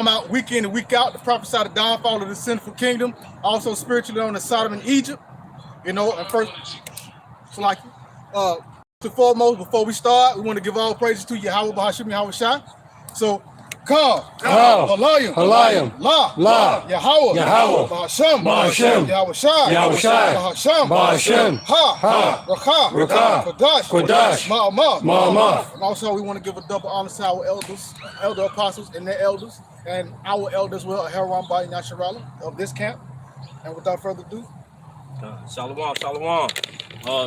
come out week in and week out to prophesy the downfall of the sinful kingdom, also spiritually on the Sodom and Egypt. You know, and first, so like, to foremost, before we start, we want to give all praises to Yahweh, Bahashim, Yahweh Shai. So, Ka, Halayim, La, Yahweh, Bahashim, Yahweh Shai, Bahashim, Ha, Rakah, Kodash, Ma'amah. And also, we want to give a double honor to our elder apostles and their elders, and our elders will Haram by Nasharala of this camp. And without further ado, Shalom.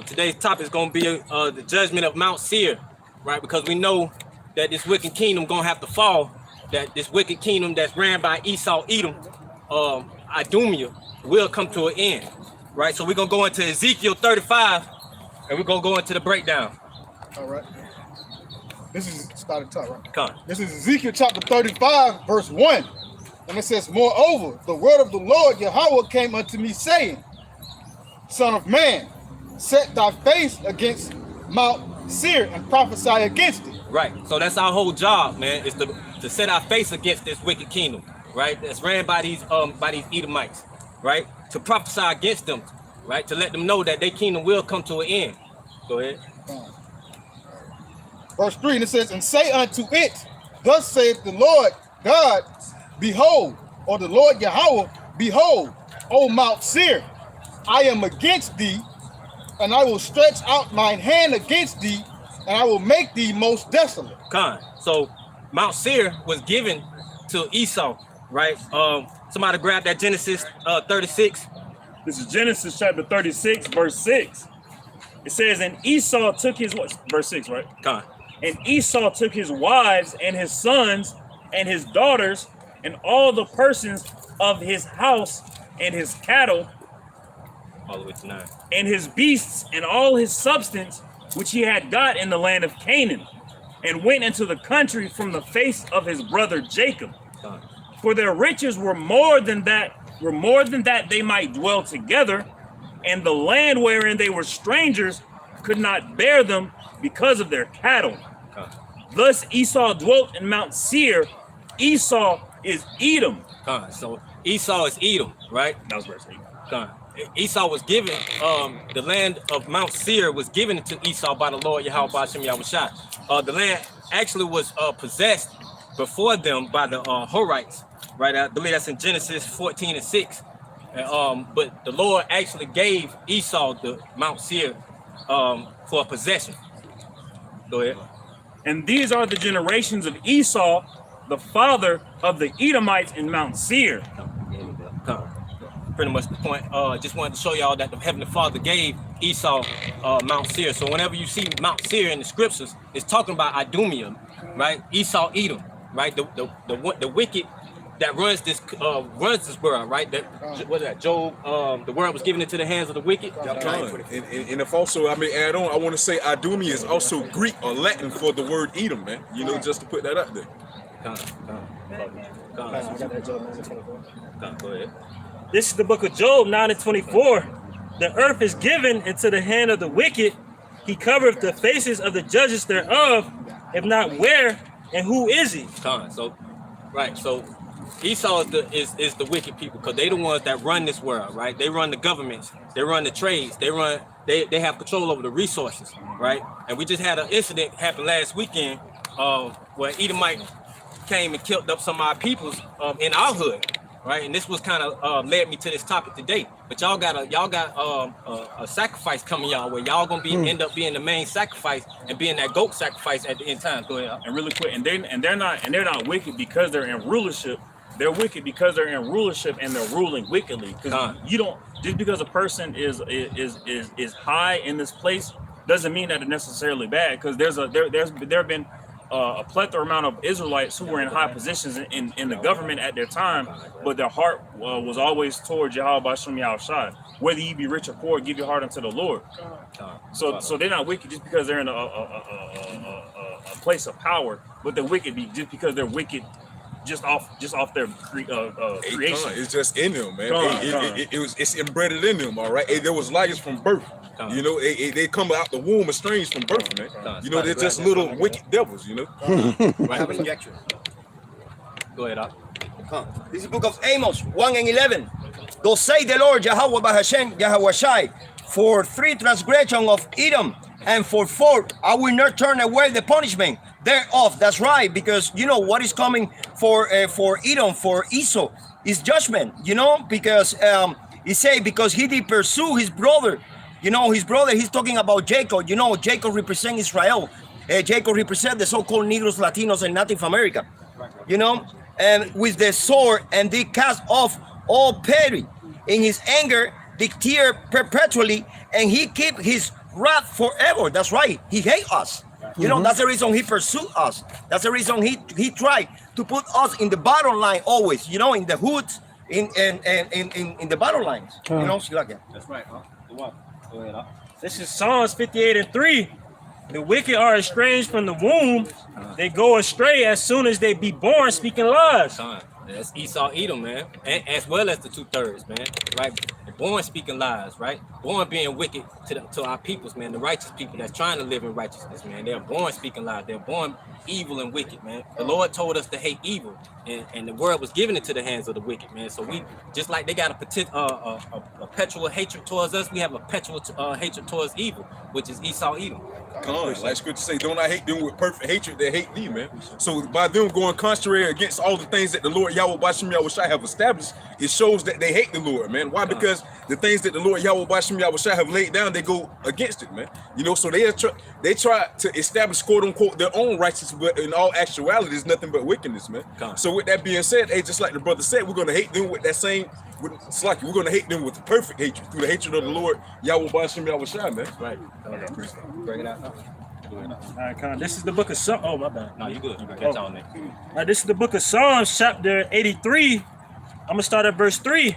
Today's topic is going to be the judgment of Mount Seir, right? Because we know that this wicked kingdom going to have to fall, that this wicked kingdom that's ran by Esau, Edom, Idumea, will come to an end, right? So we're going to go into Ezekiel 35, and we're going to go into the breakdown. All right. This is started top, right? Come on. This is Ezekiel chapter 35, verse 1. And it says, moreover, the word of the Lord Yahweh came unto me, saying, Son of man, set thy face against Mount Seir and prophesy against it. Right. So that's our whole job, man, is to set our face against this wicked kingdom, right? That's ran by these Edomites, right? To prophesy against them, right? To let them know that their kingdom will come to an end. Go ahead. Verse 3, and it says, and say unto it, thus saith the Lord God, behold, or the Lord Yahweh, behold, O Mount Seir, I am against thee, and I will stretch out mine hand against thee, and I will make thee most desolate. So Mount Seir was given to Esau, right? Somebody grab that Genesis 36. This is Genesis chapter 36, verse 6. It says, and Esau took his, verse 6, right? And Esau took his wives and his sons and his daughters and all the persons of his house and his cattle, all the way to 9. And his beasts and all his substance, which he had got in the land of Canaan, and went into the country from the face of his brother Jacob. For their riches were more than that they might dwell together, and the land wherein they were strangers could not bear them because of their cattle. Thus Esau dwelt in Mount Seir. Esau is Edom. So Esau is Edom, right? That was verse 8. Esau was given, the land of Mount Seir was given to Esau by the Lord Yahweh Bahashim Yahweh Shai. The land actually was possessed before them by the Horites, right? I believe that's in Genesis 14 and 6. But the Lord actually gave Esau the Mount Seir for a possession. Go ahead. And these are the generations of Esau, the father of the Edomites in Mount Seir. Pretty much the point. Just wanted to show y'all that the Heavenly Father gave Esau Mount Seir. So whenever you see Mount Seir in the scriptures, it's talking about Idumea, right? Esau, Edom, right? The wicked that runs this world, right? That what is that? Job. The world was given into the hands of the wicked. And if also I may add on, I want to say Idumea is also Greek or Latin for the word Edom, man. You know, just to put that up there. Go ahead. This is the book of Job 9 and 24. The earth is given into the hand of the wicked. He covereth the faces of the judges thereof. If not, where and who is he? So Esau is the wicked people, because they the ones that run this world, right? They run the governments, they run the trades, they have control over the resources, right? And we just had an incident happen last weekend where Edomite came and killed up some of our peoples in our hood. Right, and this was kind of led me to this topic today. But y'all got a sacrifice coming y'all where y'all gonna end up being the main sacrifice and being that goat sacrifice at the end time. Go ahead. And really quick, and they're not wicked because they're in rulership. They're wicked because they're in rulership and they're ruling wickedly. Because you don't, just because a person is high in this place doesn't mean that it's necessarily bad. Because there have been a plethora amount of Israelites who were in high positions in the government at their time, but their heart was always towards Yahweh Bashim Yahweh Shai. Whether you be rich or poor, give your heart unto the Lord. So they're not wicked just because they're in a place of power, but they're wicked just because they're wicked just off their creation. It's just in them, man. It's embedded in them, all right? There was liars from birth. You know, they come out the womb estranged from birth, man. You know, they're just little wicked devils, you know? Right. Go ahead, Doc. This is the book of Amos 1 and 11. Thus say the Lord Yahweh Bahashem Yahweh Shai, for 3 transgression of Edom, and for 4 I will not turn away the punishment thereof. That's right, because you know what is coming for Edom, for Esau, is judgment. You know, because he say because he did pursue his brother. You know, his brother. He's talking about Jacob. You know, Jacob represents Israel. Jacob represents the so-called Negros, Latinos, and Native America. You know, and with the sword, and they cast off all pity. In his anger, they tear perpetually, and he keep his wrath forever. That's right. He hate us. You know, that's the reason he pursued us. That's the reason he tried to put us in the bottom line always. You know, in the hoods, in the bottom lines. You know, That's right, huh? Go ahead, huh? This is Psalms 58 and 3. The wicked are estranged from the womb. They go astray as soon as they be born, speaking lies. That's Esau, Edom, man, and as well as the 2/3, man. Right, born speaking lies, right? Born being wicked to our peoples, man. The righteous people that's trying to live in righteousness, man. They're born speaking lies. They're born evil and wicked, man. The Lord told us to hate evil, and the world was given into the hands of the wicked, man. So we just like they got a perpetual hatred towards us. We have a perpetual hatred towards evil, which is Esau, Edom. Like scripture say, don't I hate them with perfect hatred that hate thee, man. So by them going contrary against all the things that the Lord Yahweh Bashem Yahweh Shai have established, it shows that they hate the Lord, man. Why? Because the things that the Lord Yahweh Bashem Yahweh Shai have laid down, they go against it, man. You know, so they try to establish, quote unquote, their own righteousness, but in all actuality, it's nothing but wickedness, man. So with that being said, hey, just like the brother said, we're gonna hate them with that same. It's like we're gonna hate them with perfect hatred, through the hatred of the Lord Yahweh Bashem Yahweh Shai, man. Right. Bring it out. All right, Con. This is the book of Psalms. Oh, my bad. No, you good. You catch on there. All right, this is the book of Psalms, chapter 83. I'm gonna start at verse 3.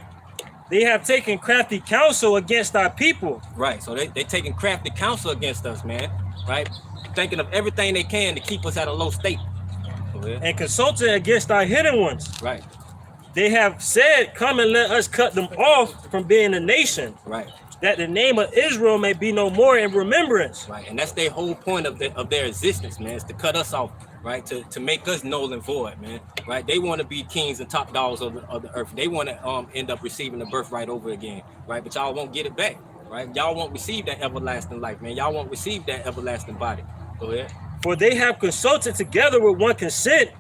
They have taken crafty counsel against our people. Right. So they taking crafty counsel against us, man. Right. Thinking of everything they can to keep us at a low state. And consulting against our hidden ones. Right. They have said, come and let us cut them off from being a nation. Right. That the name of Israel may be no more in remembrance. Right. And that's their whole point of their existence, man, is to cut us off, right? To make us null and void, man. Right. They want to be kings and top dogs of the earth. They want to end up receiving the birthright over again. Right. But y'all won't get it back. Right. Y'all won't receive that everlasting life, man. Y'all won't receive that everlasting body. Go ahead. For they have consulted together with one consent.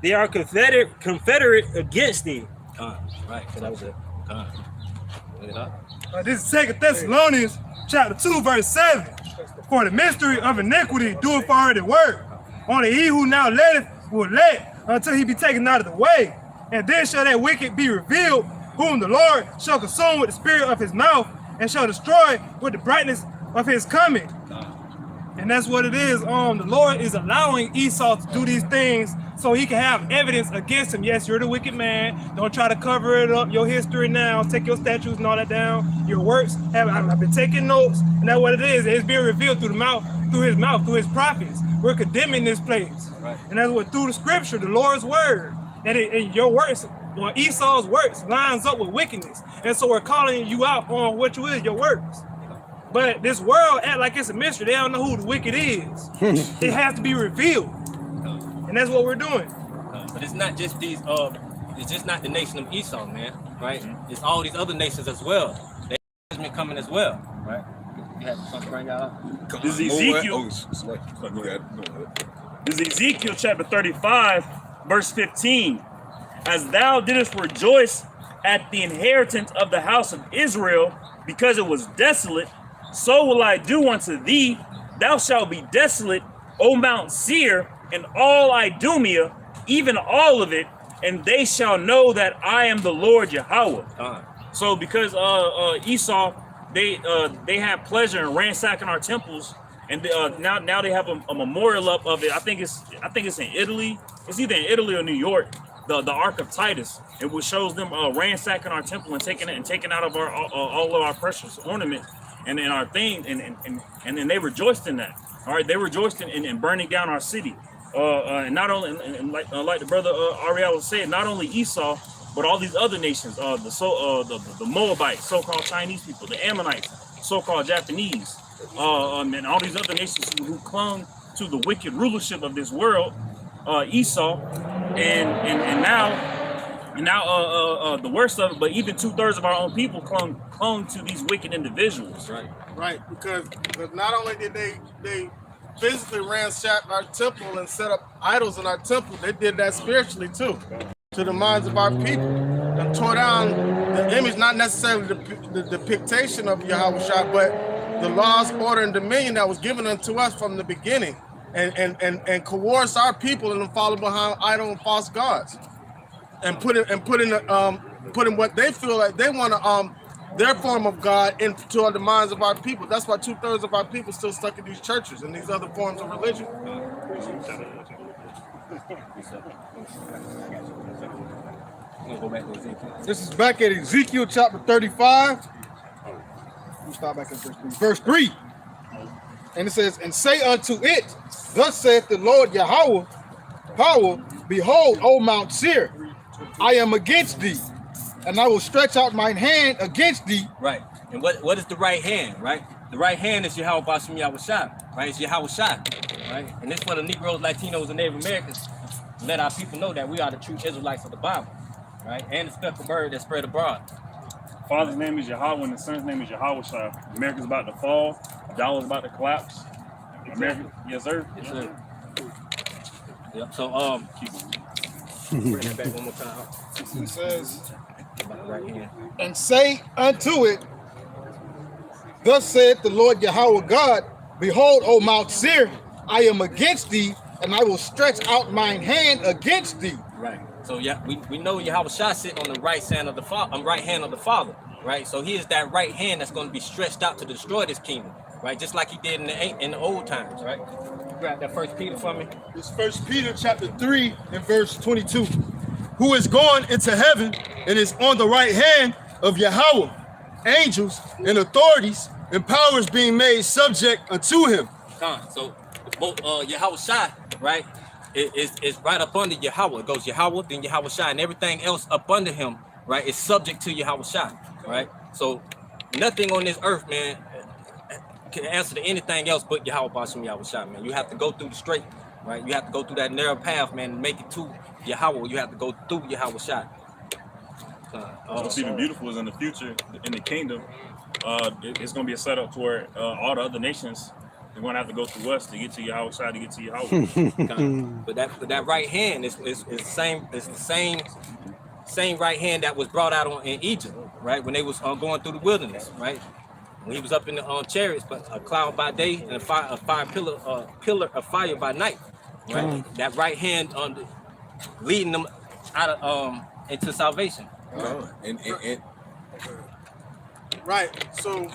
They are confederate against thee. Right. So that was it. This is 2 Thessalonians chapter 2, verse 7. For the mystery of iniquity doeth already work. Only he who now letteth will let until he be taken out of the way. And then shall that wicked be revealed, whom the Lord shall consume with the spirit of his mouth, and shall destroy with the brightness of his coming. And that's what it is. The Lord is allowing Esau to do these things so he can have evidence against him. Yes, you're the wicked man. Don't try to cover it up. Your history now. Take your statues and all that down. Your works. I've been taking notes. And that's what it is. It's being revealed through his mouth, through his prophets. We're condemning this place. Right. And that's what through the scripture, the Lord's word. And your works, or Esau's works, lines up with wickedness. And so we're calling you out on what you is, your works. But this world act like it's a mystery. They don't know who the wicked is. It has to be revealed. And that's what we're doing. But it's not just these, it's just not the nation of Esau, man, right? It's all these other nations as well. They judgment coming as well, right? You have something to bring out? This is Ezekiel. This is Ezekiel chapter 35, verse 15. As thou didst rejoice at the inheritance of the house of Israel, because it was desolate, so will I do unto thee. Thou shalt be desolate, O Mount Seir, and all Idumea, even all of it, and they shall know that I am the Lord Yahweh. So because Esau, they have pleasure in ransacking our temples, and now they have a memorial up of it. I think it's in Italy. It's either in Italy or New York. The Ark of Titus. It shows them ransacking our temple and taking out of our all of our precious ornaments and our things, and then they rejoiced in that. All right, they rejoiced in burning down our city. And not only, like the brother Ariel said, not only Esau, but all these other nations, the Moabites, so-called Chinese people, the Ammonites, so-called Japanese, and all these other nations who clung to the wicked rulership of this world, Esau, and now And now, the worst of it, but even 2/3 of our own people clung to these wicked individuals. Right. Right, because not only did they physically ransack our temple and set up idols in our temple, they did that spiritually too, to the minds of our people, and tore down the image, not necessarily the depiction of Yahushua, but the laws, order, and dominion that was given unto us from the beginning, and coerce our people and follow behind idol and false gods, and put in what they feel like they want to their form of God into the minds of our people. That's why 2/3 of our people still stuck in these churches and these other forms of religion. This is back at Ezekiel chapter 35. Let me start back at verse 3. And it says, "And say unto it, thus saith the Lord Yahweh, behold, O Mount Seir, I am against thee, and I will stretch out mine hand against thee." Right. And what is the right hand, right? The right hand is Yahweh Bashim Yahushua, right? It's Yahushua, right? And this for the Negroes, Latinos, and Native Americans, let our people know that we are the true Israelites of the Bible, right? And the speckled bird that spread abroad. Father's name is Yahweh and the son's name is Yahushua. America's about to fall. The dollar's about to collapse. America, yes sir. Yes, sir. Yep. So bring that back one more time. It says, About the right hand. "And say unto it, thus saith the Lord Yahweh God, behold, O Mount Seir, I am against thee, and I will stretch out mine hand against thee." Right. So yeah, we know Yahushua sitting on the right hand of the Father, right? So he is that right hand that's going to be stretched out to destroy this kingdom, right? Just like he did in the old times, right? Grab that 1 Peter for me. It's 1 Peter chapter 3 and verse 22. "Who is gone into heaven and is on the right hand of Yahweh, angels and authorities and powers being made subject unto him." So both Yahushua, right, is right up under Yahweh. It goes Yahweh, then Yahushua, and everything else up under him, right, is subject to Yahushua, right? So nothing on this earth, man, can answer to anything else but Yahweh Bashim Yahushua, man. You have to go through the straight, right? You have to go through that narrow path, man, and make it to Yahweh. You have to go through Yahushua. What's even beautiful is in the future, in the kingdom, it's going to be a setup to where all the other nations, they're going to have to go through us to get to Yahushua, to get to Yahweh. But that right hand is the same right hand that was brought out in Egypt, right? When they was going through the wilderness, right? When he was up in the chariots, but a cloud by day and a pillar of fire by night, right? That right hand leading them out of into salvation. Right. So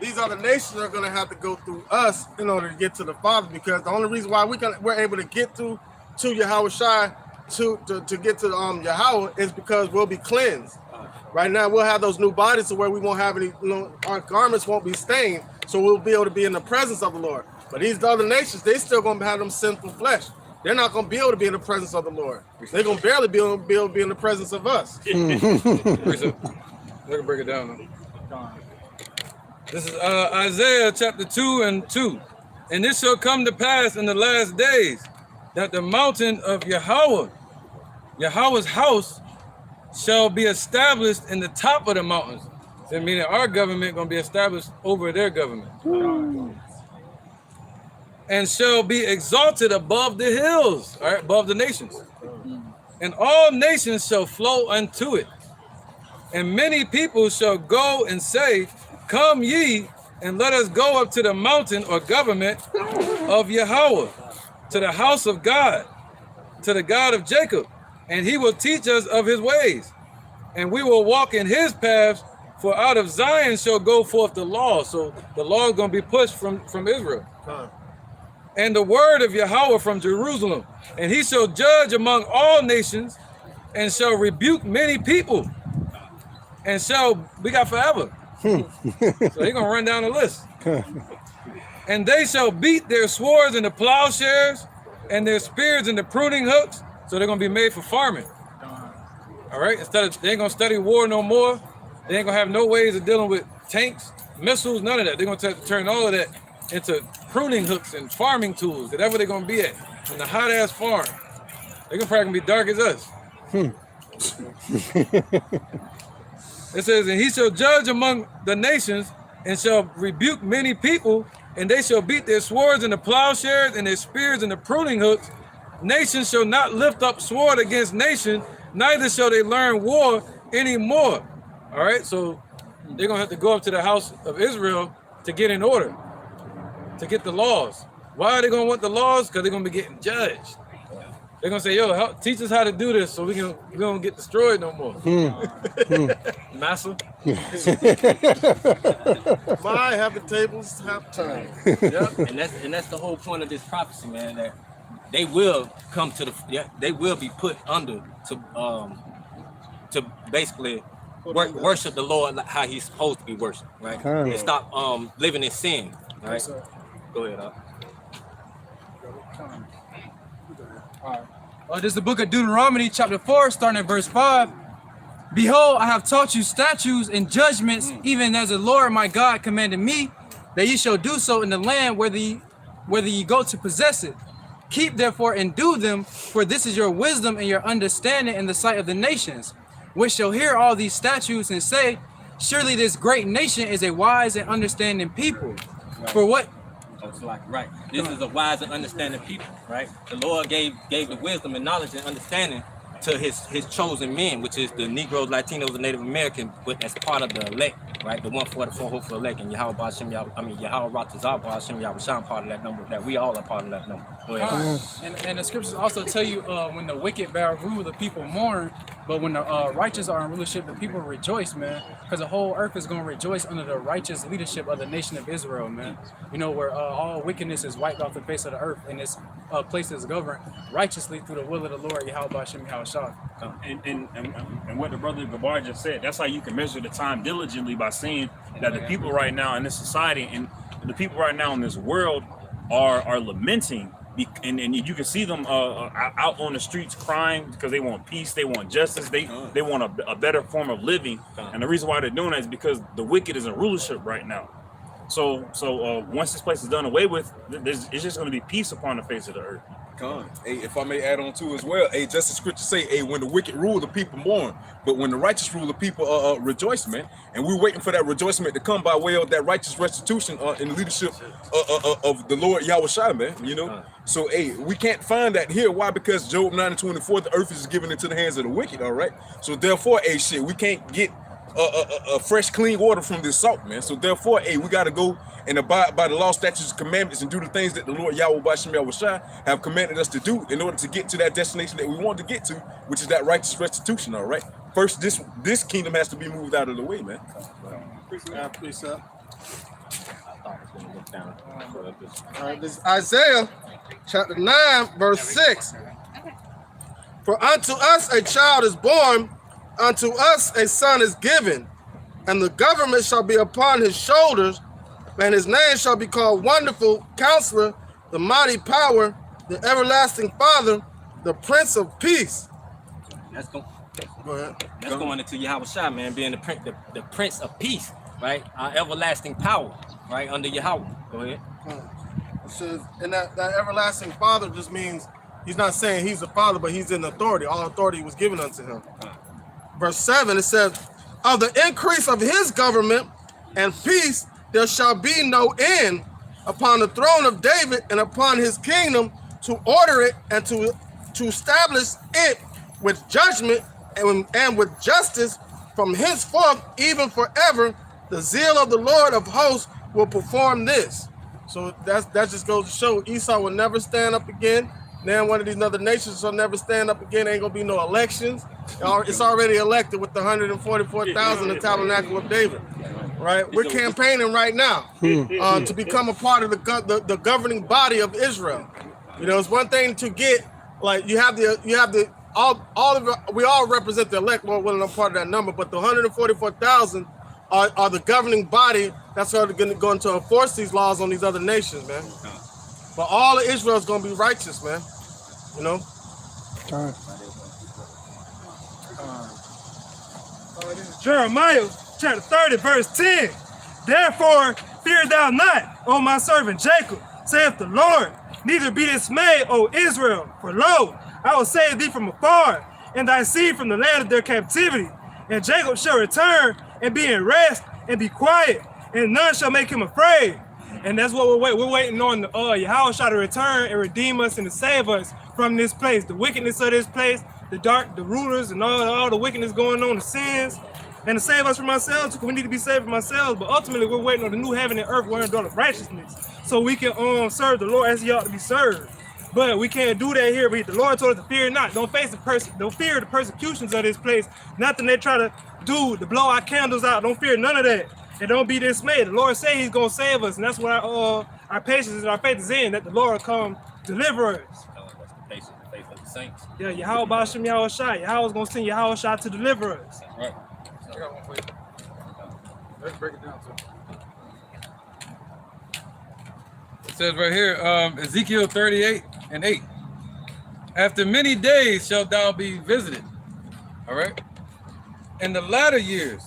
these other nations are going to have to go through us in order to get to the Father, because the only reason why we're able to get to Yahushua to get to Yahweh is because we'll be cleansed. Right now, we'll have those new bodies to where we won't have any, our garments won't be stained, so we'll be able to be in the presence of the Lord. But these other nations, they still going to have them sinful flesh. They're not going to be able to be in the presence of the Lord. They're going to barely be able to be in the presence of us. Let me break it down. This is Isaiah chapter 2 and 2. "And it shall come to pass in the last days that the mountain of Yahweh's house, shall be established in the top of the mountains." So meaning our government going to be established over their government. "And shall be exalted above the hills," all right, above the nations. "And all nations shall flow unto it. And many people shall go and say, Come ye, and let us go up to the mountain or government of Yahweh, to the house of God, to the God of Jacob, and he will teach us of his ways, and we will walk in his paths, for out of Zion shall go forth the law." So the law is going to be pushed from Israel. "And the word of Yahweh from Jerusalem, and he shall judge among all nations, and shall rebuke many people, and we got forever. So he's going to run down the list. "And they shall beat their swords into plowshares, and their spears into pruning hooks." So they're going to be made for farming. All right? They ain't going to study war no more. They ain't going to have no ways of dealing with tanks, missiles, none of that. They're going to turn all of that into pruning hooks and farming tools. That's where they're going to be at, in the hot-ass farm. They're probably going to be dark as us. It says, and he shall judge among the nations and shall rebuke many people, and they shall beat their swords and the plowshares and their spears and the pruning hooks. Nation shall not lift up sword against nation, neither shall they learn war anymore. All right, so they're gonna have to go up to the house of Israel to get in order, to get the laws. Why are they gonna want the laws? Because they're gonna be getting judged. They're gonna say, yo, teach us how to do this so we don't get destroyed no more. Massa. Why have the tables have turned? Yep. And that's the whole point of this prophecy, man, that they will come to they will be put under to basically worship the Lord like how he's supposed to be worshipped, right? And stop living in sin. Right? Go ahead. This is the book of Deuteronomy, chapter 4, starting at verse 5. Behold, I have taught you statutes and judgments, even as the Lord my God commanded me, that ye shall do so in the land whether ye go to possess it. Keep therefore and do them, for this is your wisdom and your understanding in the sight of the nations, which shall hear all these statutes and say, surely this great nation is a wise and understanding people. Right. For what? It's like, right. This is a wise and understanding people, right? The Lord gave the wisdom and knowledge and understanding to his chosen men, which is the Negroes, Latinos, and Native American, but as part of the elect, right? The 144 hopeful elect, and Yahweh Ratazah Hashem Yahushua part of that number, that we all are part of that number. Go ahead. And the scriptures also tell you when the wicked bear rule, the people mourn, but when the righteous are in rulership, the people rejoice, man, because the whole earth is going to rejoice under the righteous leadership of the nation of Israel, man. You know, where all wickedness is wiped off the face of the earth, and this place is governed righteously through the will of the Lord, Yahweh Hashem Yahushua. And what the brother Gabar just said, that's how you can measure the time diligently, by saying that the people right now in this society and the people right now in this world are lamenting, and you can see them out on the streets crying because they want peace, they want justice, they want a better form of living. And the reason why they're doing that is because the wicked is in rulership right now. So once this place is done away with, it's just going to be peace upon the face of the earth. Hey, if I may add on to as well, hey, just the scripture say, hey, when the wicked rule, the people mourn, but when the righteous rule, the people rejoice, man. And we're waiting for that rejoicement to come by way of that righteous restitution in the leadership of the Lord Yahushua, man. You know, so hey, we can't find that here. Why? Because Job 9:24, the earth is given into the hands of the wicked. All right, so therefore, hey, shit, we can't get a fresh, clean water from this salt, man. So therefore, hey, we got to go and abide by the law, statutes, and commandments, and do the things that the Lord Yahweh Bashem Yahushua have commanded us to do in order to get to that destination that we want to get to, which is that righteous restitution. All right. First, this kingdom has to be moved out of the way, man. Precept. All right, this is Isaiah chapter 9, verse 6. For unto us a child is born, unto us a son is given, and the government shall be upon his shoulders, and his name shall be called Wonderful Counselor, the Mighty Power, the Everlasting Father, the Prince of Peace. Let's go. Go ahead. That's going into Yahushua, man, being the Prince of Peace, right? Our everlasting power, right, under Yahweh. Go ahead. It says, and that everlasting Father just means he's not saying he's the Father, but he's in authority. All authority was given unto him. Verse 7, it says, of the increase of his government and peace, there shall be no end upon the throne of David and upon his kingdom, to order it and to establish it with judgment and with justice from henceforth, even forever. The zeal of the Lord of hosts will perform this. So that just goes to show Esau will never stand up again. Then one of these other nations shall never stand up again. Ain't gonna be no elections. It's already elected with the 144,000, the tabernacle of David. Right, we're campaigning right now to become a part of the governing body of Israel. You know, it's one thing to get like we all represent the elect, Lord willing, I'm part of that number, but the 144,000 are the governing body that's going to go into enforce these laws on these other nations, man. But all of Israel is going to be righteous, man. You know. This is Jeremiah chapter 30, verse 10. Therefore, fear thou not, O my servant Jacob, saith the Lord, neither be dismayed, O Israel, for lo, I will save thee from afar, and thy seed from the land of their captivity. And Jacob shall return and be in rest and be quiet, and none shall make him afraid. And that's what we're waiting on Yahweh shall return and redeem us and to save us from this place, the wickedness of this place, the rulers and all the wickedness going on, the sins, and to save us from ourselves, because we need to be saved from ourselves. But ultimately, we're waiting on the new heaven and earth where we're of righteousness, so we can serve the Lord as he ought to be served. But we can't do that here. But the Lord told us to fear not. Don't fear the persecutions of this place. Nothing they try to do to blow our candles out. Don't fear none of that. And don't be dismayed. The Lord said he's going to save us. And that's what our patience and our faith is in, that the Lord will come deliver us. That's the patience and faith of the saints. Yeah, Yahweh Bashim Yahweh Shai. Yahweh's going to send Yahweh Shai to deliver us. Right. I got one for you. Let's break it down too. It says right here, Ezekiel 38:8. After many days shalt thou be visited. All right. In the latter years,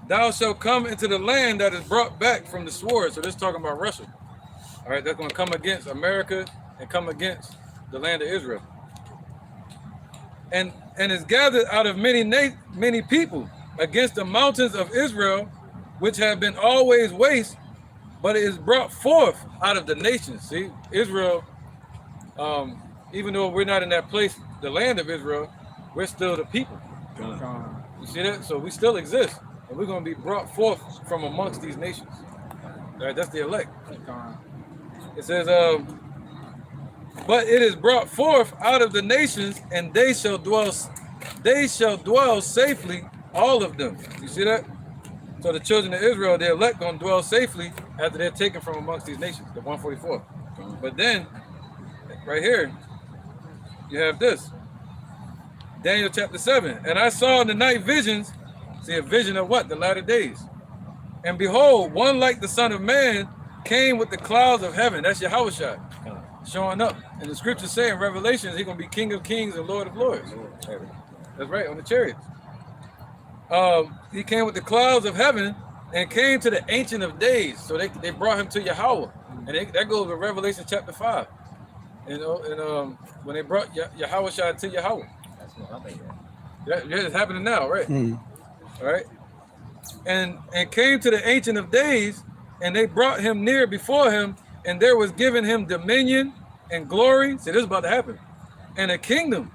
thou shalt come into the land that is brought back from the sword. So this is talking about Russia. All right, that's going to come against America and come against the land of Israel. And is gathered out of many people against the mountains of Israel, which have been always waste, but it is brought forth out of the nations. See, Israel, even though we're not in that place, the land of Israel, we're still the people. You see that? So we still exist. And we're going to be brought forth from amongst these nations. All right, that's the elect. It says, but it is brought forth out of the nations, and they shall dwell safely, all of them. You see that? So the children of Israel, the elect, going to dwell safely after they're taken from amongst these nations, the 144. But then, right here, you have this. Daniel chapter 7. And I saw in the night visions. See, a vision of what? The latter days. And behold, one like the Son of Man came with the clouds of heaven. That's Yahushua showing up. And the scriptures say in Revelations, he's going to be King of Kings and Lord of Lords. That's right, on the chariots. He came with the clouds of heaven and came to the Ancient of Days. So they brought him to Yahweh. And that goes to Revelation chapter 5. You know, and when they brought Yahushua to Yahweh. That's it's happening now, right? All right, and came to the Ancient of Days, and they brought him near before him, and there was given him dominion and glory. See, this is about to happen, and a kingdom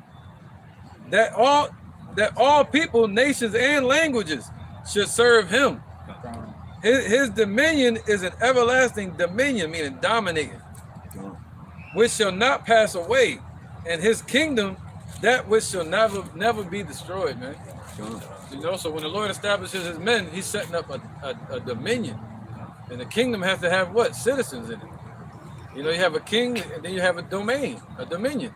that all people, nations, and languages should serve him. His dominion is an everlasting dominion, meaning dominating, which shall not pass away, and his kingdom that which shall never be destroyed, man. You know, so when the Lord establishes his men, he's setting up a dominion. And the kingdom has to have what? Citizens in it. You know, you have a king, and then you have a domain, a dominion.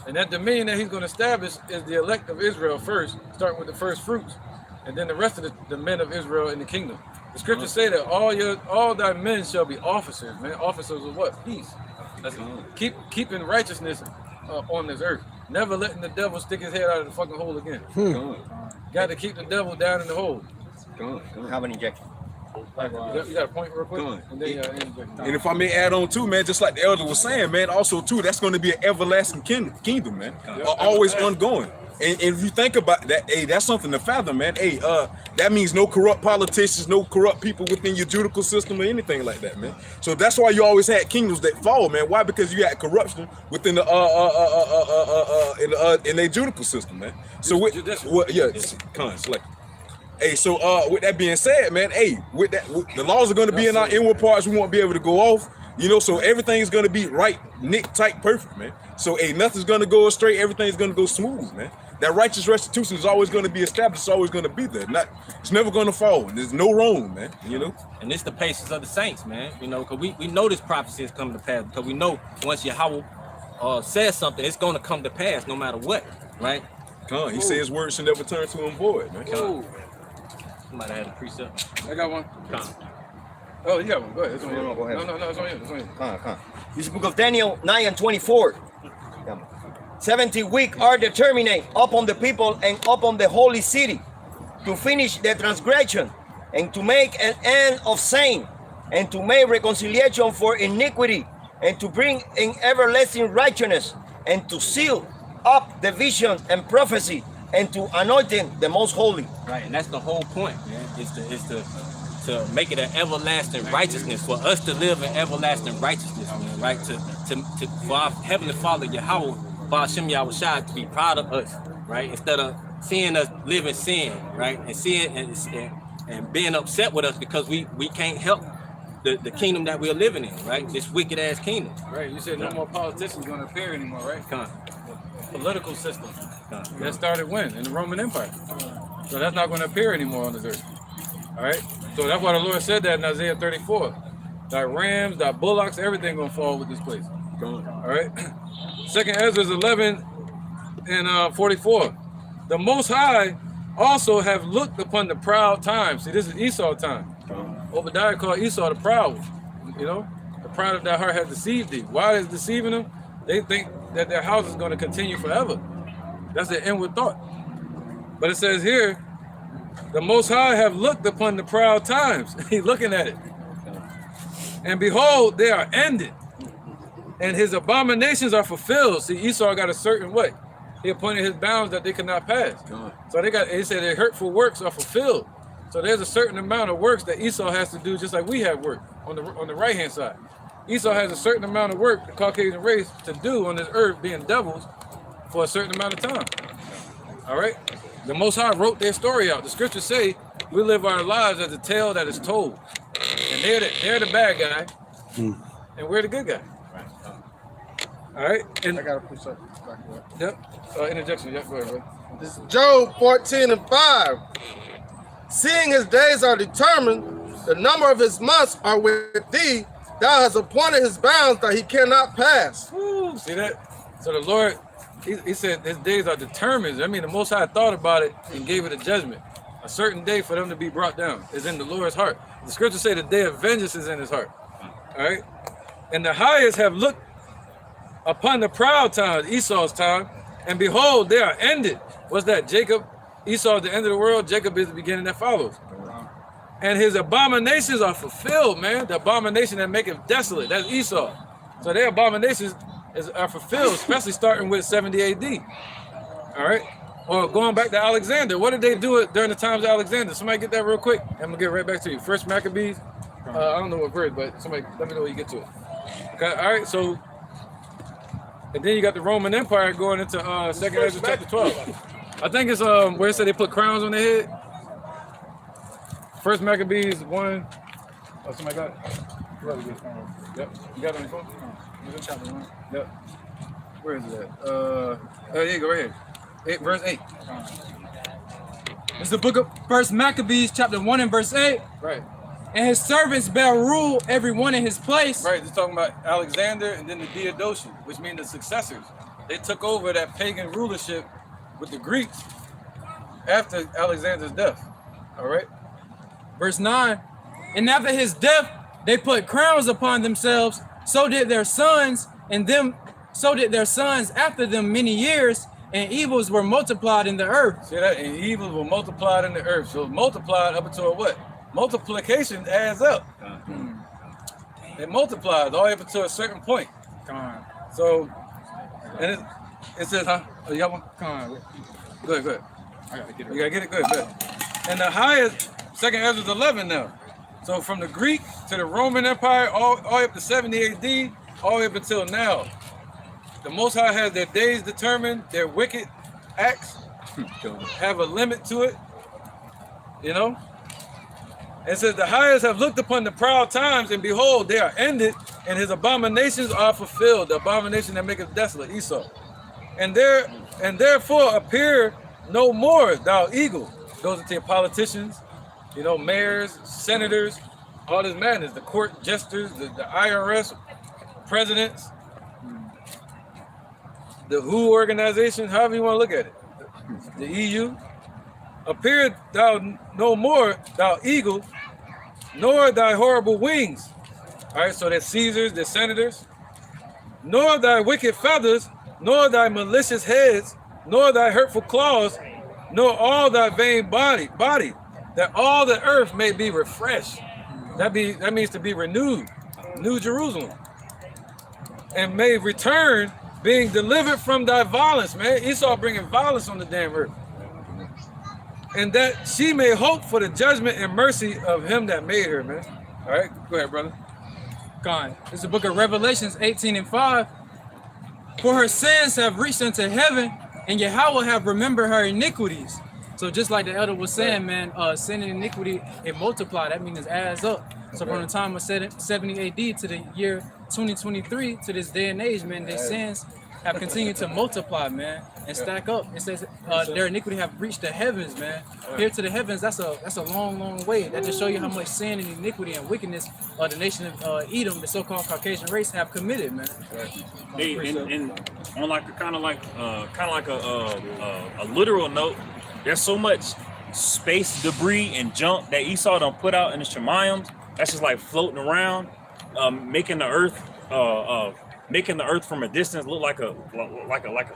And that dominion that he's going to establish is the elect of Israel first, starting with the first fruits. And then the rest of the men of Israel in the kingdom. The scriptures say that all thy men shall be officers, man. Officers of what? Peace. That's keeping righteousness on this earth. Never letting the devil stick his head out of the fucking hole again. Got to keep the devil down in the hole. Have an injection. You got a point real quick? And if I may add on too, man, just like the elder was saying, man, also too, that's going to be an everlasting kingdom, man. Always ongoing. And if you think about that, hey, that's something to fathom, man. Hey, that means no corrupt politicians, no corrupt people within your judicial system or anything like that, man. So that's why you always had kingdoms that fall, man. Why? Because you had corruption within the in their judicial system, man. So with hey, so with that being said, man, hey, with that, the laws are going to be in our inward parts. We won't be able to go off. You know, so everything's gonna be right, nick, tight, perfect, man. So, hey, nothing's gonna go astray. Everything's gonna go smooth, man. That righteous restitution is always gonna be established. It's always gonna be there. It's never gonna fall. There's no wrong, man. You know. And it's the patience of the saints, man. You know, because we know this prophecy is coming to pass. Because we know once Yahweh says something, it's gonna come to pass no matter what, right? He says his word should never turn to him void, man. Somebody had a precept. I got one. Oh, you got one. Go ahead. No, go ahead. No, it's on you. It's on you. This book of Daniel 9:24. 70 weeks are determined upon the people and upon the holy city to finish the transgression and to make an end of sin and to make reconciliation for iniquity and to bring in everlasting righteousness and to seal up the vision and prophecy, and to anointing the most holy. Right, and that's the whole point, man. Is to make it an everlasting righteousness, for us to live in everlasting righteousness, man, right? To for our Heavenly Father Yahweh, Ba'ashem Yahushua, to be proud of us, right? Instead of seeing us live in sin, right? And seeing and being upset with us because we can't help the kingdom that we're living in, right? This wicked ass kingdom. Right, you said no more politicians gonna appear anymore, right? Come on. Political system. That started when? In the Roman Empire. So that's not gonna appear anymore on this earth. All right? So that's why the Lord said that in Isaiah 34. Thy rams, thy bullocks, everything gonna fall with this place. All right? 2nd Ezra 11 and 44. The Most High also have looked upon the proud times. See, this is Esau time. Obadiah called Esau the proud. You know, the pride of thy heart has deceived thee. Why is deceiving them? They think that their house is going to continue forever. That's their inward thought. But it says here, the Most High have looked upon the proud times. He's looking at it. And behold, they are ended. And his abominations are fulfilled. See, Esau got a certain way. He appointed his bounds that they could not pass. So he said their hurtful works are fulfilled. So there's a certain amount of works that Esau has to do, just like we have work on the right hand side. Esau has a certain amount of work, the Caucasian race, to do on this earth, being devils, for a certain amount of time. All right? The Most High wrote their story out. The scriptures say we live our lives as a tale that is told. And they're the bad guy, and we're the good guy. All right? And I gotta push up. yep. Interjection. Yep. Go ahead, bro. This is Job 14 and 5. Seeing his days are determined, the number of his months are with thee. Thou hast appointed his bounds that he cannot pass. Woo, see that? So the Lord, he said his days are determined. I mean, the Most High thought about it and gave it a judgment. A certain day for them to be brought down is in the Lord's heart. The scriptures say the day of vengeance is in his heart. All right? And the highest have looked upon the proud times, Esau's time, and behold, they are ended. What's that? Jacob, Esau is the end of the world. Jacob is the beginning that follows. And his abominations are fulfilled, man. The abomination that maketh desolate. That's Esau. So their abominations are fulfilled, especially starting with 70 AD. All right? Or going back to Alexander. What did they do during the times of Alexander? Somebody get that real quick. I'm going to get right back to you. First Maccabees. I don't know what verse, but somebody let me know when you get to it. Okay, all right, so, and then you got the Roman Empire going into 2nd Ezra chapter 12. I think it's where it said they put crowns on their head. First Maccabees 1. Oh, somebody got it? Yep. You got it on your phone? Chapter 1. Yep. Where is it at? There you go, right here. Verse 8. It's the book of First Maccabees, chapter 1 and verse 8. Right. And his servants bear rule, every one in his place. Right, it's talking about Alexander and then the Diadochi, which mean the successors. They took over that pagan rulership with the Greeks after Alexander's death. All right. Verse 9. And after his death, they put crowns upon themselves. So did their sons, so did their sons after them many years, and evils were multiplied in the earth. See that? And evils were multiplied in the earth. So multiplied up until what? Multiplication adds up. It multiplies all the way up to a certain point. So, and it says, huh? Oh, you got one? Come on. Go ahead. I gotta get it. You gotta get it? Good. And the highest, 2nd Ezra 11 now. So from the Greek to the Roman Empire, all the way up to 70 AD, all the way up until now. The Most High has their days determined, their wicked acts have a limit to it, you know? It says, the highest have looked upon the proud times, and behold, they are ended, and his abominations are fulfilled, the abomination that maketh desolate, Esau. And therefore appear no more, thou eagle. Goes into your politicians, you know, mayors, senators, all this madness, the court jesters, the IRS, presidents, the WHO organization, however you want to look at it, the EU. Appear thou no more, thou eagle, nor thy horrible wings. All right, so they're Caesars, they're senators, nor thy wicked feathers, nor thy malicious heads, nor thy hurtful claws, nor all thy vain body, that all the earth may be refreshed. That means to be renewed, New Jerusalem, and may return being delivered from thy violence, man. Esau bringing violence on the damn earth. And that she may hope for the judgment and mercy of him that made her, man. All right, go ahead, brother. God. It's the book of Revelations 18:5. For her sins have reached unto heaven, and Yahweh have remembered her iniquities. So just like the elder was saying, man, sin and iniquity, it multiplied. That means it adds up. So from the time of 70 AD to the year 2023 to this day and age, man, their sins have continued to multiply, man, and stack up. It says their iniquity have reached the heavens, man. Here to the heavens, that's a long, long way. That just show you how much sin and iniquity and wickedness the nation of Edom, the so-called Caucasian race, have committed, man. And on like a kind of like a literal note, there's so much space debris and junk that Esau done put out in the Shemayim that's just like floating around, making the earth from a distance look like a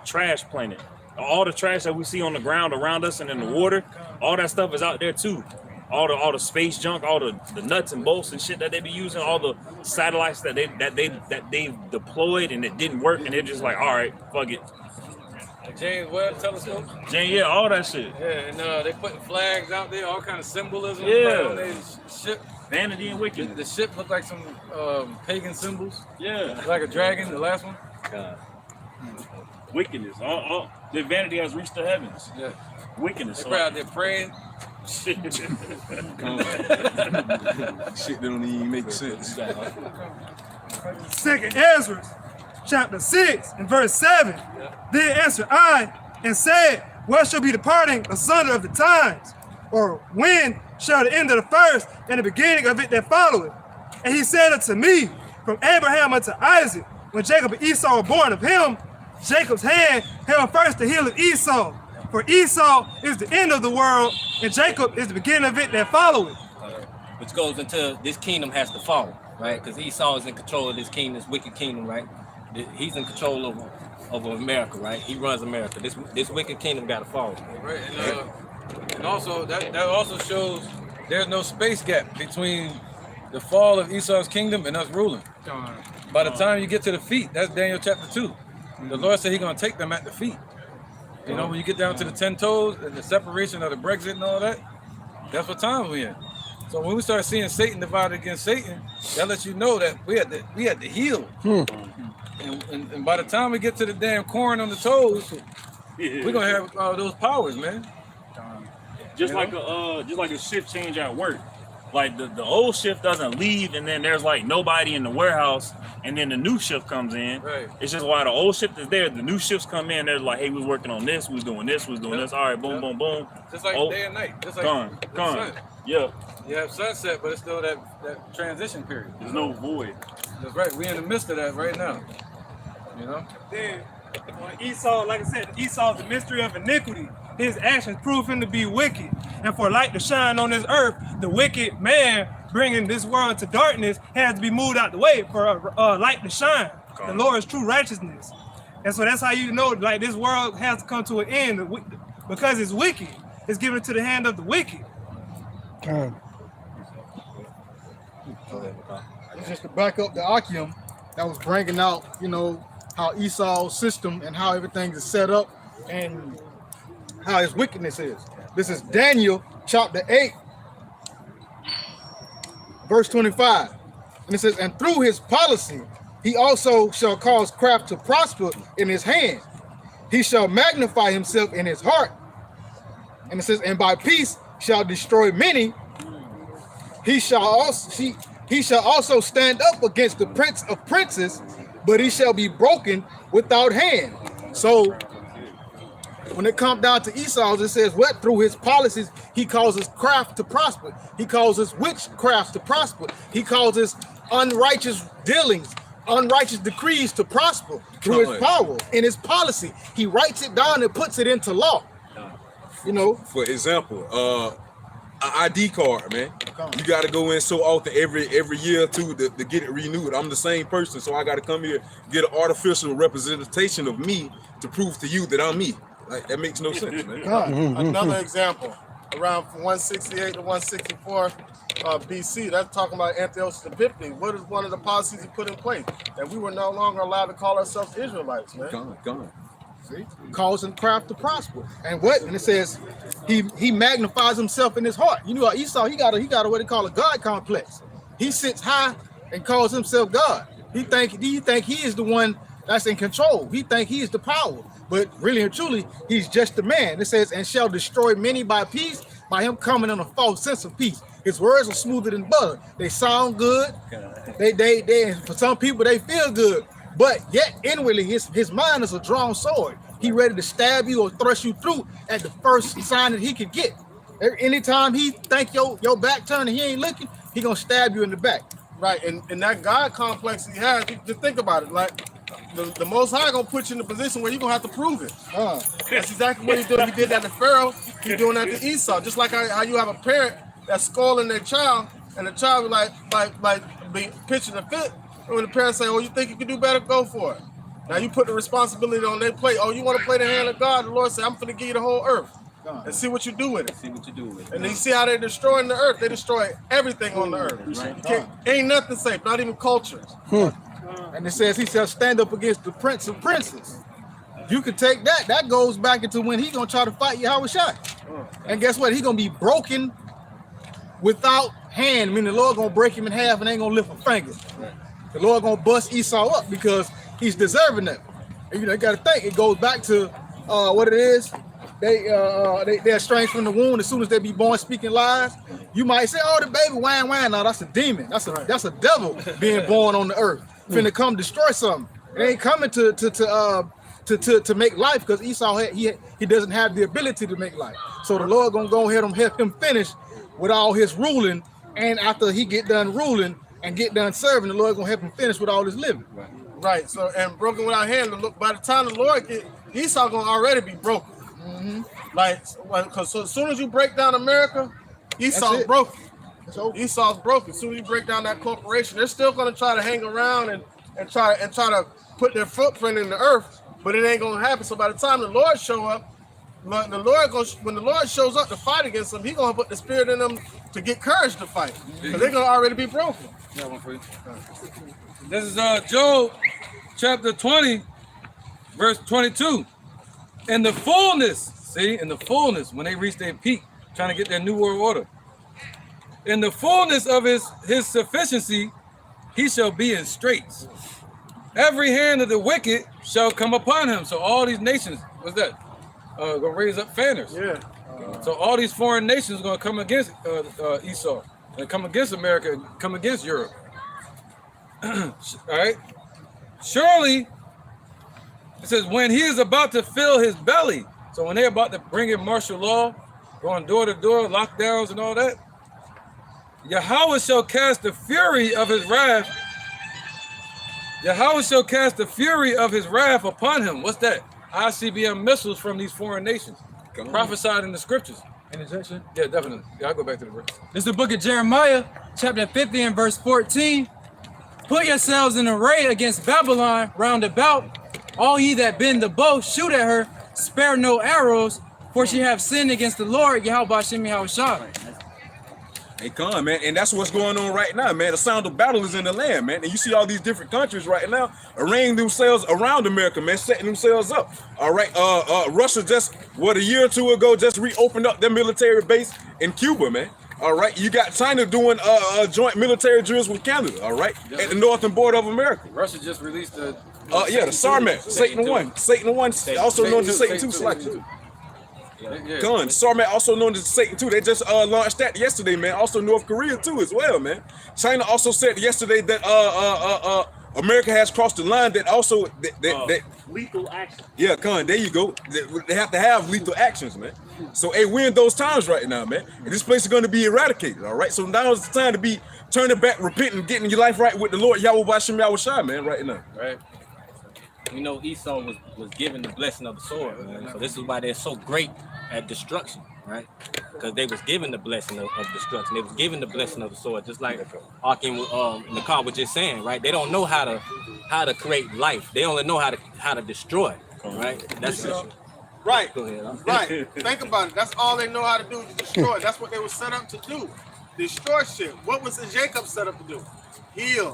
trash planet. All the trash that we see on the ground around us and in the water, all that stuff is out there too. All the space junk, all the nuts and bolts and shit that they be using, all the satellites that they deployed and it didn't work, and they're just like, all right, fuck it. James Webb telescope. Yeah, all that shit. Yeah, and they putting flags out there, all kind of symbolism. Yeah. On their ship. Vanity and wickedness. The ship looked like some pagan symbols. Yeah. Like a dragon, the last one. God. Wickedness. All the vanity has reached the heavens. Yeah. Wickedness. They probably out there praying. Shit don't even make sense. Second Ezra, chapter 6 and verse 7. Then answered I and said, what shall be the parting asunder of the times? Or when shall the end of the first and the beginning of it that followeth? And he said unto me, from Abraham unto Isaac, when Jacob and Esau were born of him, Jacob's hand held first the heel of Esau. For Esau is the end of the world, and Jacob is the beginning of it that followeth. Which goes into this kingdom has to fall, right? Because Esau is in control of this kingdom, this wicked kingdom, right? He's in control of America, right? He runs America. This wicked kingdom got to fall. Right, and also that also shows there's no space gap between the fall of Esau's kingdom and us ruling. By the time you get to the feet, that's Daniel chapter 2. The Lord said He's gonna take them at the feet. You know, when you get down to the 10 toes and the separation of the Brexit and all that, that's what time we're in. So when we start seeing Satan divided against Satan, that lets you know that we had to heal. And by the time we get to the damn corn on the toes, we're gonna have those powers, man. Just like a shift change at work. Like the old shift doesn't leave, and then there's like nobody in the warehouse, and then the new shift comes in. Right. It's just while the old shift is there, the new shifts come in. They're like, hey, we're working on this, we're doing this, we're doing this. All right, boom, boom, boom. Just like day and night. Just like gone. sun. Yeah. You have sunset, but it's still that transition period. There's no void. That's right. We're in the midst of that right now. You know? Then when Esau, like I said, Esau's the mystery of iniquity. His actions prove him to be wicked. And for light to shine on this earth, the wicked man bringing this world into darkness has to be moved out the way for light to shine. The Lord's true righteousness. And so that's how you know, like, this world has to come to an end because it's wicked. It's given to the hand of the wicked. It's just to back up the Akim that was bringing out, you know, how Esau's system and how everything is set up and how his wickedness is. This is Daniel chapter 8, verse 25. And it says, and through his policy, he also shall cause craft to prosper in his hand. He shall magnify himself in his heart. And it says, and by peace shall destroy many. He shall also stand up against the prince of princes, but he shall be broken without hand. So when it comes down to Esau, it says what? Through his policies, he causes craft to prosper. He causes witchcraft to prosper. He causes unrighteous dealings, unrighteous decrees to prosper through his power and his policy. He writes it down and puts it into law. You know, for example, an ID card, man. You got to go in so often every year or two to get it renewed. I'm the same person, so I got to come here, get an artificial representation of me to prove to you that I'm me. Like, that makes no sense, man. Another example, around from 168 to 164, BC. That's talking about Antiochus Epiphanes. What is one of the policies he put in place? That we were no longer allowed to call ourselves Israelites, man. Gone. See? Causing craft to prosper. And what? And it says he magnifies himself in his heart. You know, Esau, he got a what they call a God complex. He sits high and calls himself God. He think he is the one that's in control. He think he is the power. But really and truly, he's just a man. It says, and shall destroy many by peace, by him coming in a false sense of peace. His words are smoother than butter. They sound good. They for some people they feel good. But yet inwardly his mind is a drawn sword. He ready to stab you or thrust you through at the first sign that he could get. Anytime he think your back turned and he ain't looking, he gonna stab you in the back. Right, and that God complex he has, just think about it. Like the Most High gonna put you in a position where you're gonna have to prove it. That's exactly what he did. He did that to Pharaoh. He's doing that to Esau. Just like how you have a parent that's scolding their child, and the child be pitching a fit. And when the parents say, "Oh, you think you can do better? Go for it." Now you put the responsibility on their plate. Oh, you want to play the hand of God? The Lord said, "I'm finna give you the whole earth." And see what you do with it. And you see how they're destroying the earth. They destroy everything on the earth. Right. Ain't nothing safe, not even cultures. And it says he shall stand up against the prince of princes. You can take that. That goes back into when he gonna try to fight Yahweh Shai. And guess what? He gonna be broken without hand. I mean, the Lord gonna break him in half and ain't gonna lift a finger. The Lord gonna bust Esau up because he's deserving that. And, you gotta think. It goes back to what it is. They're estranged from the womb as soon as they be born speaking lies. You might say, "Oh, the baby whine." No, that's a demon. That's a devil being born on the earth, finna come destroy something. It ain't coming to make life because Esau he doesn't have the ability to make life. So the Lord gonna go ahead and help him finish with all his ruling, and after he get done ruling and get done serving, the Lord gonna help him finish with all his living. Right. So and broken without hand. Look, by the time the Lord get Esau gonna already be broken. Because so as soon as you break down America, Esau's broken. Esau's broken. As soon as you break down that corporation, they're still going to try to hang around and try to put their footprint in the earth, but it ain't going to happen. So by the time the Lord show up, when the Lord shows up to fight against them, He's going to put the spirit in them to get courage to fight, because they're going to already be broken. Got one for you. This is Job chapter 20, verse 22. In the fullness, when they reach their peak, trying to get their new world order. In the fullness of his sufficiency, he shall be in straits. Every hand of the wicked shall come upon him. So all these nations, what's that? Gonna raise up fanners. Yeah. So all these foreign nations are gonna come against Esau, and come against America, and come against Europe. All right. Surely. It says, when he is about to fill his belly. So when they're about to bring in martial law, going door to door, lockdowns and all that, Yahweh shall cast the fury of his wrath. Yahweh shall cast the fury of his wrath upon him. What's that? ICBM missiles from these foreign nations. Prophesied in the scriptures. Interjection? Yeah, definitely. Yeah, I'll go back to the verse. This is the book of Jeremiah, chapter 50 and verse 14. Put yourselves in array against Babylon round about. All ye that bend the bow, shoot at her, spare no arrows, for she have sinned against the Lord, Yahweh Shem Yahweh Shai. Hey, come, man, and that's what's going on right now, man. The sound of battle is in the land, man, and you see all these different countries right now arraying themselves around America, man, setting themselves up. All right, Russia just a year or two ago just reopened up their military base in Cuba, man. All right, you got China doing joint military drills with Canada. All right, at the northern border of America. Russia just released the the Sarmat, Satan 1, also known as Satan 2 selection. Sarmat, also known as Satan 2. They just launched that yesterday, man. Also North Korea too, as well, man. China also said yesterday that America has crossed the line. That also that lethal action. Yeah, there you go. They have to have lethal actions, man. So hey, we're in those times right now, man. And this place is going to be eradicated. All right. So now is the time to be turning back, repenting, getting your life right with the Lord Yahweh Shem Yahweh Shai, man. Right now. Right. You know, Esau was given the blessing of the sword, man. So this is why they're so great at destruction, right? Because they was given the blessing of destruction. They was given the blessing of the sword, just like Akim Nakar was just saying, right? They don't know how to create life. They only know how to destroy, right? That's right. Go ahead. Right. Think about it. That's all they know how to do is destroy. That's what they were set up to do. destroy shit. What was Jacob set up to do? Heal.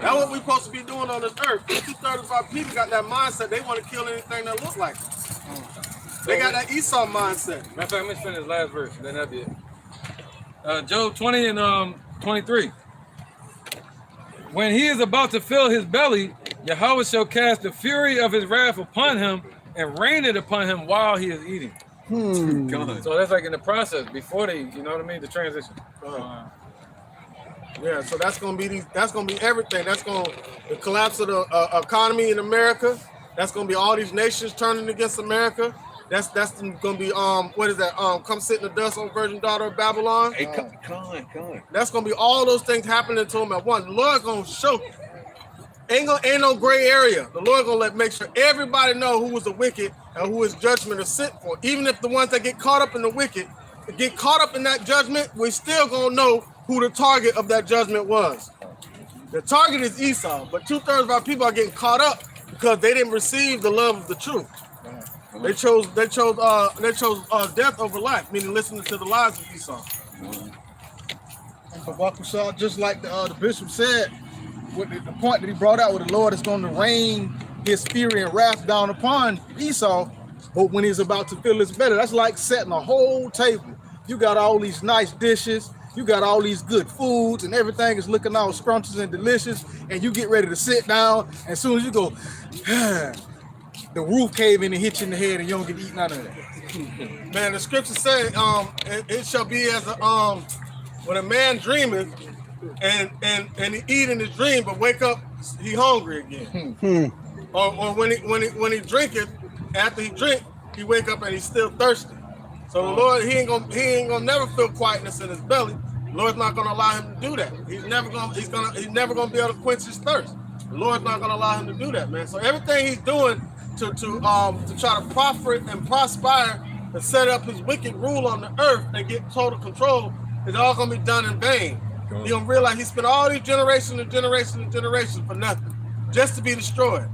That's what we're supposed to be doing on this earth. 2/3 of our people got that mindset. They want to kill anything that looks like them. They got that Esau mindset. Matter of fact, let me finish this last verse, then that'll be it. Job 20 and 23. When he is about to fill his belly, Yahweh shall cast the fury of his wrath upon him and rain it upon him while he is eating. So that's like in the process before they, you know what I mean, the transition. Yeah, so that's gonna be everything. That's gonna the collapse of the economy in America. That's gonna be all these nations turning against America. That's gonna be what is that? Come sit in the dust, on virgin daughter of Babylon. Hey, come on. That's gonna be all those things happening to him at once. The Lord's gonna show. Ain't no gray area. The Lord gonna make sure everybody know who was the wicked and who his judgment is sent for. Even if the ones that get caught up in the wicked get caught up in that judgment, we still gonna know who the target of that judgment was. The target is Esau, but 2/3 of our people are getting caught up because they didn't receive the love of the truth. They chose death over life, meaning listening to the lies of Esau. And for Bakusha, just like the bishop said, with the point that he brought out, where the Lord is going to rain his fury and wrath down upon Esau, but when he's about to fill his belly, that's like setting a whole table. You got all these nice dishes, you got all these good foods, and everything is looking all scrumptious and delicious, and you get ready to sit down, and as soon as you go, the roof cave in and hit you in the head, and you don't get eaten out of it. Man, the scripture say, it shall be as a when a man dreameth and he eat in his dream, but wake up, he hungry again. Or when he drinketh, after he drink, he wake up and he's still thirsty. So the Lord, he ain't gonna never feel quietness in his belly. The Lord's not gonna allow him to do that. He's never gonna be able to quench his thirst. The Lord's not gonna allow him to do that, man. So everything he's doing to try to profit and prosper and set up his wicked rule on the earth and get total control is all gonna be done in vain. He gonna realize he spent all these generations and generations and generations for nothing, just to be destroyed.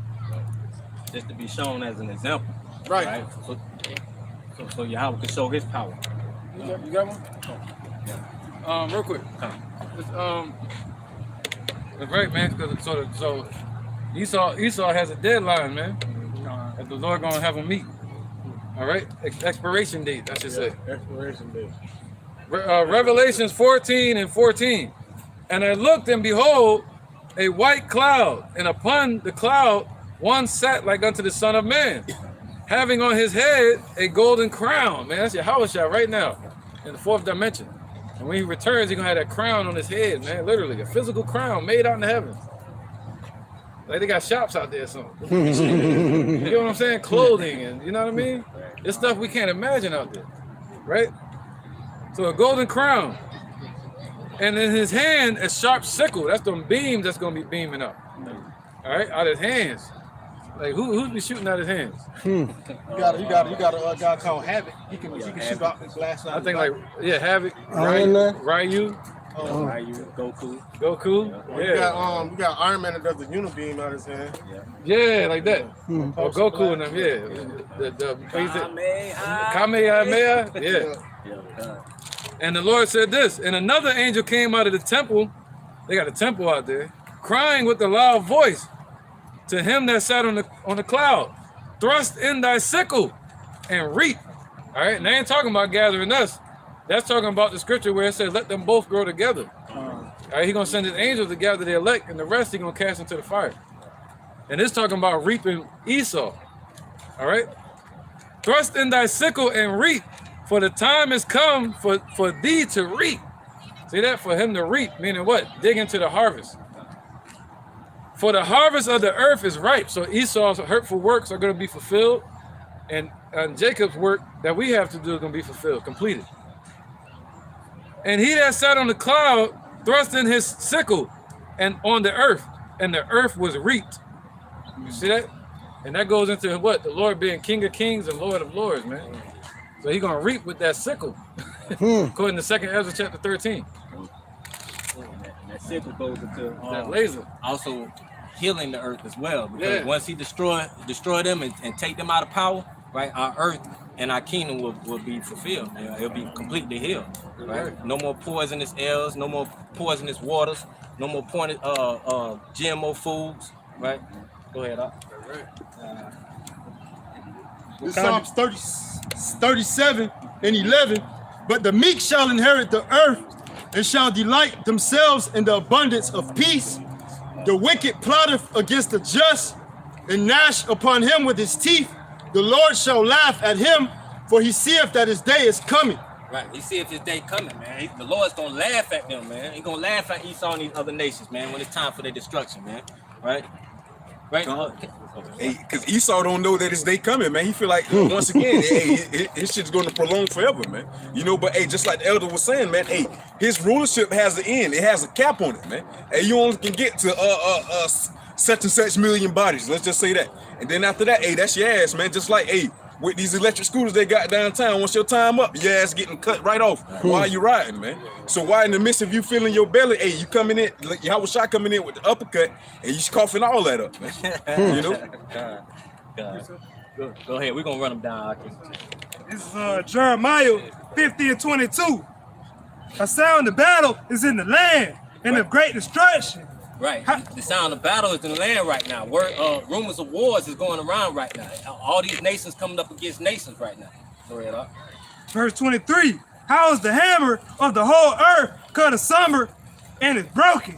Just to be shown as an example. Right. So Yahweh can show his power. You got one? Real quick. It's right, man. So Esau has a deadline, man. That the Lord gonna have him meet. All right, expiration date, I should say. Expiration date. Revelations 14 and 14. And I looked, and behold, a white cloud, and upon the cloud one sat like unto the Son of Man, having on his head a golden crown. Man, that's Yahweh right now in the fourth dimension. And when he returns, he's gonna have that crown on his head, man. Literally, a physical crown made out in the heavens. Like they got shops out there or something. You know what I'm saying? Clothing, and you know what I mean? It's stuff we can't imagine out there, right? So a golden crown. And in his hand, a sharp sickle. That's them beams that's gonna be beaming up. All right, out his hands. Like who's be shooting out his hands? You got a guy called Havoc. He can shoot out his blast out. I think Havoc, Ryu, Goku. Yeah. You got Iron Man that does the unibeam out of his hand. Yeah, like that. Or Goku and them, yeah. The Kamehameha, yeah. And the Lord said this, and another angel came out of the temple, they got a temple out there, crying with a loud voice to him that sat on the cloud, thrust in thy sickle and reap. All right, and they ain't talking about gathering us. That's talking about the scripture where it says, let them both grow together. All right, he's gonna send his angels to gather the elect, and the rest he's gonna cast into the fire. And it's talking about reaping Esau. All right, thrust in thy sickle and reap, for the time has come for thee to reap. See that? For him to reap, meaning what? Dig into the harvest. For the harvest of the earth is ripe. So Esau's hurtful works are going to be fulfilled, and Jacob's work that we have to do is going to be fulfilled, completed. And he that sat on the cloud thrust in his sickle and on the earth, and the earth was reaped. You see that? And that goes into what? The Lord being King of Kings and Lord of Lords, man. So he's going to reap with that sickle, according to 2 Ezra chapter 13. That sickle goes into That laser. also healing the earth as well, because once he destroy them and take them out of power, right? Our earth and our kingdom will be fulfilled. It'll be completely healed. Right? No more poisonous airs, no more poisonous waters, no more GMO foods. Right? Go ahead, Doc. This Psalms 37 and 11. But the meek shall inherit the earth and shall delight themselves in the abundance of peace. The wicked plotteth against the just and gnash upon him with his teeth. The Lord shall laugh at him, for he seeth that his day is coming. Right, he see if his day coming, man. The Lord's gonna laugh at them, man. He's gonna laugh at Esau and these other nations, man, when it's time for their destruction, man. Right? Right? Hey, because Esau don't know that his day coming, man. He feel like once again, hey, his shit's going to prolong forever, man. You know, but hey, just like the elder was saying, man, hey, his rulership has an end. It has a cap on it, man. Hey, you only can get to such and such million bodies. Let's just say that. And then after that, hey, that's your ass, man. Just like, hey, with these electric scooters they got downtown, once your time up, your ass getting cut right off while you riding, man. So why in the midst of you feeling your belly, hey, you coming in, Yahweh Shai coming in with the uppercut, and you coughing all that up, man. You know? Go ahead, we're gonna run them down. This is Jeremiah 50 and 22. A sound of battle is in the land and of great destruction. Right. The sound of battle is in the land right now. Rumors of wars is going around right now. All these nations coming up against nations right now. Go ahead, Doc. Verse 23. How is the hammer of the whole earth cut asunder and is broken?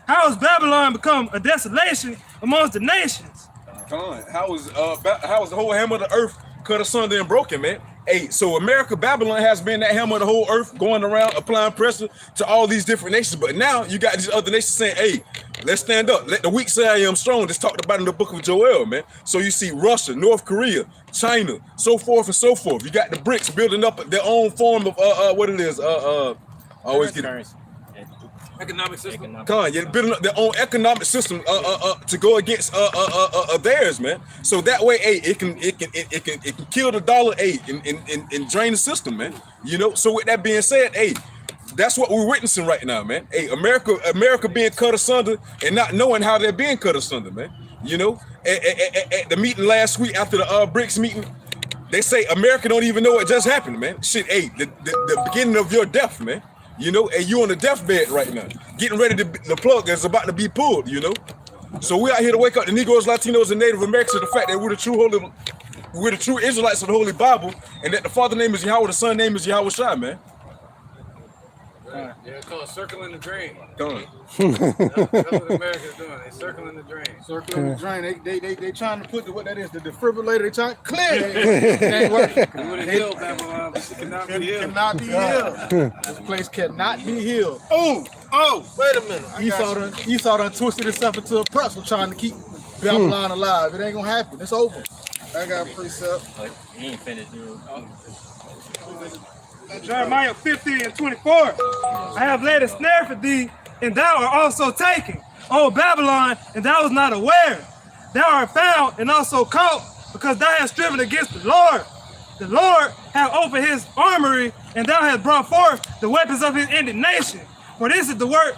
How has Babylon become a desolation amongst the nations? How is the whole hammer of the earth cut asunder and broken, man? Hey, so America, Babylon has been that hammer of the whole earth going around applying pressure to all these different nations. But now you got these other nations saying, hey, let's stand up. Let the weak say I am strong. That's talked about in the book of Joel, man. So you see Russia, North Korea, China, so forth and so forth. You got the BRICS building up their own form of what it is. Always get Economic system. You're building up their own economic system to go against theirs, man. So that way, hey, it can kill the dollar, hey, and drain the system, man. You know. So with that being said, hey, that's what we're witnessing right now, man. Hey, America being cut asunder and not knowing how they're being cut asunder, man. You know, at the meeting last week after the BRICS meeting, they say America don't even know what just happened, man. Shit, hey, the beginning of your death, man. You know, and you on the deathbed right now, getting ready to the plug that's about to be pulled. You know, so we out here to wake up the Negroes, Latinos, and Native Americans to the fact that we're the true Israelites of the Holy Bible, and that the Father name is Yahweh, the Son name is Yahweh Shai, man. Yeah, it's called circling the drain. Come on. That's what America's doing. They circling the drain. Circling the drain. They trying to put what that is, the defibrillator. They trying to clear it. It ain't working. It would have healed Babylon, but it cannot be healed. Cannot be healed. This place cannot be healed. Oh, wait a minute. Esau done twisted itself into a pretzel trying to keep Babylon alive. It ain't gonna happen. It's over. I got a precept. He ain't finished, dude. Jeremiah 50 and 24. I have laid a snare for thee, and thou art also taken, O Babylon, and thou was not aware. Thou art found and also caught, because thou hast striven against the Lord. The Lord hath opened his armory, and thou hast brought forth the weapons of his indignation. For this is the work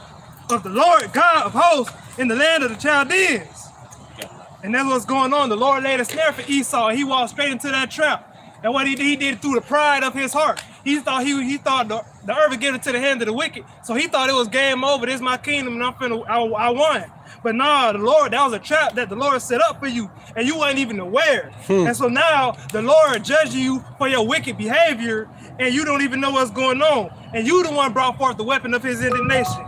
of the Lord God of hosts in the land of the Chaldeans. And that's what's going on. The Lord laid a snare for Esau, and he walked straight into that trap. And what he did through the pride of his heart. He thought the earth would get into the hand of the wicked. So he thought it was game over. This is my kingdom, and I won. But nah, the Lord, that was a trap that the Lord set up for you, and you weren't even aware. And so now the Lord judging you for your wicked behavior, and you don't even know what's going on. And you the one brought forth the weapon of his indignation.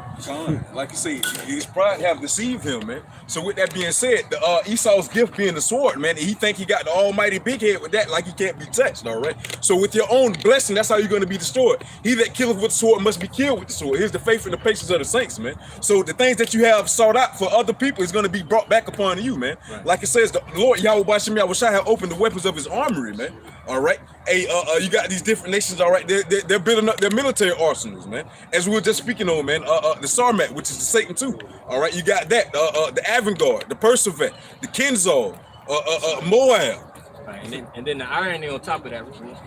Like you say, his pride have deceived him, man. So with that being said, Esau's gift being the sword, man, he think he got the almighty big head with that, like he can't be touched, all right? So with your own blessing, that's how you're going to be destroyed. He that killeth with the sword must be killed with the sword. Here's the faith and the patience of the saints, man. So the things that you have sought out for other people is going to be brought back upon you, man. Right. Like it says, the Lord Yahweh Bashem Yahweh Shai have opened the weapons of his armory, man. All right. Hey, you got these different nations, all right. They're building up their military arsenals, man. As we were just speaking on, man, the Sarmat, which is the Satan too. All right, you got that. The Avangard, the Persevet, the Kenzal, Moab. Right, and then the irony on top of that,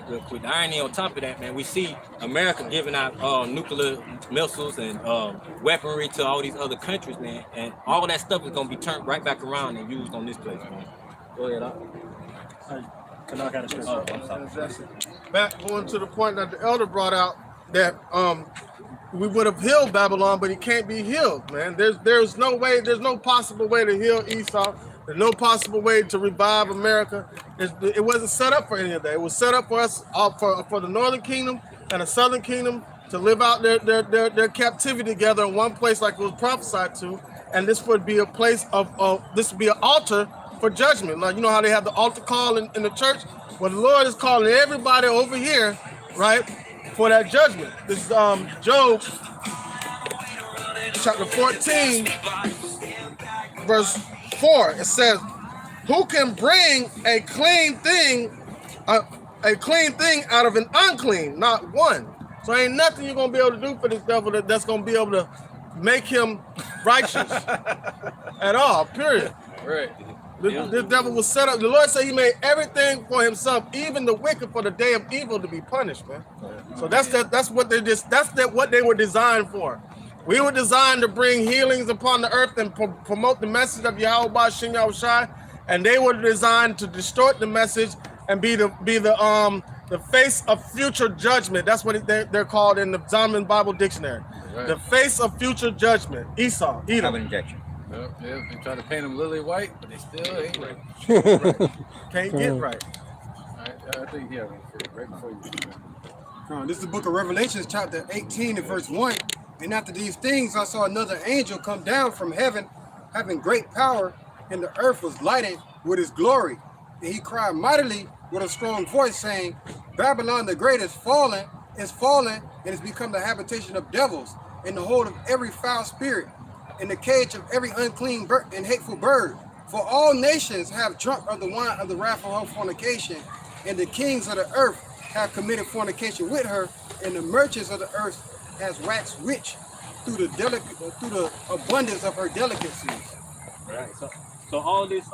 real quick. The irony on top of that, man, we see America giving out nuclear missiles and weaponry to all these other countries, man, and all that stuff is gonna be turned right back around and used on this place, man. Go ahead, 'Cause I got a scripture. Back going to the point that the elder brought out that we would have healed Babylon, but he can't be healed, man. There's no way, there's no possible way to heal Esau. There's no possible way to revive America. It wasn't set up for any of that. It was set up for us, for the northern kingdom and the southern kingdom to live out their captivity together in one place, like it was prophesied to. And this would be a place this would be an altar for judgment. Like, you know how they have the altar call in the church? Well, the Lord is calling everybody over here, right, for that judgment. This is Job chapter 14, verse 4. It says, who can bring a clean thing out of an unclean? Not one. So ain't nothing you're gonna be able to do for this devil that's gonna be able to make him righteous at all, period. Right. This devil was set up. The Lord said he made everything for himself, even the wicked for the day of evil to be punished, man. So that's what they were designed for. We were designed to bring healings upon the earth and promote the message of Yahweh Ba'Shem Yahushai, and they were designed to distort the message and be the face of future judgment. That's what they're called in the Zondervan Bible Dictionary. Right. The face of future judgment. Esau, Edom. Injection. Yeah, they try to paint them lily white, but they still ain't right. Right. Can't get right. All right, I think right before you. This is the book of Revelations, chapter 18 and verse 1. And after these things, I saw another angel come down from heaven, having great power, and the earth was lighted with his glory. And he cried mightily with a strong voice, saying, Babylon the great is fallen, and has become the habitation of devils, and the hold of every foul spirit, in the cage of every unclean bird and hateful bird. For all nations have drunk of the wine of the wrath of her fornication, and the kings of the earth have committed fornication with her, and the merchants of the earth has waxed rich through the abundance of her delicacies. Right. So all these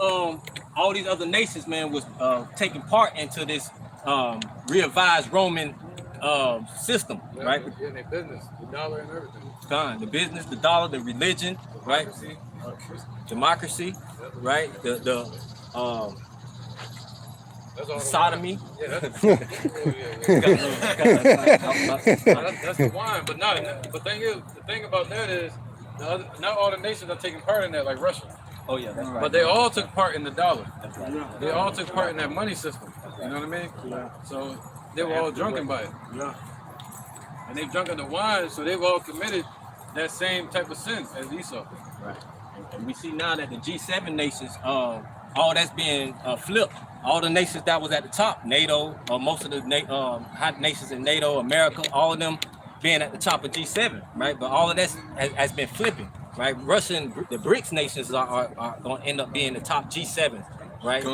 other nations, man, was taking part into this revised Roman system, right? Yeah, their business, the dollar and everything. The business, the dollar, the religion, right? Democracy, right? The sodomy. Yeah, that's the wine, but the thing about that is, not all the nations are taking part in that, like Russia. Oh yeah, that's right. But they all took part in the dollar. That's right. They all took part in that money system. You know what I mean? Yeah. So they were all drunken by it. Yeah. And they drunk of the wine, so they've all committed that same type of sin as Esau. Right. And we see now that the G7 nations, all that's being flipped. All the nations that was at the top, NATO, most of the hot nations in NATO, America, all of them being at the top of G7, right? But all of that has been flipping, right? Russia and the BRICS nations are going to end up being the top G7, right?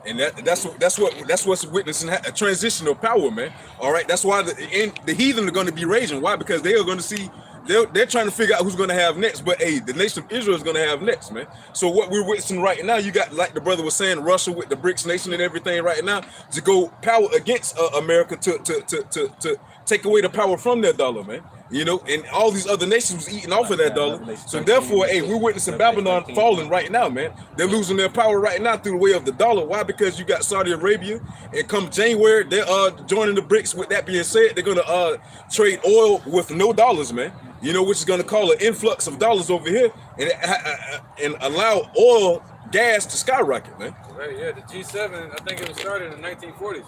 And that's what's witnessing a transition of power, man. All right, that's why the heathen are going to be raging. Why? Because they are going to see. They're trying to figure out who's going to have next, but hey, the nation of Israel is going to have next, man. So what we're witnessing right now, you got, like the brother was saying, Russia with the BRICS nation and everything right now to go power against America to take away the power from their dollar, man. You know, and all these other nations was eating off of that dollar. So therefore, hey, we're witnessing Babylon falling right now, man. They're losing their power right now through the way of the dollar. Why? Because you got Saudi Arabia, and come January, they're joining the BRICS. With that being said, they're gonna trade oil with no dollars, man. You know, which is gonna call an influx of dollars over here and allow oil, gas to skyrocket, man. Right, yeah, the G7, I think it was started in the 1940s,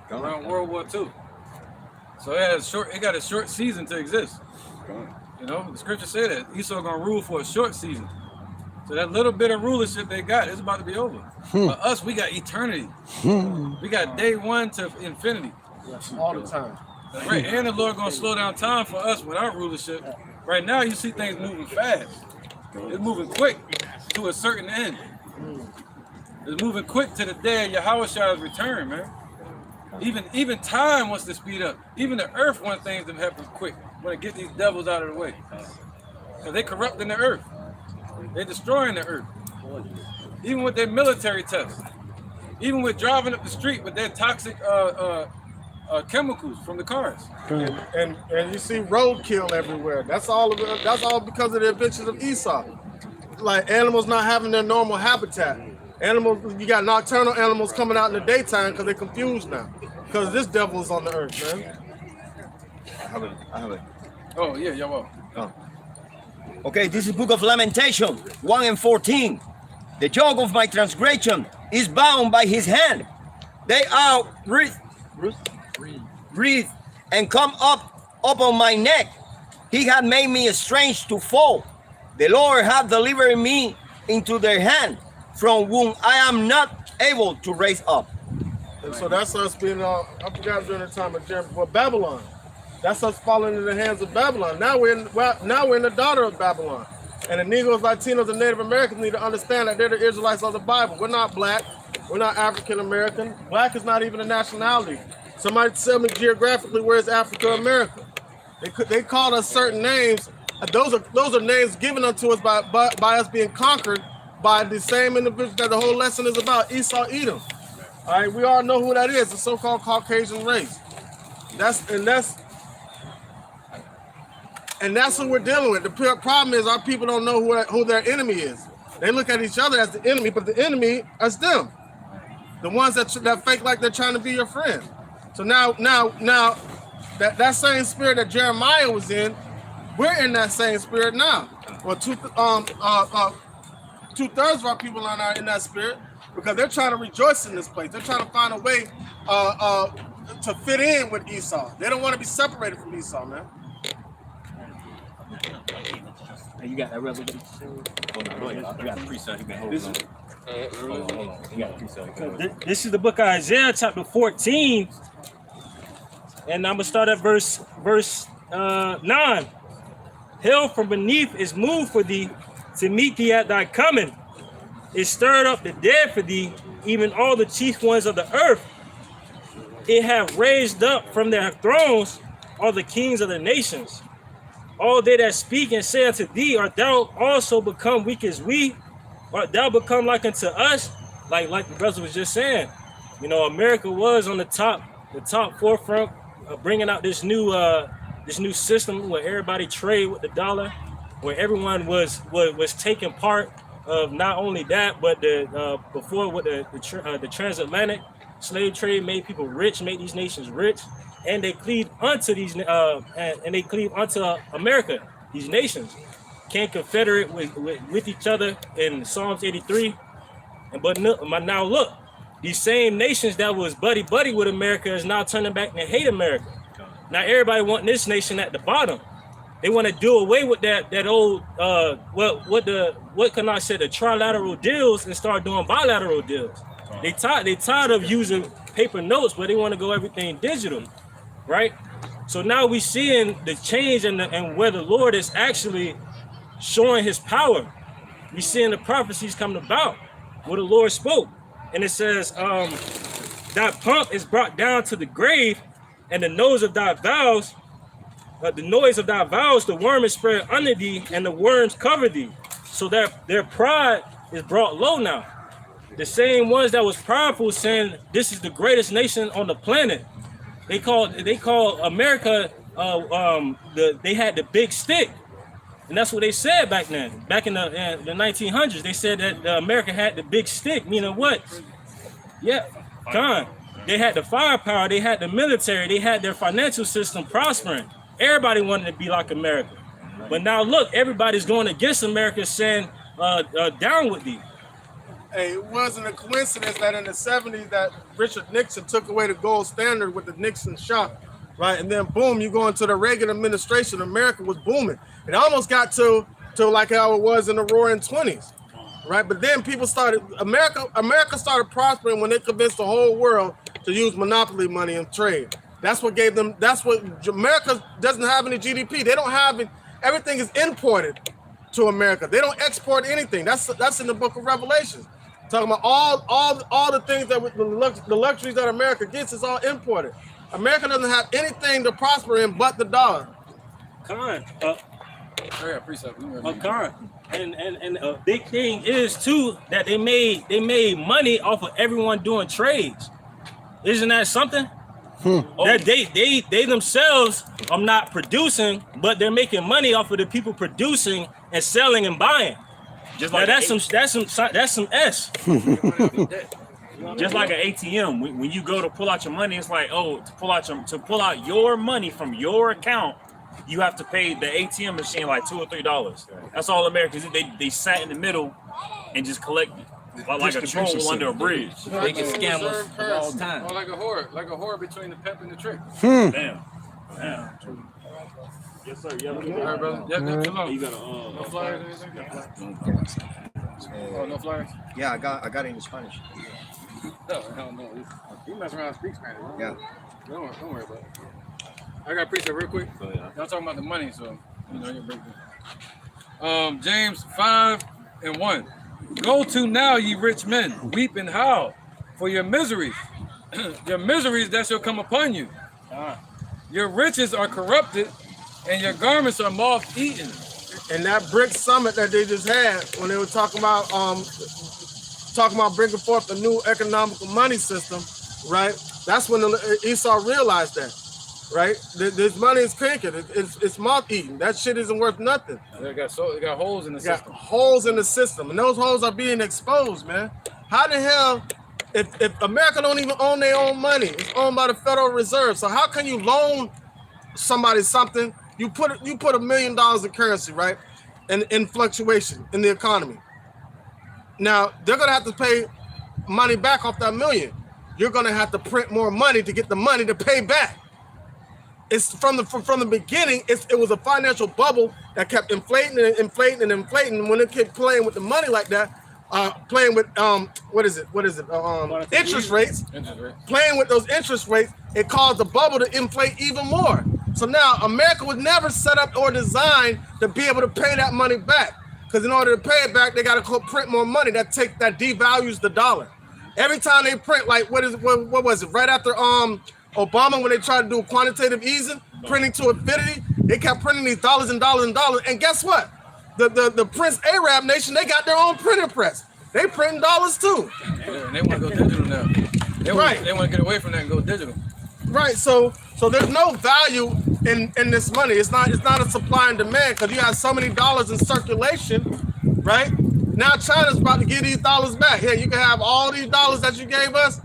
around World War II. So it got a short season to exist. You know, the scripture said that Esau gonna rule for a short season. So that little bit of rulership they got is about to be over. For us, we got eternity. We got day one to infinity. All the time. Right, and the Lord gonna slow down time for us with our rulership. Right now, you see things moving fast. It's moving quick to a certain end. It's moving quick to the day of Yahweh's return, man. Even time wants to speed up. Even the earth wants things to happen quick. Want to get these devils out of the way. Because they're corrupting the earth. They're destroying the earth. Even with their military tests. Even with driving up the street with their toxic chemicals from the cars. And you see roadkill everywhere. That's all because of the adventures of Esau. Like animals not having their normal habitat. Animals, you got nocturnal animals coming out in the daytime because they're confused now. Because this devil is on the earth, man. I have it. Oh, yeah, y'all. Okay, this is Book of Lamentation, 1 and 14. The yoke of my transgression is bound by his hand. They are wreathed and come up upon my neck. He had made me strange to fall. The Lord hath delivered me into their hand, from whom I am not able to raise up. And so that's us being, I forgot during the time of Jeremiah, well, Babylon. That's us falling into the hands of Babylon. Now we're in the daughter of Babylon. And the Negroes, Latinos, and Native Americans need to understand that they're the Israelites of the Bible. We're not black. We're not African American. Black is not even a nationality. Somebody tell me geographically where is Africa America. They called us certain names. Those are names given unto us by us being conquered by the same individuals that the whole lesson is about, Esau, Edom. All right, we all know who that is, the so-called Caucasian race. That's what we're dealing with. The problem is our people don't know who their enemy is. They look at each other as the enemy, but the enemy is them. The ones that fake like they're trying to be your friend. So now that same spirit that Jeremiah was in, we're in that same spirit now. Well, two-thirds of our people are not in that spirit because they're trying to rejoice in this place. They're trying to find a way to fit in with Esau. They don't want to be separated from Esau, man. You got that revelation? You got a precept. You can hold on. Hold on. You got a precept. This is the book of Isaiah, chapter 14. And I'm going to start at verse 9. Hell from beneath is moved for thee to meet thee at thy coming. It stirred up the dead for thee, even all the chief ones of the earth. It hath raised up from their thrones all the kings of the nations. All they that speak and say unto thee, art thou also become weak as we? Art thou become like unto us? Like the brother was just saying. You know, America was on the top forefront of bringing out this new system where everybody trade with the dollar, where everyone was taking part of not only that, but before with the transatlantic slave trade made people rich, made these nations rich. And they cleave unto these, and they cleave unto America. These nations can't confederate with each other in Psalms 83. But now look, these same nations that was buddy with America is now turning back and hate America. Now everybody want this nation at the bottom. They want to do away with that old what can I say, the trilateral deals and start doing bilateral deals. They tired of using paper notes, but they want to go everything digital. Right, so now we seeing the change and where the Lord is actually showing His power. We seeing the prophecies coming about where the Lord spoke, and it says, "Thy pomp is brought down to the grave, and the noise of thy vows, the worm is spread under thee, and the worms cover thee." So that their pride is brought low now. The same ones that was prideful, saying this is the greatest nation on the planet. They call America. They had the big stick, and that's what they said back then. Back in the 1900s, they said that America had the big stick. Meaning what? Yeah, they had the firepower, they had the military, they had their financial system prospering. Everybody wanted to be like America, but now look, everybody's going against America, saying down with thee. Hey, it wasn't a coincidence that in the 70s that Richard Nixon took away the gold standard with the Nixon shock, right? And then boom, you go into the Reagan administration, America was booming. It almost got to like how it was in the roaring 20s, right? But then people America started prospering when they convinced the whole world to use monopoly money and trade. That's what America doesn't have any GDP. They don't have it. Everything is imported to America. They don't export anything. That's in the book of Revelation. Talking about all the things that the luxuries that America gets is all imported. America doesn't have anything to prosper in but the dollar. And a big thing is too that they made money off of everyone doing trades. Isn't that something? That they themselves are not producing, but they're making money off of the people producing and selling and buying. Just Now like that's some S. just like an ATM. When you go to pull out your money, it's like, oh, to pull out your money from your account, you have to pay the ATM machine like $2 or $3. That's all Americans. They sat in the middle and just collected like a troll under a bridge. They can scam us of all time. Or like a whore between the pep and the trick. Damn. Yes, sir. Yeah, All right, brother. Yeah, come on. you got No flyers or anything? Oh, no flyers? Yeah, I got it in Spanish. No, hell no. You mess around and speak Spanish. Huh? Yeah. Don't worry about it. I got to preach that real quick. Y'all talking about the money, so you know you're breaking. James 5:1. Go to now, ye rich men, weep and howl for your miseries, your miseries that shall come upon you. Your riches are corrupted, and your garments are moth-eaten. And that BRICS summit that they just had, when they were talking about bringing forth a new economical money system, right? That's when Esau realized that, right? This money is cranking. It's moth-eaten. That shit isn't worth nothing. They got holes in the system. Holes in the system, and those holes are being exposed, man. How the hell, if America don't even own their own money, it's owned by the Federal Reserve. So how can you loan somebody something? You put $1 million in currency, right? And in fluctuation in the economy. Now they're gonna have to pay money back off that million. You're gonna have to print more money to get the money to pay back. It's from the beginning. It was a financial bubble that kept inflating and inflating and inflating. When it kept playing with the money like that, playing with interest rates, playing with those interest rates, it caused the bubble to inflate even more. So now America was never set up or designed to be able to pay that money back. Because in order to pay it back, they got to print more money. That devalues the dollar. Every time they print, like what was it? Right after Obama, when they tried to do quantitative easing, printing to infinity, they kept printing these dollars and dollars and dollars. And guess what? The Prince Arab nation, they got their own printing press. They printing dollars too. And they want to go digital now. They want to get away from that and go digital. Right. So there's no value in this money. It's not a supply and demand because you have so many dollars in circulation, right? Now China's about to give these dollars back. Here, you can have all these dollars that you gave us.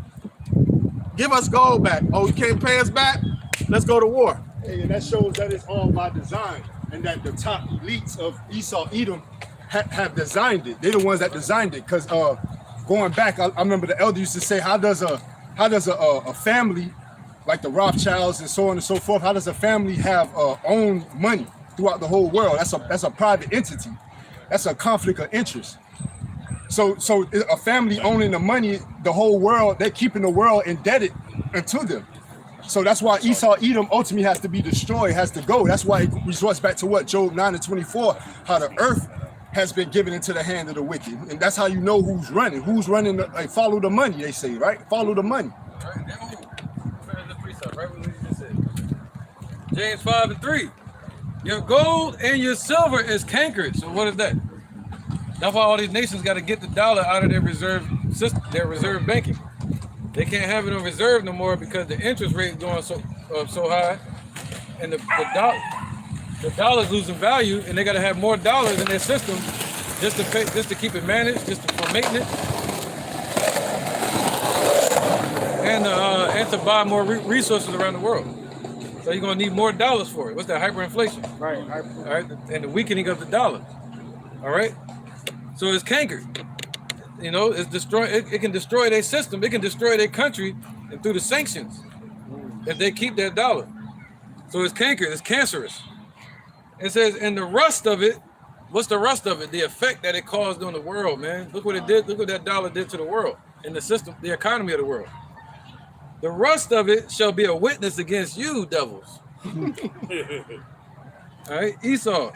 Give us gold back. Oh, you can't pay us back? Let's go to war. Hey, and that shows that it's all by design, and that the top elites of Esau Edom have designed it. They're the ones that designed it. Because going back, I remember the elder used to say, how does a family like the Rothschilds and so on and so forth, how does a family have own money throughout the whole world? That's a private entity. That's a conflict of interest. So a family owning the money, the whole world, they're keeping the world indebted unto them. So that's why Esau Edom ultimately has to be destroyed, has to go. That's why it resorts back to what Job 9:24, how the earth has been given into the hand of the wicked. And that's how you know who's running. Who's running, follow the money, they say, right? Follow the money. James 5:3. Your gold and your silver is cankered. So what is that? That's why all these nations got to get the dollar out of their reserve system, their reserve banking. They can't have it on reserve no more because the interest rate is going so high, and the dollar's losing value, and they got to have more dollars in their system just to keep it managed, for maintenance, and to buy more resources around the world. So you're gonna need more dollars for it. What's that? Hyperinflation. Right. All right. And the weakening of the dollar. All right. So it's cankered. You know, it's destroy. It can destroy their system. It can destroy their country, and through the sanctions, if they keep their dollar. So it's cankered. It's cancerous. It says, and the rust of it. What's the rust of it? The effect that it caused on the world, man. Look what it did. Look what that dollar did to the world and the system, the economy of the world. The rust of it shall be a witness against you, devils. All right, Esau.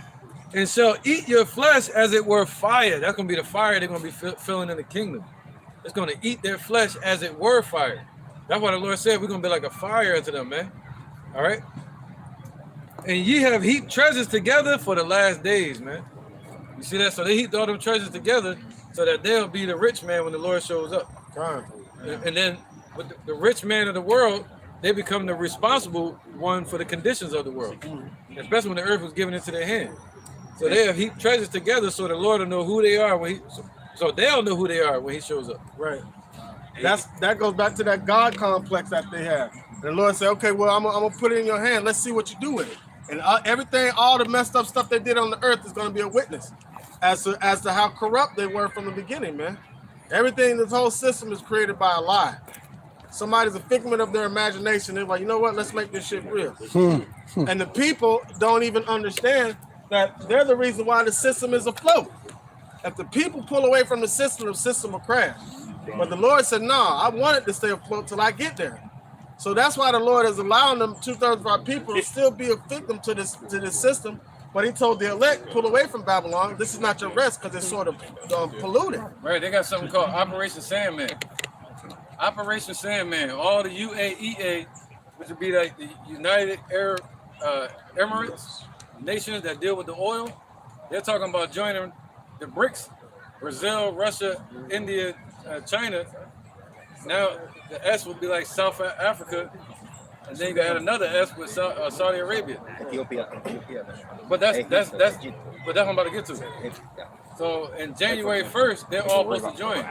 And shall eat your flesh as it were fire. That's going to be the fire they're going to be filling in the kingdom. It's going to eat their flesh as it were fire. That's why the Lord said we're going to be like a fire unto them, man. All right? And ye have heaped treasures together for the last days, man. You see that? So they heaped all them treasures together so that they'll be the rich man when the Lord shows up. And then with the rich man of the world, they become the responsible one for the conditions of the world, especially when the earth was given into their hand. So they have heaped treasures together so the Lord will know who they are when so they'll know who they are when he shows up. Right. That goes back to that God complex that they have. The Lord said, okay, well, I'm gonna put it in your hand. Let's see what you do with it. And everything, all the messed up stuff they did on the earth is going to be a witness as to how corrupt they were from the beginning, man. Everything, this whole system is created by a lie. Somebody's a figment of their imagination. They're like, you know what? Let's make this shit real. And the people don't even understand that they're the reason why the system is afloat. If the people pull away from the system will crash. But the Lord said, no, I want it to stay afloat till I get there. So that's why the Lord is allowing them 2/3 of our people to still be a victim to this system. But he told the elect, pull away from Babylon. This is not your rest because it's sort of polluted. Right, they got something called Operation Sandman. Operation Sandman. All the UAEA, which would be like the United Arab Emirates, nations that deal with the oil, they're talking about joining the BRICS, Brazil, Russia, India, China. Now the S would be like South Africa, and then you got another S with Saudi Arabia. Ethiopia. But that's what I'm about to get to. So in January 1st, they're all supposed to join.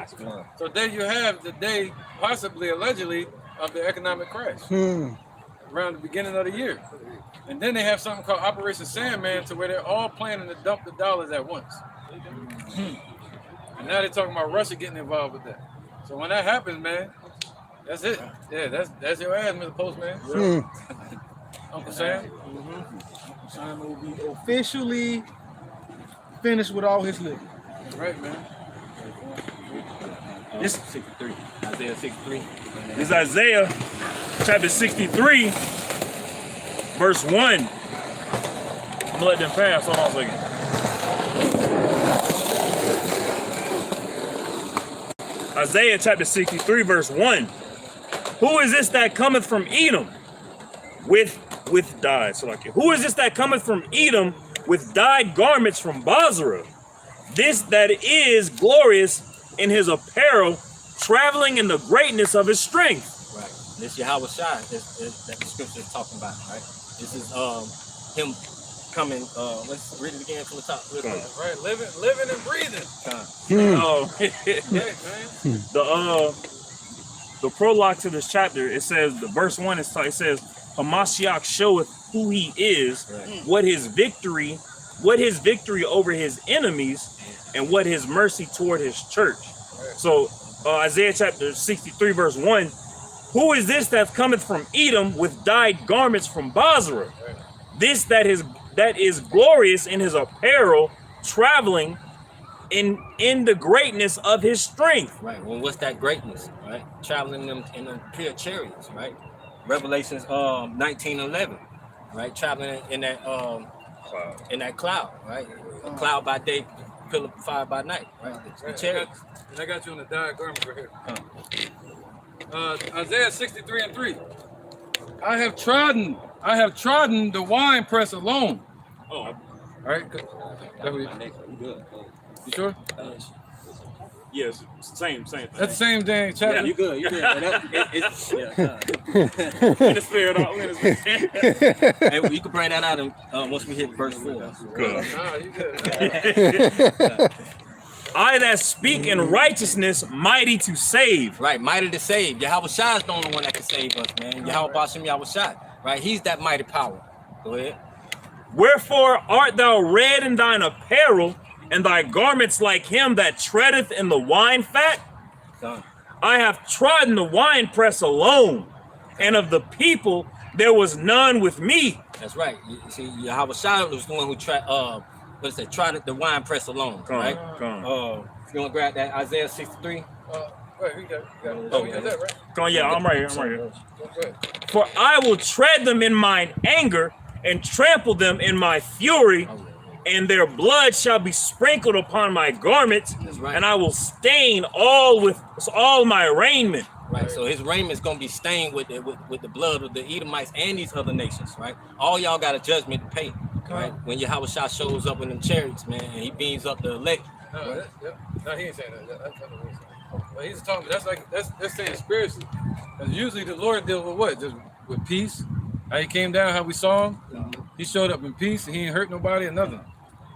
So there you have the day, possibly, allegedly, of the economic crash around the beginning of the year. And then they have something called Operation Sandman, to where they're all planning to dump the dollars at once. And now they're talking about Russia getting involved with that. So when that happens, man, that's it. Yeah, that's your ass, Mr. Postman. Uncle Sam. Sam will be officially finished with all his living. Right, man. This 63. Isaiah 63. This is Isaiah chapter 63, verse 1. I'm gonna let them pass. Hold on a second. Isaiah chapter 63, verse 1. Who is this that cometh from Edom with dyed? So like, who is this that cometh from Edom with dyed garments from Basra? This that is glorious in his apparel, traveling in the greatness of his strength. Right. This Yahweh Shai that the scripture is talking about, right? This is him coming. Let's read it again from the top. Right, living and breathing. The prologue to this chapter, it says, the verse 1 it says, Hamashiach showeth who he is, what his victory over his enemies, and what his mercy toward his church. So Isaiah chapter 63 verse 1, who is this that cometh from Edom with dyed garments from Basra? This that is glorious in his apparel, traveling in the greatness of his strength. Right. Well, what's that greatness? Right. Traveling in them pure chariots. Right. Revelations 19:11. Right. Traveling in that cloud. Right. A cloud by day, pillar of fire by night. Right. The chariots. And I got you on the dyed garment right here. Isaiah 63 and 3. I have trodden the wine press alone. Oh, all right. You sure? yes, same thing. That's the same dang chapter. Yeah, you good. You good. In the spirit, Hey, you can bring that out once we hit verse 4. Good. You good. I that speak in righteousness, mighty to save. Right, mighty to save. Yahweh Shai is the only one that can save us, man. Yahweh Bashem Yahweh Shai. Right, he's that mighty power. Go ahead. Wherefore art thou red in thine apparel, and thy garments like him that treadeth in the wine fat? Done. I have trodden the winepress alone, and of the people there was none with me. That's right. You see, Yahweh Shai was the one who tried the wine press alone, right? If you want to grab that Isaiah 63. Wait, you got that, right? Come on, yeah, I'm right here. For I will tread them in mine anger, and trample them in my fury, and their blood shall be sprinkled upon my garments, right. And I will stain all my raiment. Right, so his raiment is gonna be stained with the blood of the Edomites and these other nations, right? All y'all got a judgment to pay, right? When Yahweh Shai shows up in them chariots, man, and he beams up the elect. No, he ain't saying that. That's well, he's talking. That's saying spiritually. Because usually the Lord deals with what? Just with peace. How he came down, how we saw him. He showed up in peace, and he ain't hurt nobody or nothing.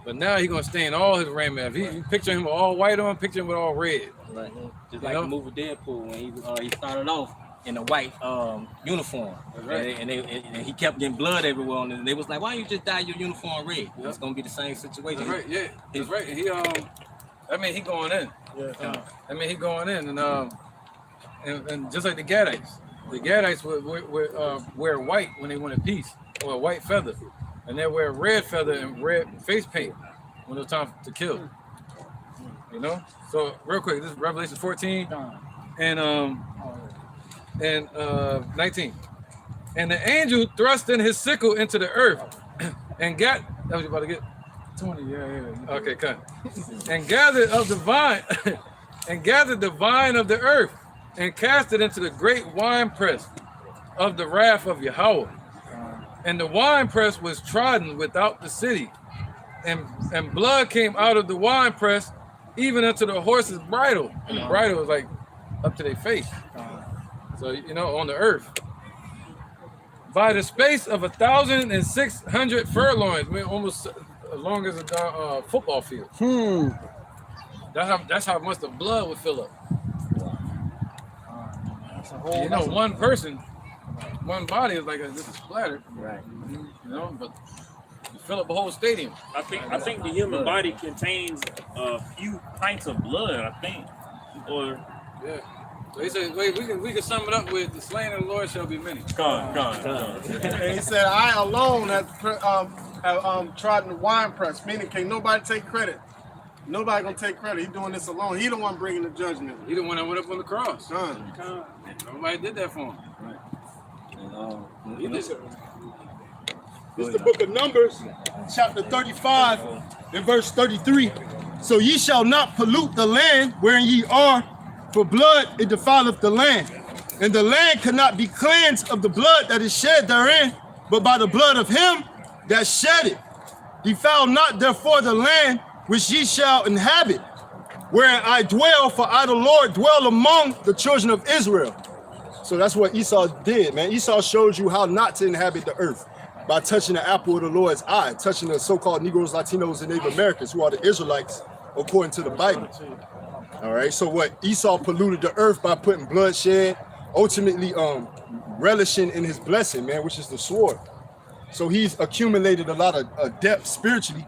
But now he's gonna stain all his raiment. If you picture him with all white on, picture him with all red. Right. Just like the movie Deadpool when he started off in a white uniform, right. and he kept getting blood everywhere on it. And they was like, "Why don't you just dye your uniform red?" Yep. It's gonna be the same situation. That's right. Yeah, he's right. He I mean, he going in. Yeah. I mean, he going in, and just like the Gadites would wear white when they wanted peace, or a white feather, and they wear a red feather and red face paint when it was time to kill. You know. So real quick, this is Revelation 14 and 19. And the angel thrust in his sickle into the earth, and that was about to get 20. Yeah. Okay, cut. And gathered of the vine, and gathered the vine of the earth, and cast it into the great winepress of the wrath of Yahweh. And the winepress was trodden without the city, and blood came out of the winepress, even unto the horse's bridle, and the bridle was like up to their face. So on the earth, by the space of 1,600 furlongs, I mean, almost as long as a football field. That's how much the blood would fill up. One person, one body is like just a splatter. Right. But you fill up the whole stadium. I think the human body contains a few pints of blood. I think, or yeah. So he said, wait, we can sum it up with the slain of the Lord shall be many. Gone. And he said, I alone have trodden the wine press, meaning can't nobody take credit. Nobody gonna take credit. He's doing this alone. He the one bringing the judgment. He the one that went up on the cross. Done. Nobody did that for him. He did it. This is the book of Numbers, chapter 35, and verse 33. So ye shall not pollute the land wherein ye are, for blood it defileth the land. And the land cannot be cleansed of the blood that is shed therein, but by the blood of him that shed it. Defile not therefore the land which ye shall inhabit, wherein I dwell, for I the Lord dwell among the children of Israel. So that's what Esau did, man. Esau showed you how not to inhabit the earth by touching the apple of the Lord's eye, touching the so-called Negroes, Latinos, and Native Americans, who are the Israelites, according to the Bible. All right, so what? Esau polluted the earth by putting bloodshed, ultimately relishing in his blessing, man, which is the sword. So he's accumulated a lot of depth spiritually,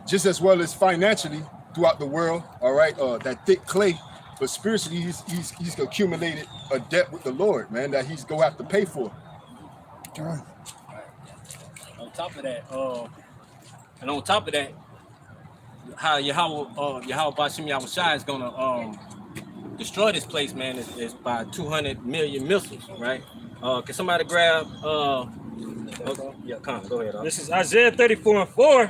just as well as financially throughout the world, all right, that thick clay. But spiritually, he's accumulated a debt with the Lord, man, that he's gonna have to pay for. On top of that, how Yahweh Bashim Yahushai is gonna destroy this place, man, is by 200 million missiles, right? Can somebody grab Con, go ahead. This is Isaiah 34:4.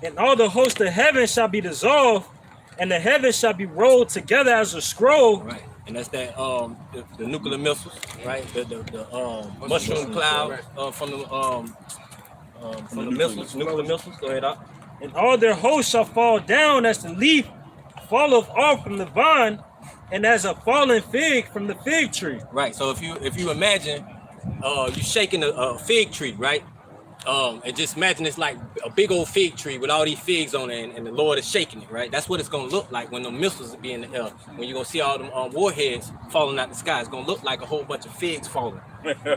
And all the host of heaven shall be dissolved, and the heavens shall be rolled together as a scroll. Right, and that's that the nuclear missiles, right? The mushroom cloud from the missiles, nuclear missiles. Go ahead, up. And all their hosts shall fall down as the leaf falleth off from the vine, and as a fallen fig from the fig tree. Right. So if you imagine you shaking a fig tree, right? And just imagine it's like a big old fig tree with all these figs on it, and the Lord is shaking it, right? That's what it's gonna look like when the missiles be in the air. When you're gonna see all them warheads falling out the sky, it's gonna look like a whole bunch of figs falling.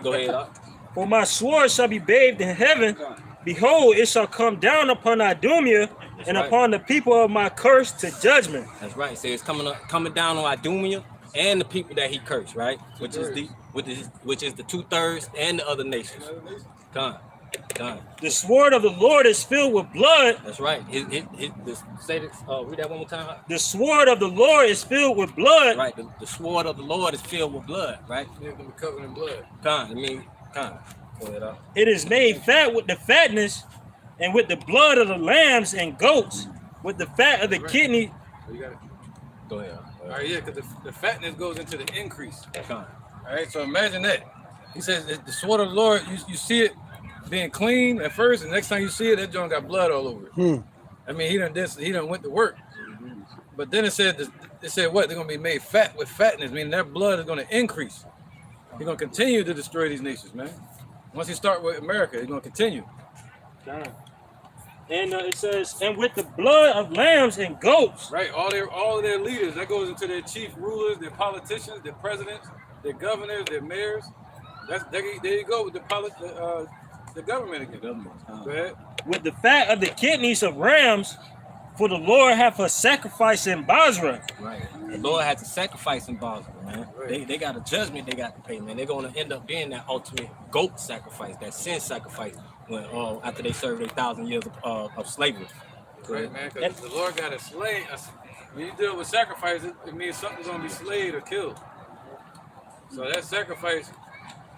Go ahead, up. For my sword shall be bathed in heaven. Behold, it shall come down upon Idumea and upon the people of my curse to judgment. That's right. So it's coming down on Idumea and the people that he cursed, right? Which is the 2/3 and the other nations. Come. The sword of the Lord is filled with blood. That's right. Read that one more time. The sword of the Lord is filled with blood. Right. The sword of the Lord is filled with blood. Right. They're gonna be covered in blood. It is made fat with the fatness, and with the blood of the lambs and goats, with the fat of the kidney. You got it. Go ahead. All right, yeah, because the fatness goes into the increase. All right, so imagine that. He says the sword of the Lord, you see it being clean at first, and next time you see it, that joint got blood all over it. I mean, he done went to work. But then it said what? They're gonna be made fat with fatness, meaning that blood is gonna increase. He's gonna continue to destroy these nations, man. Once he start with America, he's gonna continue. And it says, and with the blood of lambs and goats. Right, all of their leaders, that goes into their chief rulers, their politicians, their presidents, their governors, their mayors. There you go with the government again. Go ahead. With the fat of the kidneys of rams, for the Lord hath a sacrifice in Basra. Right. The Lord had to sacrifice in Basra, man. Right. They got a judgment they got to pay, man. They're gonna end up being that ultimate goat sacrifice, that sin sacrifice, when after they served 1,000 years of slavery. Right, man, because the Lord got a slave. When you deal with sacrifice, it means something's gonna be slayed or killed. So that sacrifice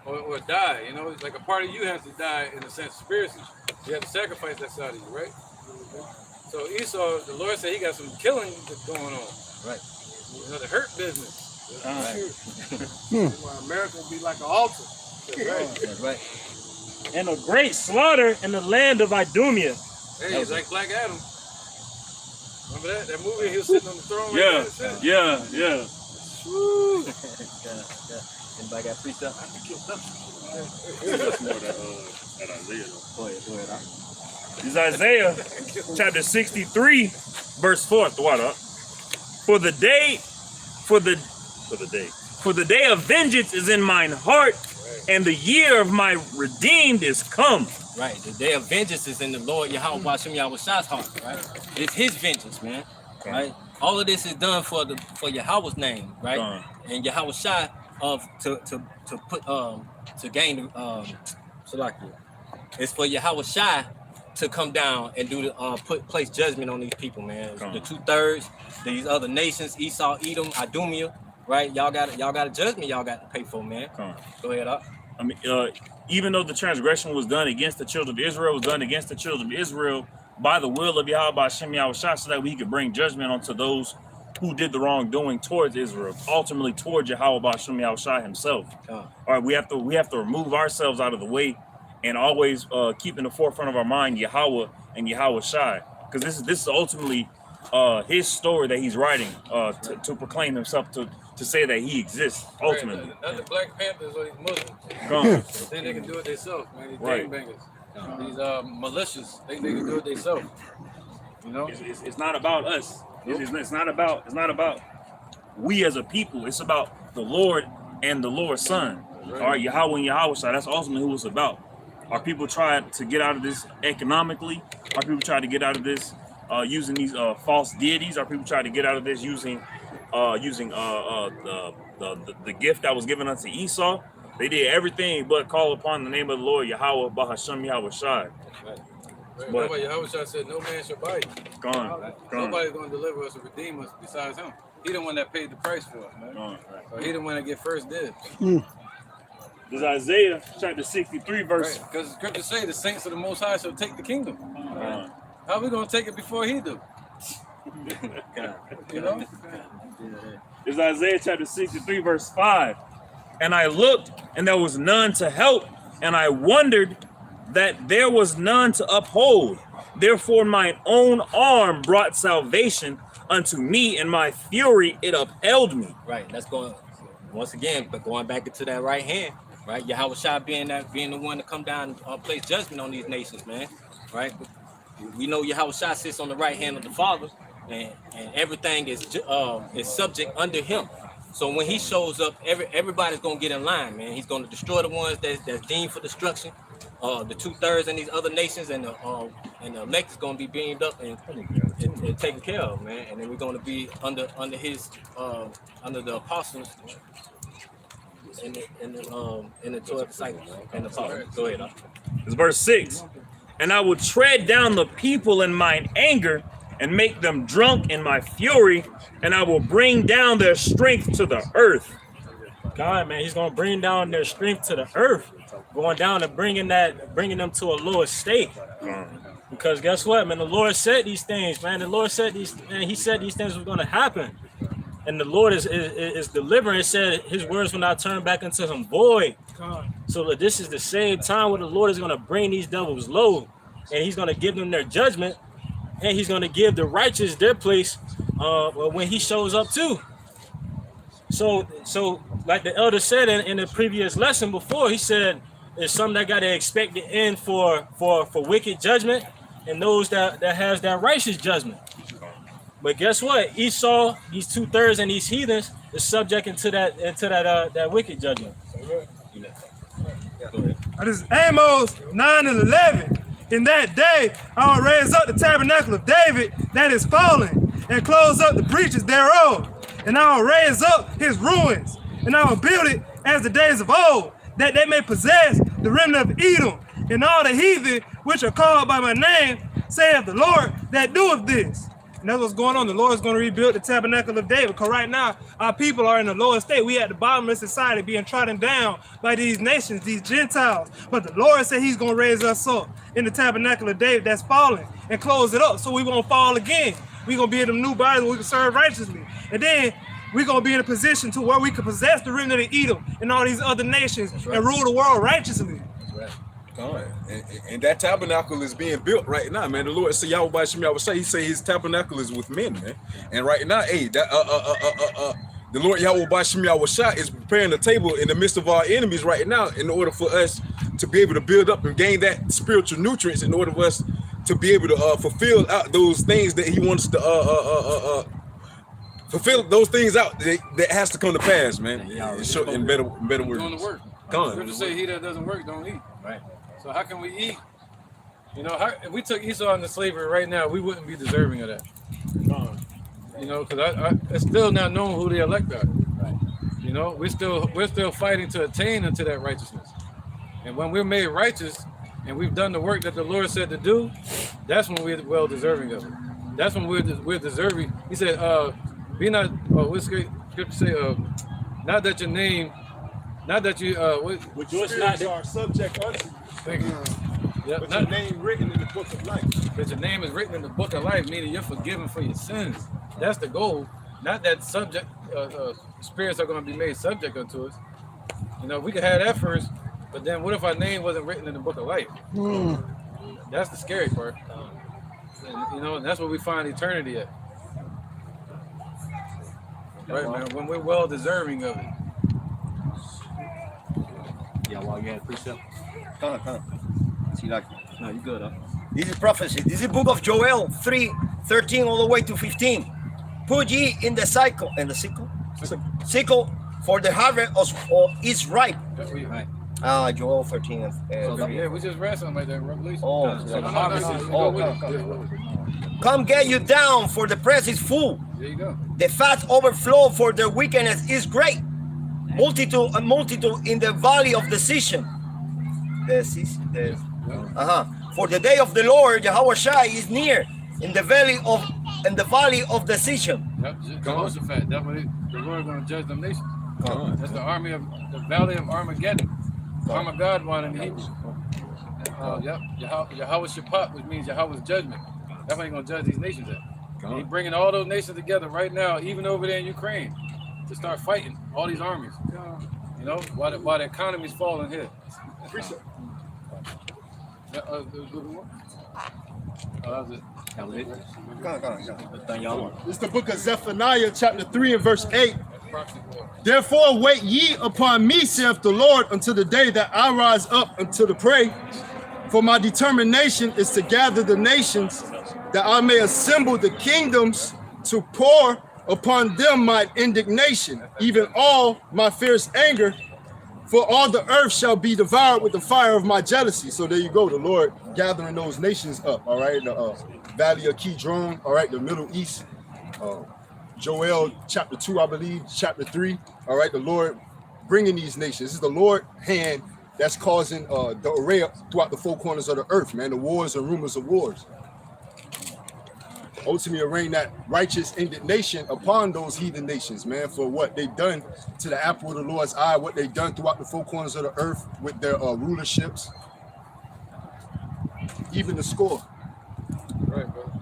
or die, you know, it's like a part of you has to die in a sense spiritually. You have to sacrifice that side of you, right? So Esau, the Lord said he got some killing that's going on. Right. You know, the hurt business. Right. Where America will be like an altar. That's right. And a great slaughter in the land of Idumea. Hey, it's like Black Adam. Remember that movie? He was sitting on the throne. Yeah. Woo. Anybody got precept? That's more that Isaiah though. Go ahead. This is Isaiah chapter 63, verse 4. Throw it up. For the day of vengeance is in mine heart, and the year of my redeemed is come. Right. The day of vengeance is in the Lord Yahweh Bashem Yahweh's heart, right? It's his vengeance, man. Right? All of this is done for Yahweh's name, right? And Yahweh Shai to gain Salakia. It's for Yahweh Shai to come down and place judgment on these people, man. The 2/3, these other nations, Esau, Edom, Idumea, right? Y'all got a judgment y'all got to pay for, man. Go ahead up. I mean, even though the transgression was done against the children of Israel, was done against the children of Israel by the will of Yahweh Hashem Yahweh Shai, so that we could bring judgment onto those who did the wrongdoing towards Israel, ultimately towards Yahweh Hashem Yahweh Shai himself. All right, we have to remove ourselves out of the way and always keep in the forefront of our mind Yahweh and Yahweh Shai, because this is ultimately his story that he's writing to proclaim himself, to say that he exists ultimately. Right, not the Black Panthers or these Muslims. Then they can do it themselves, man. These gangbangers, these militias, they can do it themselves. You know, it's not about us. It's not about we as a people. It's about the Lord and the Lord's Son. All right, Yahweh and Yahweh Shai. That's ultimately who it's about. Our people try to get out of this economically. Our people try to get out of this using these false deities. Our people try to get out of this using the gift that was given unto Esau. They did everything but call upon the name of the Lord Yahweh Bahashem Yahweh Shai. But Yahweh Shai said, "No man shall buy you." Nobody's going to deliver us or redeem us besides him. He the one that paid the price for us, man. So he the one that get first dibs. This is Isaiah chapter 63, verse. Because the scriptures say the saints of the Most High shall take the kingdom. How are we going to take it before he do? You know? This is Isaiah chapter 63, verse 5. And I looked, and there was none to help, and I wondered that there was none to uphold. Therefore mine own arm brought salvation unto me, and my fury it upheld me. Right, that's going once again, but going back into that right hand, right? Yahweh Shai being the one to come down and place judgment on these nations, man. Right? We know Yahweh Shai sits on the right hand of the Father, and everything is subject under him. So when he shows up, everybody's gonna get in line, man. He's gonna destroy the ones that's deemed for destruction. The 2/3 in these other nations, and the elect is gonna be beamed up and taken care of, man. And then we're gonna be under his under the apostles in the 12 disciples and the apostles. Go ahead. It's verse 6. And I will tread down the people in mine anger and make them drunk in my fury, and I will bring down their strength to the earth. God, man, he's gonna bring down their strength to the earth, going down and bringing them to a lower state. Because guess what, man? The Lord said these things, man. The Lord said these, and he said these things were gonna happen. And the Lord is delivering. It said his words will not turn back into him void. So this is the same time where the Lord is gonna bring these devils low, and he's gonna give them their judgment, and he's gonna give the righteous their place when he shows up too. So like the elder said in the previous lesson before, he said there's something that got to expect the end for wicked judgment, and those that has that righteous judgment. But guess what? Esau, these 2/3 and these heathens is subject into that wicked judgment. This is Amos 9 and 11. In that day, I will raise up the tabernacle of David that is fallen, and close up the breaches thereof. And I will raise up his ruins, and I will build it as the days of old, that they may possess the remnant of Edom, and all the heathen which are called by my name, saith the Lord that doeth this. And that's what's going on. The Lord is going to rebuild the tabernacle of David. Because right now, our people are in the lower state. We at the bottom of society being trodden down by these nations, these Gentiles. But the Lord said he's going to raise us up in the tabernacle of David that's fallen and close it up so we won't fall again. We're going to be in them new bodies where we can serve righteously. And then we're going to be in a position to where we can possess the remnant of Edom and all these other nations and rule the world righteously. And that tabernacle is being built right now, man. The Lord said, Yahweh Bashim Yahweh say, he say his tabernacle is with men, man. And right now, hey, that the Lord Yahweh Bashim Yahweh is preparing the table in the midst of our enemies right now in order for us to be able to build up and gain that spiritual nutrients in order for us to be able to fulfill out those things that he wants to fulfill those things out that has to come to pass, man. In better words. Doing the work. Come To say he that doesn't work don't eat. Right. So how can we eat? You know, if we took Esau into slavery right now, we wouldn't be deserving of that. You know, because it's still not known who the elect are. Right. You know, we're still fighting to attain unto that righteousness. And when we're made righteous and we've done the work that the Lord said to do, that's when we're well deserving of it. That's when we're deserving. He said, be not, what's scripture say, not that your name, not that you, Which your spirits are subject unto you. Thank you. Yeah, But your name written in the book of life. But your name is written in the book of life, meaning you're forgiven for your sins. That's the goal. Not that subject spirits are going to be made subject unto us. You know, we could have that first, but then what if our name wasn't written in the book of life? That's the scary part. And, you know, and that's where we find eternity at. Right, man. When we're well deserving of it. Yeah, while you had precept. See, like, No, you good, huh? this is prophecy. This is the book of Joel 3:13 all the way to 15. Put ye in the sickle, sickle, for the harvest is ripe. Right. Joel 13. Yeah, we just read something like that in Revelation. So the harvest is Come get you down, for the press is full. There you go. The fat overflow, for their wickedness is great. Multitude in the valley of decision. For the day of the Lord Yahweh Shai is near in the valley of decision. Yep, Jehoshaphat. That's what the Lord going to judge them nations. That's the army of the valley of Armageddon. Armageddon one in Hebrew. Yep, Yahweh Shaphat, which means Yahweh's judgment. That's when he's going to judge these nations at. He's bringing all those nations together right now, even over there in Ukraine, to start fighting all these armies. You know, while the economy's falling here. It's the book of Zephaniah, chapter 3 and verse 8. Therefore wait ye upon me, saith the Lord, until the day that I rise up unto the prey. For my determination is to gather the nations, that I may assemble the kingdoms, to pour upon them my indignation, even all my fierce anger. For all the earth shall be devoured with the fire of my jealousy. So there you go, the Lord gathering those nations up, all right? The Valley of Kidron, all right, the Middle East. Joel chapter 2, I believe, chapter 3, all right? The Lord bringing these nations. This is the Lord hand that's causing the array throughout the four corners of the earth, man, the wars and rumors of wars. Ultimately rain that righteous indignation upon those heathen nations, man, for what they've done to the apple of the Lord's eye, what they've done throughout the four corners of the earth with their rulerships, even the score. Right, bro.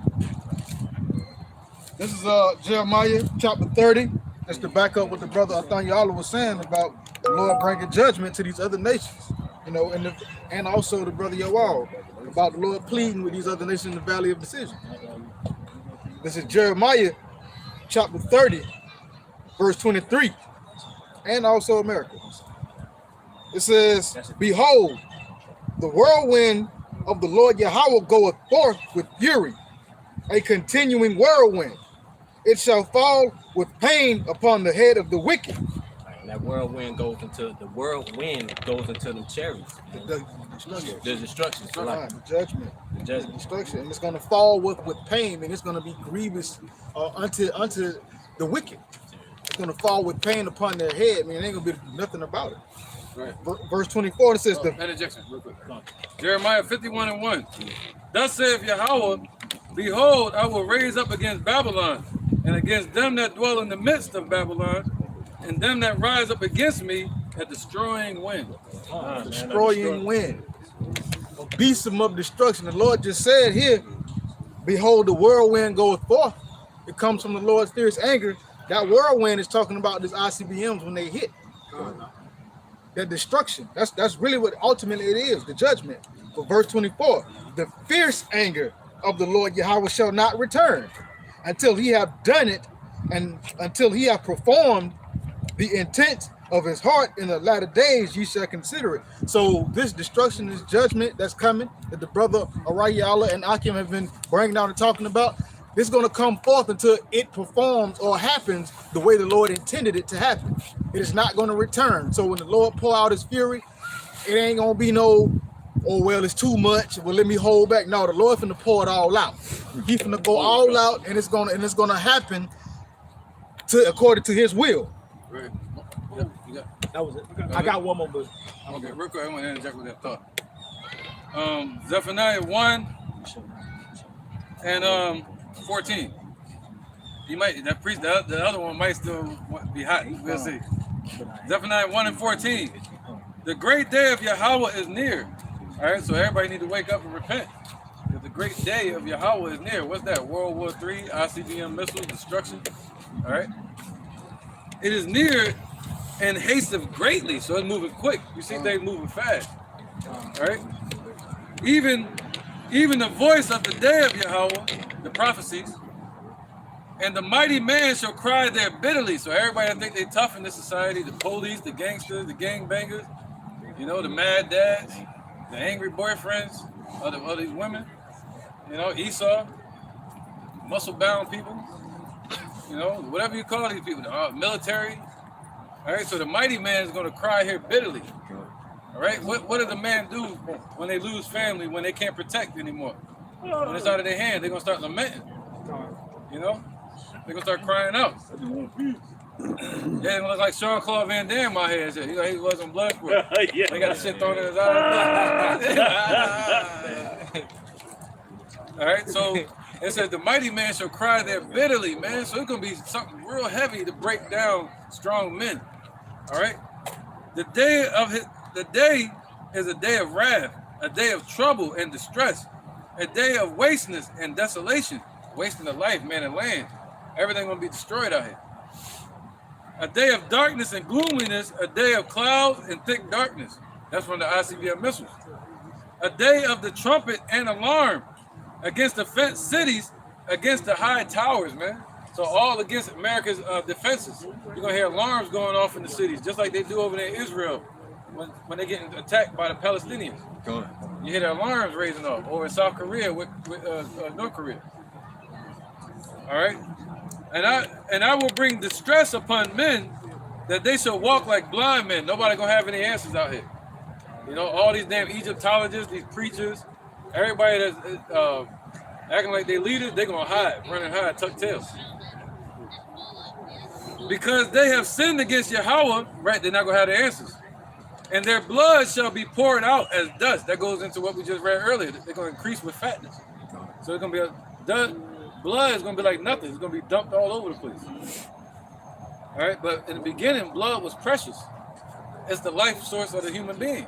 This is Jeremiah chapter 30. That's to back up what the brother Athanyala was saying about the Lord bringing judgment to these other nations, you know, and also the brother Yoel about the Lord pleading with these other nations in the valley of decision. This is Jeremiah chapter 30, verse 23, and also America. It says, behold, the whirlwind of the Lord Yahweh goeth forth with fury, a continuing whirlwind. It shall fall with pain upon the head of the wicked. And that whirlwind goes into them chariots. The destruction. So like The judgment. the judgment. Destruction. And it's going to fall with pain, and it's going to be grievous unto the wicked. It's going to fall with pain upon their head. Man, ain't going to be nothing about it. Right. Verse 24, it says, Interjection, real quick. Jeremiah 51:1. Thus saith Yahweh, behold, I will raise up against Babylon, and against them that dwell in the midst of Babylon, and them that rise up against me, a destroying wind. destroying wind, a beast of destruction. The Lord just said here, behold, the whirlwind goeth forth. It comes from the Lord's fierce anger. That whirlwind is talking about this ICBMs when they hit. That destruction. That's really what ultimately it is, the judgment. For verse 24, the fierce anger of the Lord Yahweh shall not return until he have done it, and until he have performed the intent of his heart. In the latter days ye shall consider it. So this destruction, this judgment that's coming, that the brother Arayala and Akim have been bringing out and talking about, this is going to come forth until it performs or happens the way the Lord intended it to happen. It is not going to return. So when the Lord pour out his fury, it ain't going to be no, oh, well, it's too much, well, let me hold back. No, the Lord finna pour it all out. He's finna go all out, and it's gonna happen according to his will. Right. That was it. I got one more, but Okay, real quick, I want to interject with that thought. Zephaniah 1 and 14. He might, that priest, the other one might still be hot. We'll see. Zephaniah 1 and 14. The great day of Yahweh is near. All right, so everybody need to wake up and repent. Because the great day of Yahweh is near. What's that? World War III, ICBM missiles, destruction. All right. It is near and hasteth greatly, so it's moving quick. You see things moving fast. All right. Even the voice of the day of Yahweh, the prophecies, and the mighty man shall cry there bitterly. So everybody that think they tough in this society, the police, the gangsters, the gangbangers, you know, the mad dads, the angry boyfriends of these women, you know, Esau, muscle-bound people, you know, whatever you call these people, military. All right, so the mighty man is going to cry here bitterly. All right, what does the man do when they lose family, when they can't protect anymore? When it's out of their hand, they're going to start lamenting, you know? They're going to start crying out. Yeah, it look like Jean-Claude Van Damme out here. He was on Bloodsport. Yeah. They got the shit thrown in his eye. All right, so it says the mighty man shall cry there bitterly, man. So it's gonna be something real heavy to break down strong men. All right, the day is a day of wrath, a day of trouble and distress, a day of wasteness and desolation, wasting of life, man, and land. Everything gonna be destroyed out here. A day of darkness and gloominess, a day of clouds and thick darkness. That's from the ICBM missiles. A day of the trumpet and alarm against the fenced cities, against the high towers, man. So all against America's defenses. You're gonna hear alarms going off in the cities, just like they do over there in Israel when they're getting attacked by the Palestinians. You hear the alarms raising off, or in South Korea with North Korea. All right. And I will bring distress upon men that they shall walk like blind men. Nobody gonna have any answers out here. You know, all these damn Egyptologists, these preachers, everybody that's acting like they leaders, they're gonna hide, run and hide, tuck tails. Because they have sinned against Yahweh, right? They're not gonna have the answers. And their blood shall be poured out as dust. That goes into what we just read earlier. They're gonna increase with fatness. So it's gonna be blood is gonna be like nothing. It's gonna be dumped all over the place. All right, but in the beginning, blood was precious. It's the life source of the human being.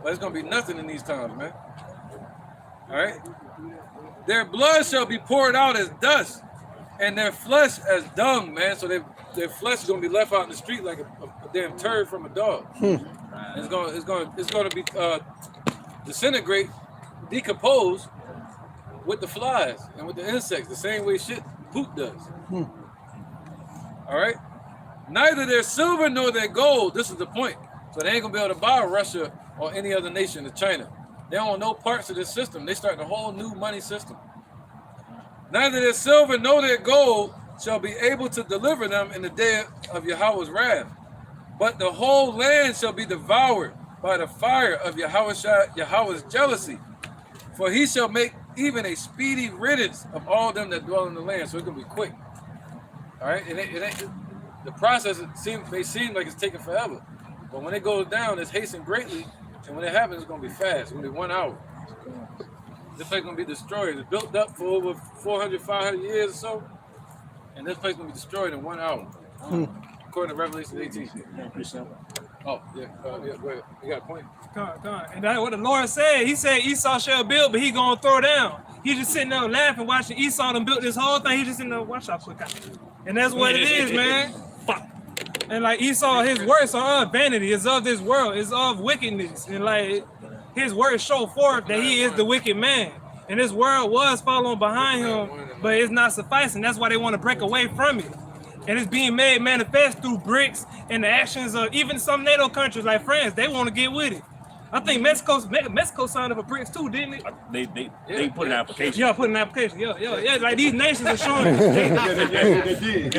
But it's gonna be nothing in these times, man. All right. Their blood shall be poured out as dust, and their flesh as dung, man. So their flesh is gonna be left out in the street like a damn turd from a dog. It's gonna be disintegrate, decompose with the flies and with the insects, the same way poop does. All right. Neither their silver nor their gold. This is the point. So they ain't gonna be able to buy Russia or any other nation of China. They don't want no parts of this system. They start a whole new money system. Neither their silver nor their gold shall be able to deliver them in the day of Yahweh's wrath. But the whole land shall be devoured by the fire of Yahweh's jealousy. For he shall make even a speedy riddance of all them that dwell in the land. So it's going to be quick. All right? The process may seem like it's taking forever. But when it goes down, it's hastened greatly. And when it happens, it's going to be fast. It's going to be 1 hour. This place is going to be destroyed. It's built up for over 400, 500 years or so. And this place is going to be destroyed in 1 hour. According to Revelation 18. Oh, yeah. Go ahead. You got a point? Come on. And that's what the Lord said. He said Esau shall build, but he going to throw down. He just sitting there laughing, watching Esau and built this whole thing. He just sitting there, watch how quick I do. And that's what it is, man. Fuck. And like Esau, his works are of vanity. It's of this world. It's of wickedness. And like his words show forth that he is the wicked man. And this world was following behind him, but it's not sufficing. That's why they want to break away from it. And it's being made manifest through BRICS and the actions of even some NATO countries like France. They want to get with it. I think Mexico signed up for BRICS too, didn't it? They put an application. Yeah, put an application. Yeah. Like these nations are showing. They did.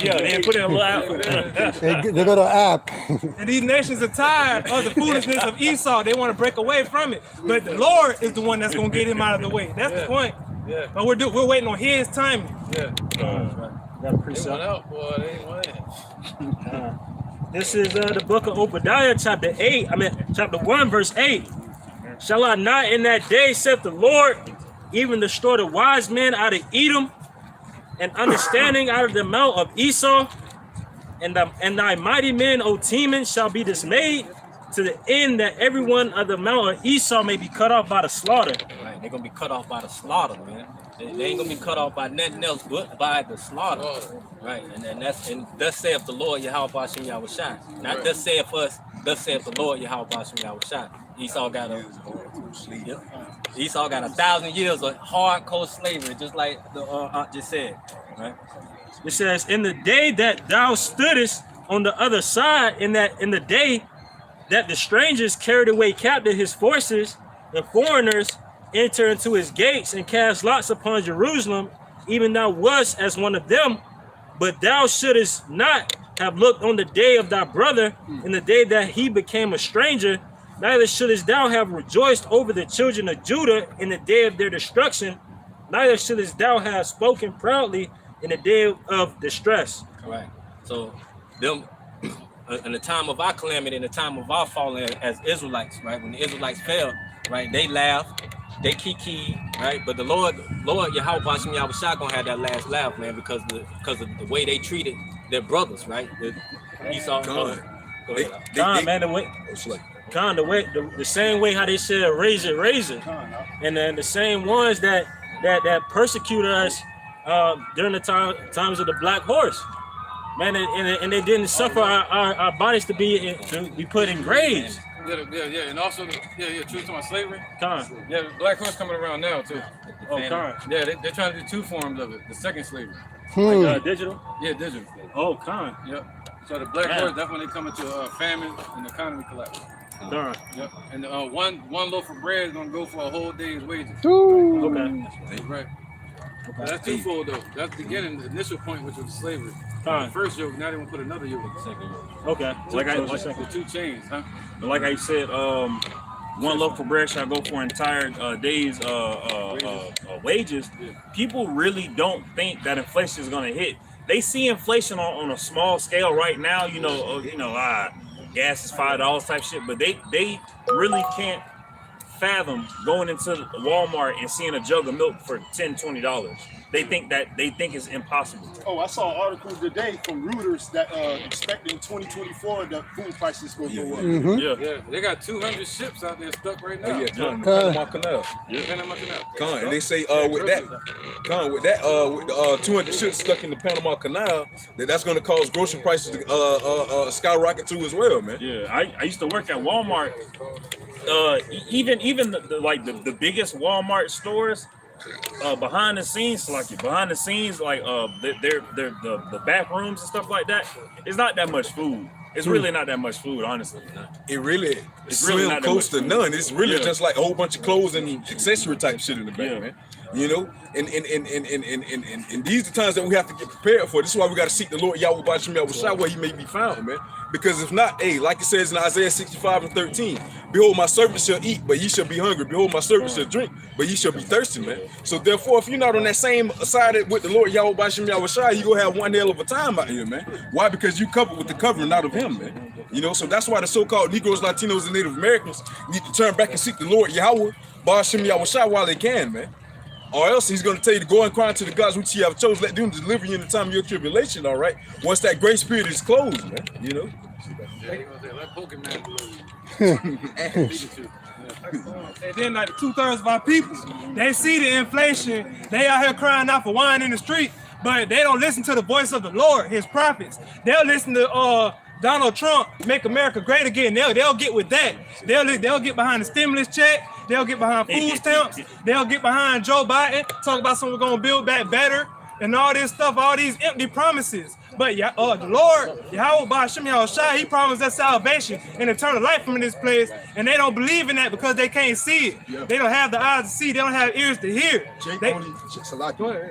Yeah, they put in a little application. They got an app. And these nations are tired of the foolishness of Esau. They want to break away from it. But the Lord is the one that's going to get him out of the way. That's the point. Yeah. But we're waiting on his timing. Yeah. Got a They precept. went out, boy. They ain't went in. This is the book of Obadiah, chapter 1, verse 8. Shall I not in that day, saith the Lord, even destroy the wise men out of Edom, and understanding out of the mount of Esau, and thy mighty men, O Teman, shall be dismayed, to the end that everyone of the mount of Esau may be cut off by the slaughter. Right, they're gonna be cut off by the slaughter, man. They ain't gonna be cut off by nothing else but by the slaughter. Right, and thus saith the Lord Yahweh Bashem Yahushai. Not thus saith us, thus saith the Lord Yahweh Bashem Yahushai. Esau got 1,000 years of hardcore slavery, just like the aunt just said. Right. It says, in the day that thou stoodest on the other side, in the day that the strangers carried away captive his forces, and foreigners enter into his gates and cast lots upon Jerusalem, even thou wast as one of them, but thou shouldest not have looked on the day of thy brother, in the day that he became a stranger, neither shouldest thou have rejoiced over the children of Judah in the day of their destruction, neither shouldest thou have spoken proudly in the day of distress. Right. So them in the time of our calamity, in the time of our falling as Israelites, right? When the Israelites fell, right, they laughed, they kiki, right? But the Lord Yahweh Bashem Yahushai gonna have that last laugh, man, because of the way they treated their brothers, right? Esau. The same way how they said razor, and then the same ones that persecuted us during the times of the Black Horse, man, and they didn't suffer our bodies to be put in graves. Yeah, and also, truth to my slavery. Con. Yeah, the Black Horse coming around now too. Oh, con. Yeah, they're trying to do two forms of it. The second slavery. Like digital? Yeah, digital. Oh, con. Yep. So the Black Horse, that's when they come into famine and the economy collapse. Darn. Yep. And one loaf of bread is gonna go for a whole day's wages. Okay. Right. That's twofold though. That's the initial point, which was slavery. Fine. The first yoke, now they want to put another yoke in the second yoke. Okay. The two chains, huh? Like I said, one loaf of bread shall go for entire days wages. People really don't think that inflation is going to hit. They see inflation on a small scale right now. Gas is $5 type shit, but they really can't fathom going into Walmart and seeing a jug of milk for $10, $20. They think it's impossible. Oh, I saw an article today from Reuters that expecting 2024 the food prices will go up. Yeah, they got 200 ships out there stuck right now. Panama Canal. Panama Canal. And they say with the 200 ships stuck in the Panama Canal, that's going to cause grocery prices to skyrocket too as well, man. Yeah, I used to work at Walmart. Even the biggest Walmart stores, behind the scenes, like the back rooms and stuff like that, it's not that much food. It's really not that much food, honestly. It really It's really slim not that close much to food. none. It's really Yeah. just like a whole bunch of clothes and accessory type shit in the back, Yeah. man. You know, and these are times that we have to get prepared for. This is why we got to seek the Lord Yahweh Bashim Yahushua where he may be found, man. Because if not, hey, like it says in Isaiah 65:13, behold, my servant shall eat, but ye shall be hungry. Behold, my servant shall drink, but ye shall be thirsty, man. So therefore, if you're not on that same side with the Lord Yahweh Bashim Yahushua, you gonna have one hell of a time out here, man. Why? Because you covered with the covering out of him, man. You know, so that's why the so-called Negroes, Latinos, and Native Americans need to turn back and seek the Lord Yahweh Bashim Yahushua while they can, man. Or else he's going to tell you to go and cry to the gods which ye have chosen. Let them deliver you in the time of your tribulation, all right? Once that grace period is closed, man, you know? And then like 2/3 of our people, they see the inflation. They out here crying out for wine in the street, but they don't listen to the voice of the Lord, his prophets. They'll listen to Donald Trump, make America great again. They'll get with that. They'll get behind the stimulus check. They'll get behind food stamps. They'll get behind Joe Biden, talk about something we're gonna build back better and all this stuff, all these empty promises. But the Lord, Yahweh Ba'Shem Yahushua, he promised us salvation and eternal life from this place, and they don't believe in that because they can't see it. Yeah. They don't have the eyes to see. They don't have ears to hear. Go ahead.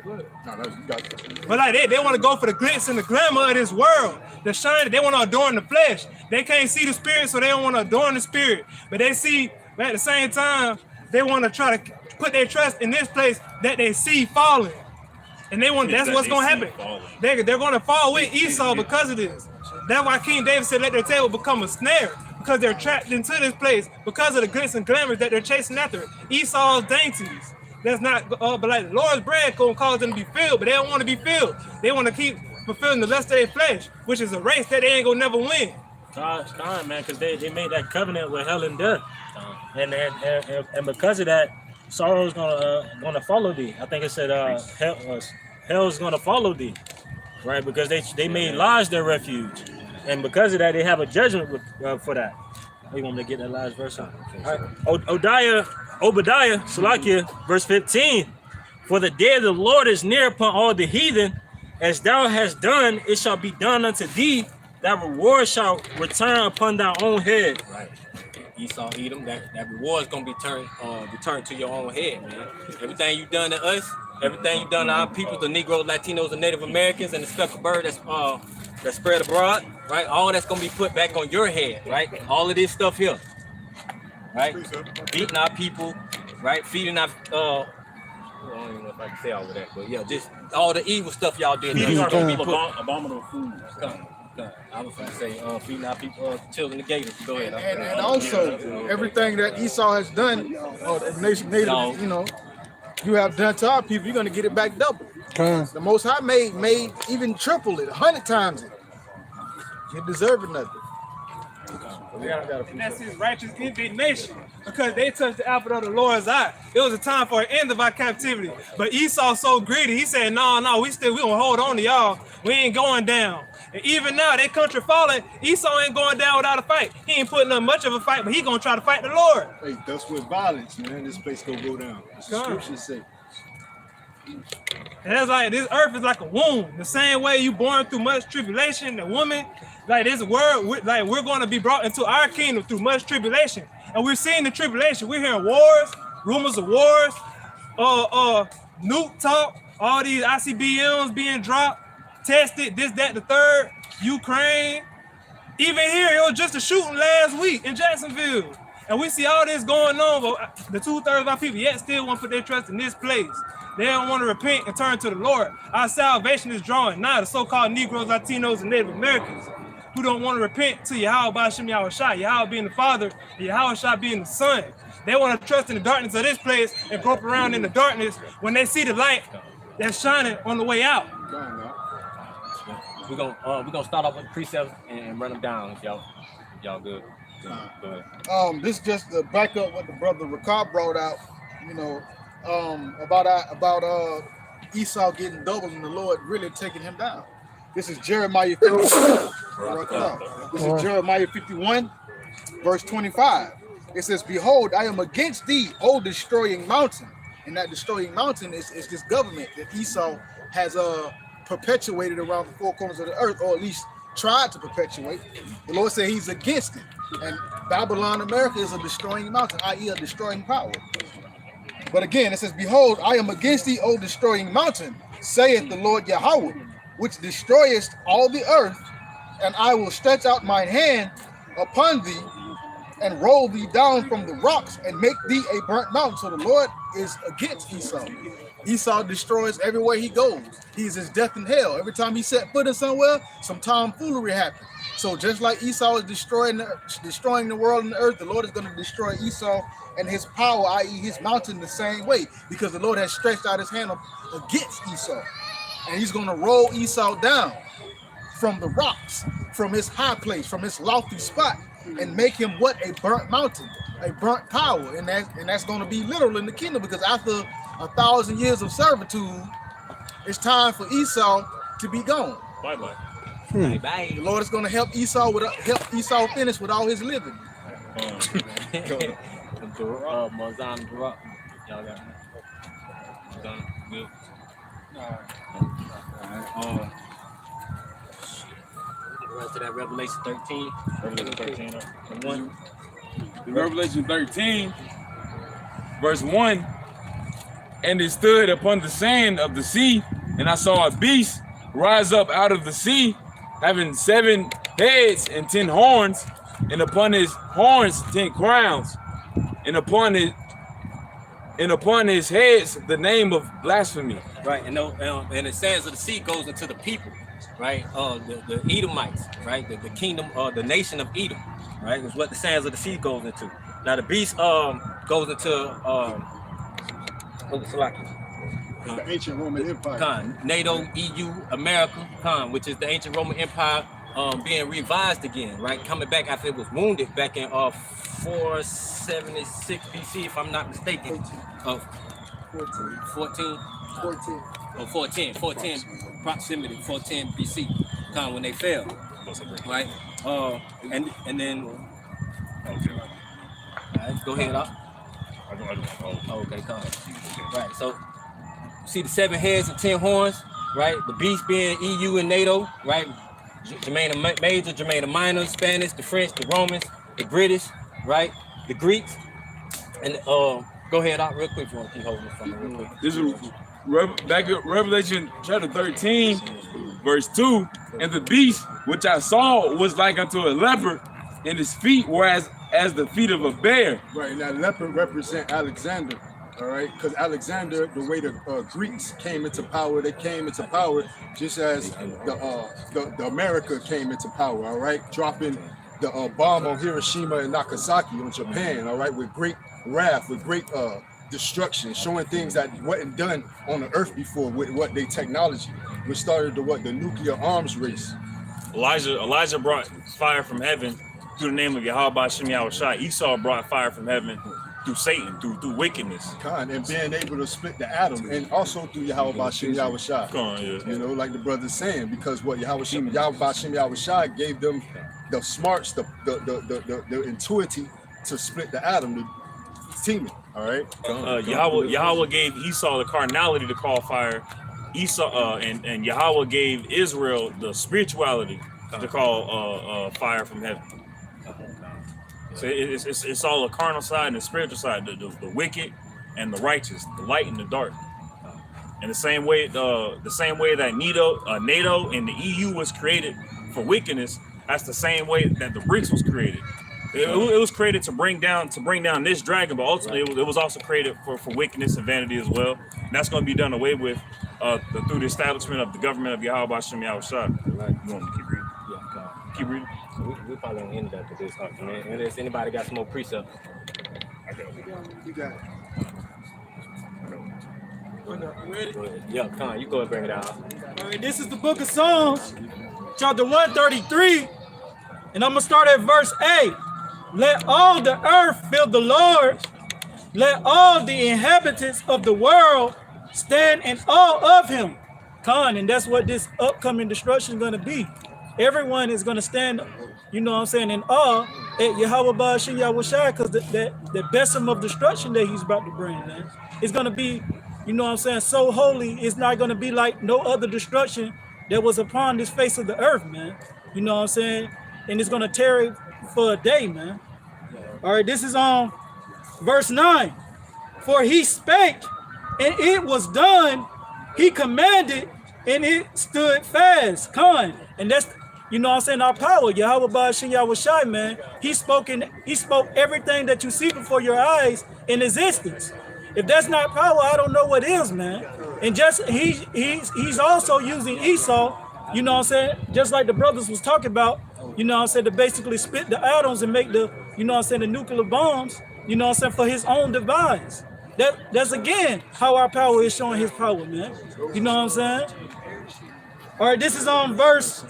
No, you got it. But like they want to go for the glitz and the glamour of this world, the shine. They want to adorn the flesh. They can't see the spirit, so they don't want to adorn the spirit. But they see, but at the same time, they want to try to put their trust in this place that they see falling. And they want that's what's gonna happen. They're gonna fall with Esau because of this. That's why King David said, let their table become a snare, because they're trapped into this place because of the glitz and glamour that they're chasing after. Esau's dainties. That's not but like the Lord's bread gonna cause them to be filled, but they don't want to be filled. They want to keep fulfilling the lust of their flesh, which is a race that they ain't gonna never win. God, man, because they made that covenant with hell and death, and because of that, sorrow's gonna follow thee. I think it said hell's gonna follow thee, right? Because they made lies their refuge, and because of that, they have a judgment for that. You want me to get that last verse on? All right. Obadiah, Salakia, verse 15. For the day of the Lord is near upon all the heathen, as thou hast done, it shall be done unto thee. That reward shall return upon thy own head. Right. Esau, Edom, that reward is gonna be returned to your own head, man. Everything you done to us, everything you done to our people, the Negroes, Latinos, and Native Americans, and the speckled bird that's spread abroad, right? All that's gonna be put back on your head, right? All of this stuff here, right? Beating our people, right? Feeding our I don't even know if I can say all of that, but yeah, just all the evil stuff y'all did. Feeding our Gonna be people put- abominable food. I was gonna say feeding our people, children, the gators. Go ahead. And also everything that Esau has done, or the nation, native, you know, you have done to our people, you're gonna get it back double. The Most High made even triple it, 100 times it. You deserve it nothing. And that's his righteous indignation, because they touched the apple of the Lord's eye. It was a time for an end of our captivity. But Esau so greedy, he said, no, we gonna hold on to y'all. We ain't going down. And even now, that country falling, Esau ain't going down without a fight. He ain't putting up much of a fight, but he gonna try to fight the Lord. Hey, that's with violence, man. This place gonna go down. The scriptures say. And that's like, this earth is like a womb. The same way you born through much tribulation, the woman, like this word, like we're going to be brought into our kingdom through much tribulation. And we're seeing the tribulation. We're hearing wars, rumors of wars, nuke talk, all these ICBMs being dropped, tested, this, that, the third, Ukraine. Even here, it was just a shooting last week in Jacksonville. And we see all this going on, but the 2/3 of our people yet still want to put their trust in this place. They don't want to repent and turn to the Lord. Our salvation is drawing nigh, the so-called Negroes, Latinos, and Native Americans who don't want to repent to Yahweh Ba'Shem Yahushua, Yahweh being the Father, and Yahweh being the Son. They want to trust in the darkness of this place and grope around in the darkness when they see the light that's shining on the way out. We're gonna start off with the precepts and run them down if y'all good. Go ahead. This just to back up what the brother Ricard brought out, you know, about Esau getting doubled and the Lord really taking him down. This is Jeremiah 51. This is Jeremiah 51, verse 25. It says, "Behold, I am against thee, O destroying mountain." And that destroying mountain is this government that Esau has perpetuated around the four corners of the earth, or at least tried to perpetuate. The Lord said he's against it. And Babylon, America is a destroying mountain, i.e. a destroying power. But again, it says, behold, I am against thee, O destroying mountain, saith the Lord Yahweh, which destroyest all the earth, and I will stretch out mine hand upon thee and roll thee down from the rocks and make thee a burnt mountain. So the Lord is against Esau. Esau destroys everywhere he goes. He's his death in hell. Every time he set foot in somewhere, some tomfoolery happens. So just like Esau is destroying the world and the earth, the Lord is going to destroy Esau and his power, i.e. his mountain, the same way, because the Lord has stretched out his hand against Esau. And he's going to roll Esau down from the rocks, from his high place, from his lofty spot, and make him what? A burnt mountain, a burnt power. And that's going to be literal in the kingdom, because after 1,000 years of servitude, it's time for Esau to be gone. Bye-bye. Bye. The Lord is going to help Esau finish with all his living. Mazan Barak. Y'all got done. Good. The rest of that Revelation 13. Revelation 13. And 1. Revelation 13, verse 1. And it stood upon the sand of the sea, and I saw a beast rise up out of the sea, having 7 heads and 10 horns, and upon his horns 10 crowns, and upon his heads the name of blasphemy. Right, and the sands of the sea goes into the people, right? The Edomites, right? The kingdom, the nation of Edom, right? Is what the sands of the sea goes into. Now the beast goes into The ancient Roman Empire. NATO, EU, America, which is the ancient Roman Empire being revised again, right? Coming back after it was wounded back in 476 BC, if I'm not mistaken. 14 proximity, 410 BC, when they fell, right? And then, go ahead, up. Okay, right, so see the 7 heads and 10 horns, right? The beast being EU and NATO, right? Germania Major, Germania Minor, Spanish, the French, the Romans, the British, right? The Greeks. And go ahead out real quick if you want to keep holding it from me real quick. This is back at Revelation chapter 13, verse 2. And the beast which I saw was like unto a leopard, and his feet were as the feet of a bear. Right, now leopard represent Alexander. All right, because Alexander, the way the Greeks came into power, they came into power just as the America came into power. All right, dropping the bomb on Hiroshima and Nagasaki on Japan. All right, with great wrath, with great destruction, showing things that wasn't done on the earth before with what they technology, which started the nuclear arms race. Elijah brought fire from heaven through the name of Yahweh Shem Yahushai. Esau brought fire from heaven through Satan, through wickedness. And being able to split the atom, and also through Yahweh Shem Yahushai. You know, like the brother's saying, because what Yahweh Shem Yahushai gave them the smarts, the intuitivity to split the atom, the teaming. All right. Yahweh gave Esau the carnality to call fire. Esau and Yahweh gave Israel the spirituality to call fire from heaven. So it's all the carnal side and the spiritual side, the wicked and the righteous, the light and the dark. And the same way that NATO and the EU was created for wickedness, that's the same way that the BRICS was created. It was created to bring down this dragon, but ultimately it was also created for wickedness and vanity as well. And that's going to be done away with through the establishment of the government of Yahweh Shem Yahushai. Right. You want me to keep reading? Yeah. Keep reading. We probably don't end that to this, man. Unless anybody got some more precepts. You got it. Ready? Yeah, come on, you go and bring it out. All right, this is the book of Psalms, chapter 133, and I'm gonna start at verse 8. Let all the earth fear the Lord. Let all the inhabitants of the world stand in awe of him. And that's what this upcoming destruction is gonna be. Everyone is gonna stand, you know what I'm saying, in awe at Yahweh Ba'ashem Yahushai, because the besom of destruction that he's about to bring, man. It's gonna be, you know what I'm saying, so holy. It's not gonna be like no other destruction that was upon this face of the earth, man. You know what I'm saying? And it's gonna tarry for a day, man. All right, this is on verse 9. For he spake, and it was done. He commanded, and it stood fast. And that's, you know what I'm saying, our power. Yahweh Ba'ashem Yahweh Shai, man. He spoke everything that you see before your eyes in existence. If that's not power, I don't know what is, man. And just he's also using Esau, you know what I'm saying, just like the brothers was talking about, you know what I'm saying, to basically split the atoms and make the, you know what I'm saying, the nuclear bombs, you know what I'm saying, for his own device. That's again how our power is showing his power, man. You know what I'm saying? All right, this is on verse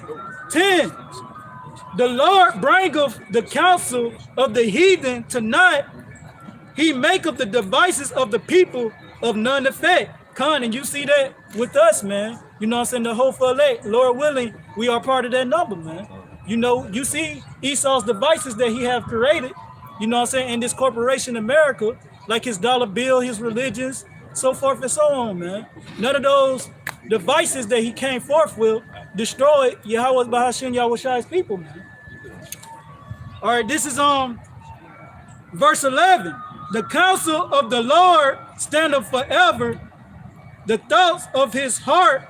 10. The Lord bringeth the counsel of the heathen to naught. He maketh the devices of the people of none effect. And you see that with us, man. You know what I'm saying? The hopeful elect, Lord willing, we are part of that number, man. You know, you see Esau's devices that he have created, you know what I'm saying, in this corporation America, like his dollar bill, his religions, so forth and so on, man. None of those devices that he came forth with destroyed Yahweh Ba'ashem Yahweh Shai's people, man. All right, this is on verse 11. The counsel of the Lord standeth forever, the thoughts of his heart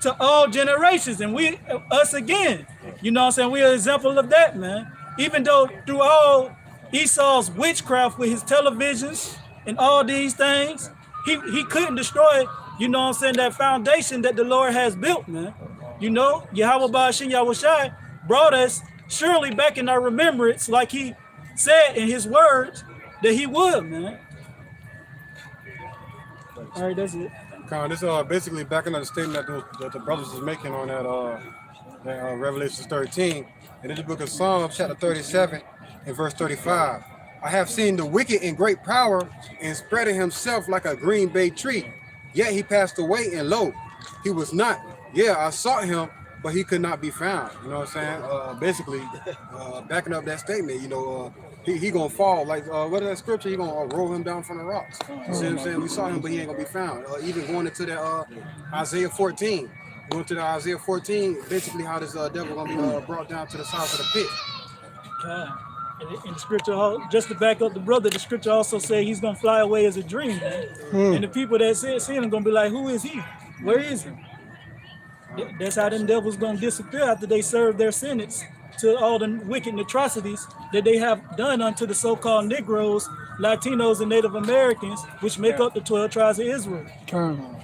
to all generations. And we, us again, you know what I'm saying, we are an example of that, man. Even though through all Esau's witchcraft with his televisions and all these things, he couldn't destroy, you know what I'm saying, that foundation that the Lord has built, man. You know, Yahweh Ba'ashem Yahweh Shai brought us surely back in our remembrance, like he said in his words that he would, man. All right, that's it. This basically backing up the statement that the brothers is making on that Revelation 13. And in the book of Psalms, chapter 37 and verse 35. I have seen the wicked in great power and spreading himself like a green bay tree. Yet he passed away, and lo, he was not. Yeah, I sought him, but he could not be found. You know what I'm saying? Basically, backing up that statement, you know, he gonna fall. Like, what is that scripture? He gonna roll him down from the rocks. You see what I'm saying? We saw him, but he ain't gonna be found. Even going into that Isaiah 14. Going to the Isaiah 14, basically how this devil gonna be brought down to the size of the pit. In the scripture, just to back up the brother, the scripture also say he's gonna fly away as a dream, man. And the people that see him gonna be like, who is he? Where is he? That's how them devils gonna disappear after they serve their sentence to all the wicked atrocities that they have done unto the so-called Negroes, Latinos, and Native Americans, which make up the 12 tribes of Israel.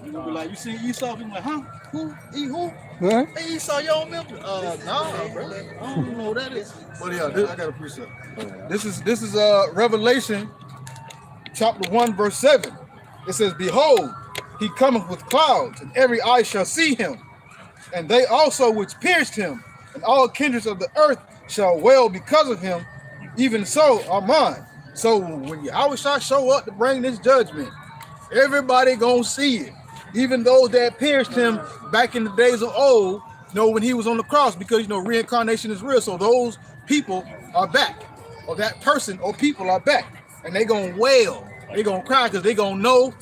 You'll be like, you see Esau? Be like, huh? Who? Who? Huh? Hey, Esau, you don't remember? Nah, bro. I don't know who that is. But yeah, I got a precept. This is Revelation chapter 1, verse 7. It says, behold, he cometh with clouds, and every eye shall see him, and they also which pierced him, and all kindreds of the earth shall wail because of him. Even so are mine. So when Yahweh shall show up to bring this judgment, everybody gonna see it. Even those that pierced him back in the days of old, you know, when he was on the cross, because, you know, reincarnation is real. So those people are back, or that person or people are back, and they gonna wail. They gonna cry because they gonna know,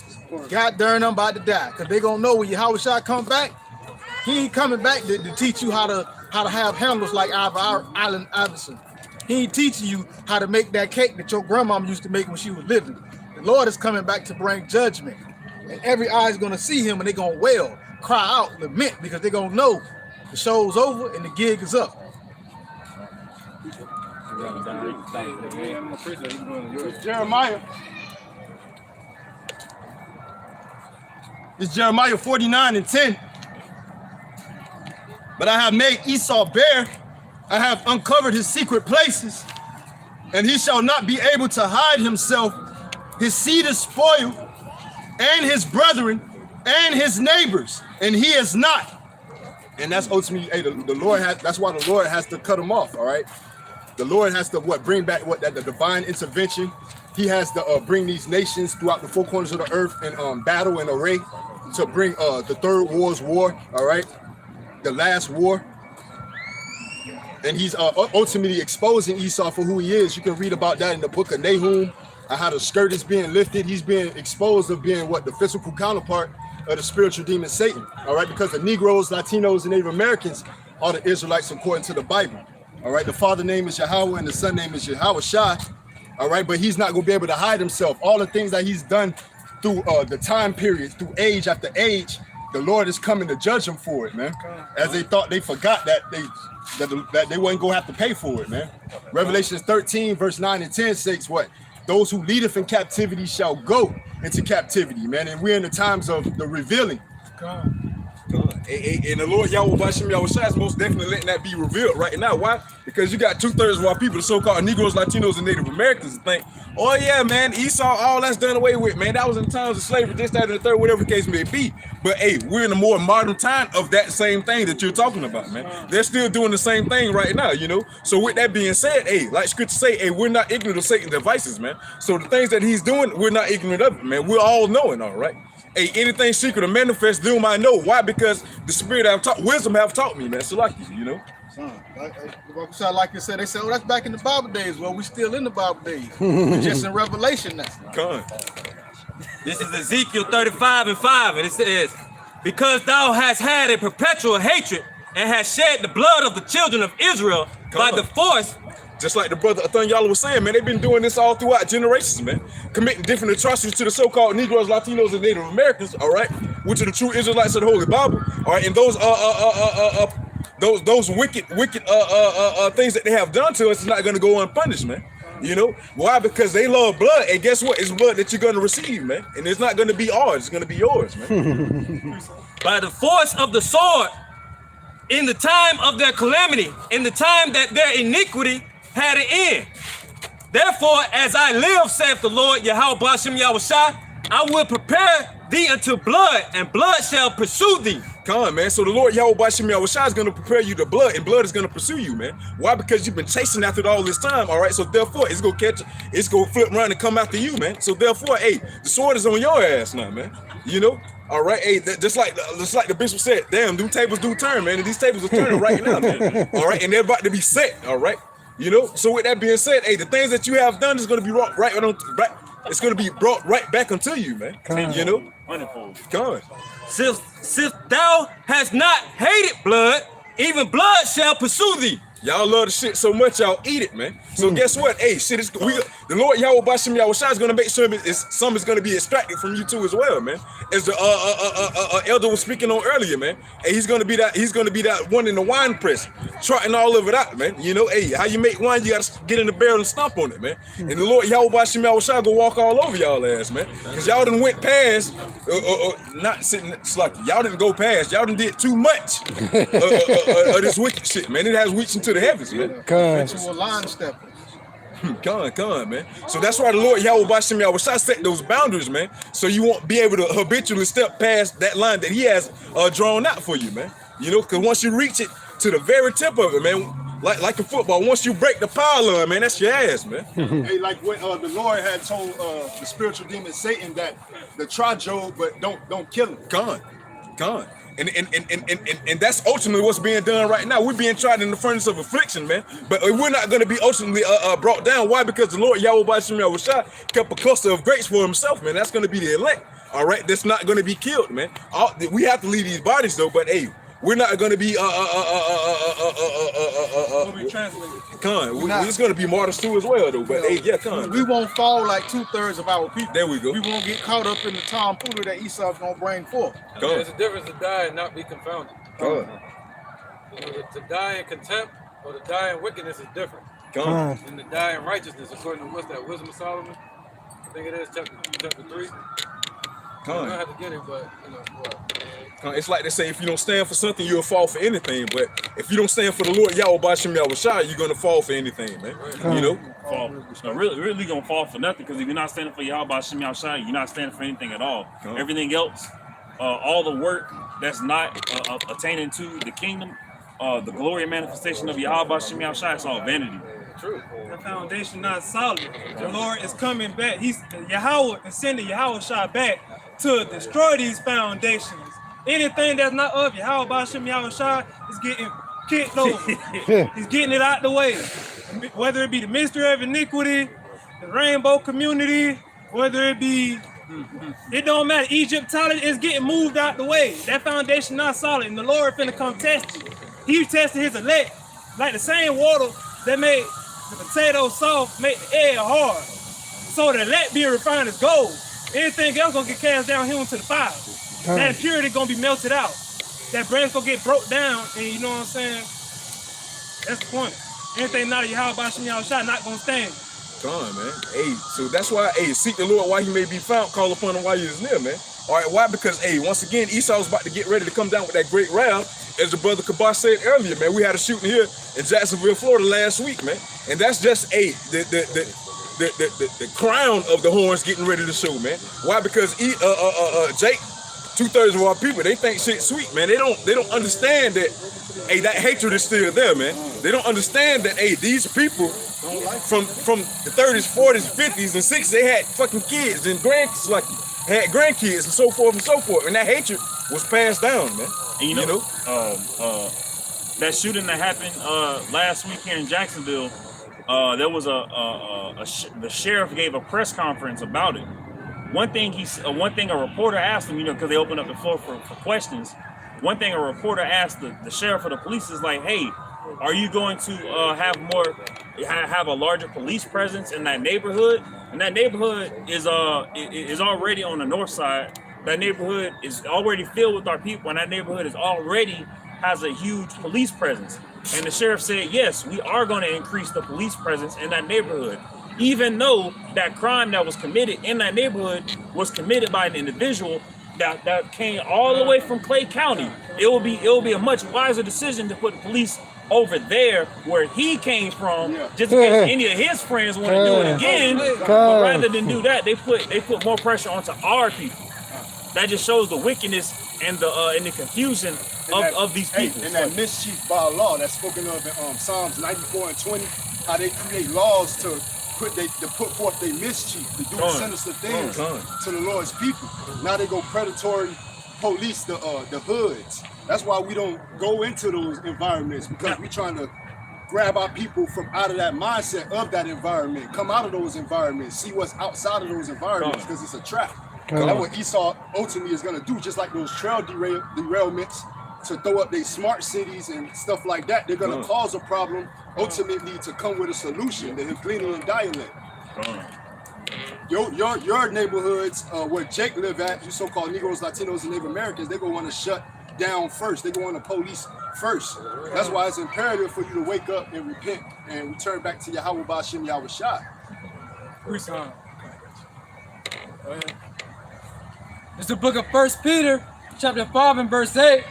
God darn, I'm about to die. Because they gonna know when Yahweh shall come back, he ain't coming back to teach you how to have handles like Allen Iverson. He ain't teaching you how to make that cake that your grandmama used to make when she was living. The Lord is coming back to bring judgment. And every eye is going to see him, and they're going to wail, cry out, lament, because they're going to know the show's over and the gig is up. Jeremiah. It's Jeremiah 49 and 10. But I have made Esau bare. I have uncovered his secret places, and he shall not be able to hide himself. His seed is spoiled, and his brethren, and his neighbors, and he is not. And that's ultimately, hey, the Lord has, that's why the Lord has to cut them off, all right? The Lord has to bring back the divine intervention. He has to bring these nations throughout the four corners of the earth in battle and array to bring the third war's war, all right? The last war. And he's ultimately exposing Esau for who he is. You can read about that in the book of Nahum, how the skirt is being lifted. He's being exposed of being what the physical counterpart of the spiritual demon Satan. All right, because the Negroes, Latinos, and Native Americans are the Israelites according to the Bible. All right, the father name is Yahweh and the son name is Yahweh Shai. All right, but he's not going to be able to hide himself. All the things that he's done through the time period, through age after age, the Lord is coming to judge them for it, man. As they thought they forgot that they wasn't going to have to pay for it, man. Revelations 13, verse 9 and 10 states what? Those who leadeth in captivity shall go into captivity, man. And we're in the times of the revealing. And the Lord Yahweh Bashim Yahweh Shai is most definitely letting that be revealed right now. Why? Because you got 2/3 of our people, the so-called Negroes, Latinos, and Native Americans, think, oh yeah, man, Esau, all that's done away with, man. That was in times of slavery, this, that, and the third, whatever the case may be. But hey, we're in a more modern time of that same thing that you're talking about, man. They're still doing the same thing right now, you know. So with that being said, hey, like Scripture say, hey, we're not ignorant of Satan's devices, man. So the things that he's doing, we're not ignorant of it, man. We're all knowing, all right. Hey, anything secret or manifest, them I know. Why? Because the spirit I've taught, wisdom have taught me, man. So like you know. Like you said, they said, oh, that's back in the Bible days. Well, we still in the Bible days. We're just in Revelation now. Come. This is Ezekiel 35:5, and it says, because thou hast had a perpetual hatred and hast shed the blood of the children of Israel by the force. Just like the brother Athanyala was saying, man, they've been doing this all throughout generations, man. Committing different atrocities to the so-called Negroes, Latinos, and Native Americans, all right, which are the true Israelites of the Holy Bible, all right, and those wicked things that they have done to us is not going to go unpunished, man. You know why? Because they love blood, and guess what? It's blood that you're going to receive, man, and it's not going to be ours; it's going to be yours, man. By the force of the sword, in the time of their calamity, in the time that their iniquity had an end. Therefore, as I live, saith the Lord Yahweh Bashim Yahweh Shai, I will prepare thee unto blood, and blood shall pursue thee. Come on, man. So the Lord Yahweh Bashim Yahweh Shai is going to prepare you to blood, and blood is going to pursue you, man. Why? Because you've been chasing after it all this time, all right? So therefore, it's going to catch, it's going to flip around and come after you, man. So therefore, hey, the sword is on your ass now, man. You know? All right, hey, just like the bishop said, damn, them tables do turn, man, and these tables are turning right now, man. All right, and they're about to be set, all right? You know, so with that being said, hey, the things that you have done is going to be brought right on, it's going to be brought right back unto you, man. You know, God. Since thou hast not hated blood, even blood shall pursue thee. Y'all love the shit so much, y'all eat it, man. So guess what? Hey, shit, the Lord Yahweh Bashim Yahweh Shai is gonna make sure some is gonna be extracted from you too as well, man. As the elder was speaking on earlier, man. Hey, he's gonna be that one in the wine press, trotting all of it out, man. You know, hey, how you make wine, you gotta get in the barrel and stomp on it, man. And the Lord Yahweh Bashim Yahweh Shai go walk all over y'all ass, man. Cause y'all done went past, not sitting, it's like y'all didn't go past, y'all done did too much of this wicked shit, man. It has reached into the heavens, man. Come on, man. So that's why the Lord Yahweh Bashim Yahweh Shai set those boundaries, man. So you won't be able to habitually step past that line that he has drawn out for you, man. You know, because once you reach it to the very tip of it, man, like in football, once you break the power line, man, that's your ass, man. Hey, like what the Lord had told the spiritual demon Satan that try Job, but don't kill him. Gone. And that's ultimately what's being done right now. We're being tried in the furnace of affliction, man. But we're not going to be ultimately brought down. Why? Because the Lord Yahweh Bashim Yahweh Shai kept a cluster of grapes for himself, man. That's going to be the elect. All right, that's not going to be killed, man. We have to leave these bodies though. But hey, we're not going to be it's going to be martyrs too as well though. But hey, yeah, we won't fall like 2/3 of our people. There we go. We won't get caught up in the tomfoolery that Esau's going to bring forth. There's a difference to die and not be confounded. You know, to die in contempt or to die in wickedness is different. And to die in righteousness, according to what's that, Wisdom of Solomon? I think it is chapter 3. I don't have to get it, but you know. It's like they say, if you don't stand for something, you'll fall for anything. But if you don't stand for the Lord Yahweh Bashim Yahweh Shai, you're gonna fall for anything, man. You know, no, really gonna fall for nothing. Because if you're not standing for Yahweh Bashim Yahweh Shai, you're not standing for anything at all. Everything else, all the work that's not attaining to the kingdom, the glory and manifestation of Yahweh Bashim Yahweh Shai, it's all vanity. True. The foundation not solid. The Lord is coming back. He's Yahweh is sending Yahweh Shai back to destroy these foundations. Anything that's not of Yahweh Bashim Yahweh Shai is getting kicked over. He's getting it out the way. Whether it be the mystery of iniquity, the rainbow community, whether it be It don't matter. Egyptology is getting moved out the way. That foundation not solid, and the Lord finna come test it. He tested his elect, like the same water that made the potato soft, make the egg hard. So the elect being refined as gold. Anything else gonna get cast down here into the fire. That impurity gonna be melted out. That branch gonna get broke down, and you know what I'm saying? That's the point. Anything not of Yahweh Bashim Yahushua not gonna stand. Gone, man. Hey, so that's why, hey, seek the Lord while he may be found, call upon him while he is near, man. All right, why? Because, hey, once again, Esau's about to get ready to come down with that great wrath. As the brother Kabar said earlier, man, we had a shooting here in Jacksonville, Florida last week, man. And that's just, hey, the crown of the horns getting ready to show, man. Why? Because Jake, 2/3 of our people, they think shit sweet, man. They don't understand that, hey, that hatred is still there, man. They don't understand that, hey, these people from the 30s, 40s, 50s, and 60s, they had fucking kids and grandkids, like had grandkids and so forth and so forth, and that hatred was passed down, man. And you know, that shooting that happened last week here in Jacksonville, there was the sheriff gave a press conference about it. One thing a reporter asked him, you know, because they opened up the floor for questions. One thing a reporter asked the sheriff of the police is like, hey, are you going to have a larger police presence in that neighborhood? And that neighborhood is already on the north side. That neighborhood is already filled with our people, and that neighborhood is already has a huge police presence. And the sheriff said, yes, we are going to increase the police presence in that neighborhood, even though that crime that was committed in that neighborhood was committed by an individual that came all the way from Clay County. It will be a much wiser decision to put the police over there where he came from, just in case any of his friends want to do it again. But rather than do that, they put more pressure onto our people. That just shows the wickedness and the confusion of these people. And that mischief by law that's spoken of in Psalms 94 and 20, how they create laws to put forth their mischief, to do sinister things to the Lord's people. Now they go predatory police the hoods. That's why we don't go into those environments, because we're trying to grab our people from out of that mindset of that environment, come out of those environments, see what's outside of those environments, because it's a trap. That's what Esau ultimately is going to do, just like those trail derailments to throw up their smart cities and stuff like that. They're going to cause a problem, ultimately to come with a solution, the Euclidean dialect. Your neighborhoods, where Jake live at, you so-called Negroes, Latinos, and Native Americans, they're going to want to shut down first. They're going to police first. That's why it's imperative for you to wake up and repent and return back to Yahweh Bashim Yahushua. It's the book of 1 Peter, chapter 5 and verse 8.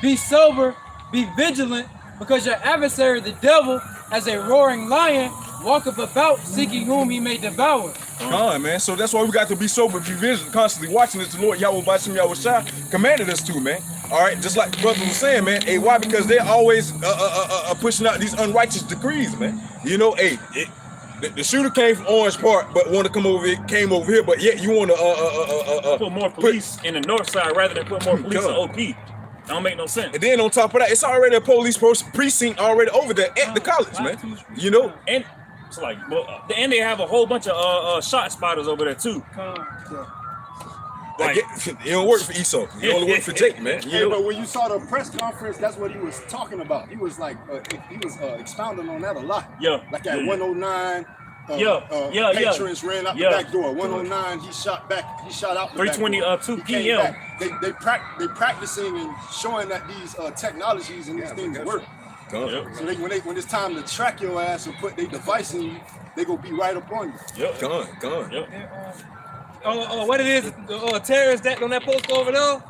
Be sober, be vigilant, because your adversary, the devil, as a roaring lion, walketh about seeking whom he may devour. Man. So that's why we got to be sober, be vigilant, constantly watching this. The Lord Yahweh Bashim Yahushua commanded us to, man. All right, just like the brother was saying, man. Hey, why? Because they're always pushing out these unrighteous decrees, man. You know, hey, the shooter came from Orange Park, but want to came over here, but yet you want to put more police in the north side rather than put more police in OP. That don't make no sense. And then on top of that, it's already a police precinct already over there at the college, man. You know, and it's like, and they have a whole bunch of shot spotters over there too. Like, it don't work for Esau. It only work for Jake, man. Hey, but when you saw the press conference, that's what he was talking about. He was like, expounding on that a lot. Yeah. Like at 109. Patrons ran out the back door. 109, he shot out the 3:22 p.m. They practicing and showing that these technologies and these things work. So when it's time to track your ass and put their device in you, they gonna be right up on you. Gone. What it is, terrorists that on that post over there,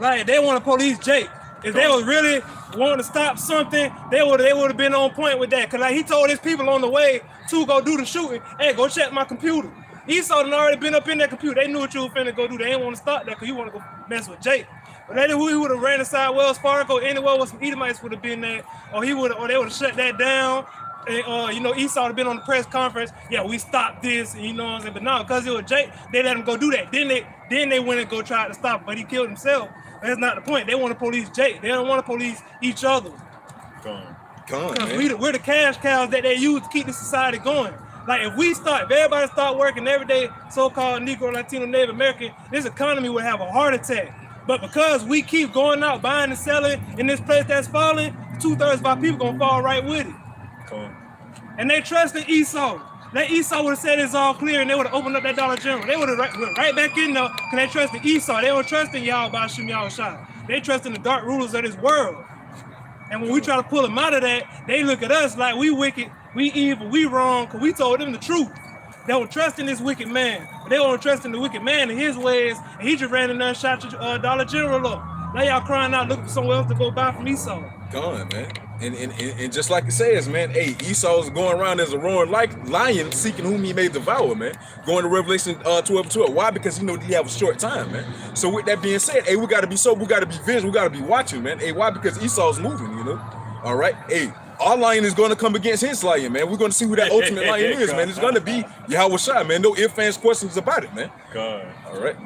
like they want to police Jake. If they was really wanting to stop something, they would have been on point with that. Cause like he told his people on the way to go do the shooting, hey, go check my computer. Esau had already been up in that computer. They knew what you were finna go do. They didn't want to stop that because you want to go mess with Jake. But they knew he would have ran inside Wells Fargo anywhere where some Edomites would have been there, or they would have shut that down. And Esau would have been on the press conference. Yeah, we stopped this, and you know what I'm saying. But no, because it was Jake, they let him go do that. Then they went and go try to stop him, but he killed himself. That's not the point. They want to police Jake. They don't want to police each other. Because we're the cash cows that they use to keep the society going. Like if everybody start working every day, so-called Negro, Latino, Native American, this economy would have a heart attack. But because we keep going out buying and selling in this place that's falling, 2/3 of our people gonna fall right with it. Cool. And they trusted Esau. That Esau would have said it's all clear, and they would have opened up that Dollar General. They would have went right back in there because they trusted Esau. They were trusting Yahweh Bashim Yahushua. They trusted the dark rulers of this world. And when we try to pull them out of that, they look at us like we wicked, we evil, we wrong, because we told them the truth. They were trusting this wicked man. But they weren't trusting the wicked man in his ways, and he just ran in there and shot your Dollar General up. Now y'all crying out looking for somewhere else to go buy from Esau. Gone, man. And just like it says, man, hey, Esau's going around as a roaring lion seeking whom he may devour, man. Going to Revelation 12:12. Why? Because he know he have a short time, man. So with that being said, hey, we got to be sober, we got to be vigilant, we got to be watching, man. Hey, why? Because Esau's moving, you know. All right. Hey, our lion is going to come against his lion, man. We're going to see who that ultimate lion is, man. It's going to be Yahweh Shai, man. No ifs, ands, questions about it, man. God. All right.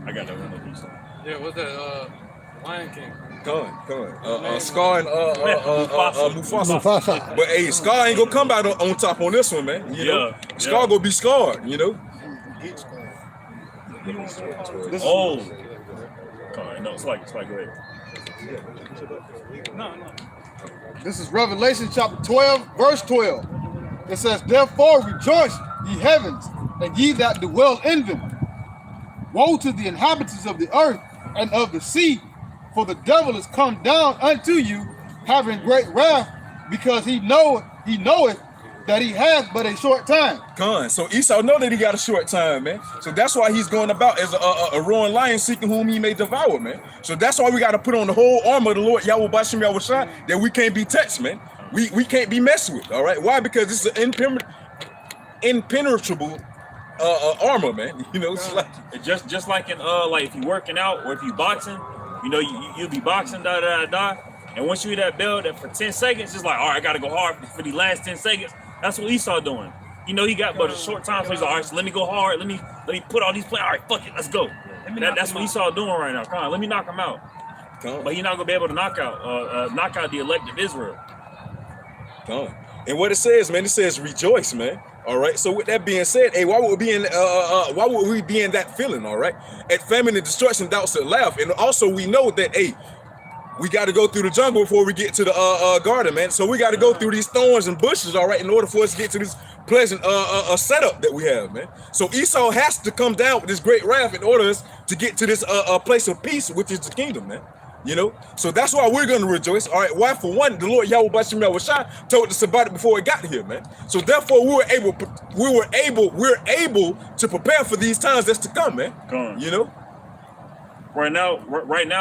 I got that one. Yeah, what's that? Lion King. Scar and Mufasa. But hey, Scar ain't gonna come out on top on this one, man. You know, Scar gonna be scarred, you know. Oh, no, it's like great. No. This is Revelation chapter 12, verse 12. It says, therefore rejoice, ye heavens, and ye that dwell in them. Woe to the inhabitants of the earth and of the sea, for the devil is come down unto you, having great wrath, because he knoweth that he has but a short time. Gone. So Esau know that he got a short time, man. So that's why he's going about as a roaring lion seeking whom he may devour, man. So that's why we got to put on the whole armor of the Lord Yahweh Bashim Yahushua, that we can't be touched, man. We can't be messed with, all right? Why? Because it's an impenetrable armor, man. You know, it's like just like in like if you working out or if you boxing, you know, you'll be boxing, and once you hit that bell, that for 10 seconds, it's like, all right, I gotta go hard for the last 10 seconds. That's what Esau doing. You know, he got but a short time, so he's like, all right, so let me go hard. Let me put all these plans. All right, fuck it, let's go. That's what Esau doing right now. Come on, let me knock him out. But he's not gonna be able to knock out the elect of Israel. And what it says, man, it says rejoice, man. All right. So with that being said, hey, why would we be in that feeling? All right. At famine and destruction, thou shalt laugh. And also we know that, hey, we got to go through the jungle before we get to the garden, man. So we got to go through these thorns and bushes, all right, in order for us to get to this pleasant setup that we have, man. So Esau has to come down with this great wrath in order to get to this place of peace, which is the kingdom, man. You know, so that's why we're going to rejoice. All right. Why? For one, the Lord Yahweh Bashim Yahushua told us about it before it got here, man. So therefore, we're able to prepare for these times that's to come, man. You know, right now,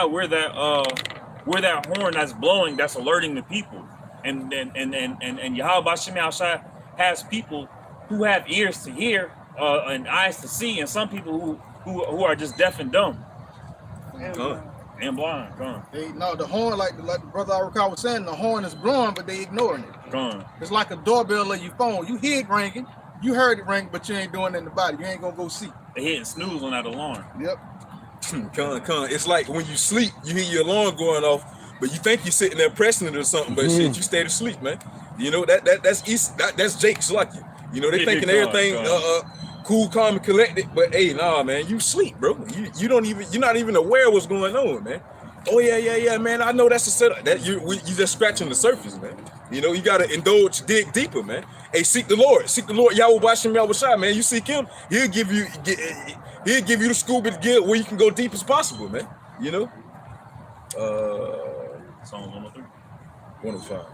we're that horn that's blowing, that's alerting the people, and Yahweh Bashim Yahushua has people who have ears to hear and eyes to see, and some people who are just deaf and dumb. And blind, the horn, like the brother Arukah was saying, the horn is blowing, but they ignoring it. It's like a doorbell of your phone. You hear it ringing, you heard it ring, but you ain't doing it in the body. You ain't gonna go see. They hitting snooze on that alarm. Yep. It's like when you sleep, you hear your alarm going off, but you think you're sitting there pressing it or something, but shit, you stay to sleep, man. You know that's Jake's lucky. You know, they thinking everything cool, calm, and collected, but hey, nah, man, you sleep, bro. You're not even aware of what's going on, man. Oh yeah, man. I know that's a setup. That you just scratching the surface, man. You know, you gotta dig deeper, man. Hey, seek the Lord Yahweh Bashim Yahushua, man. You seek Him, He'll give you the scuba gear where you can go deep as possible, man. You know. Psalms 103. 105.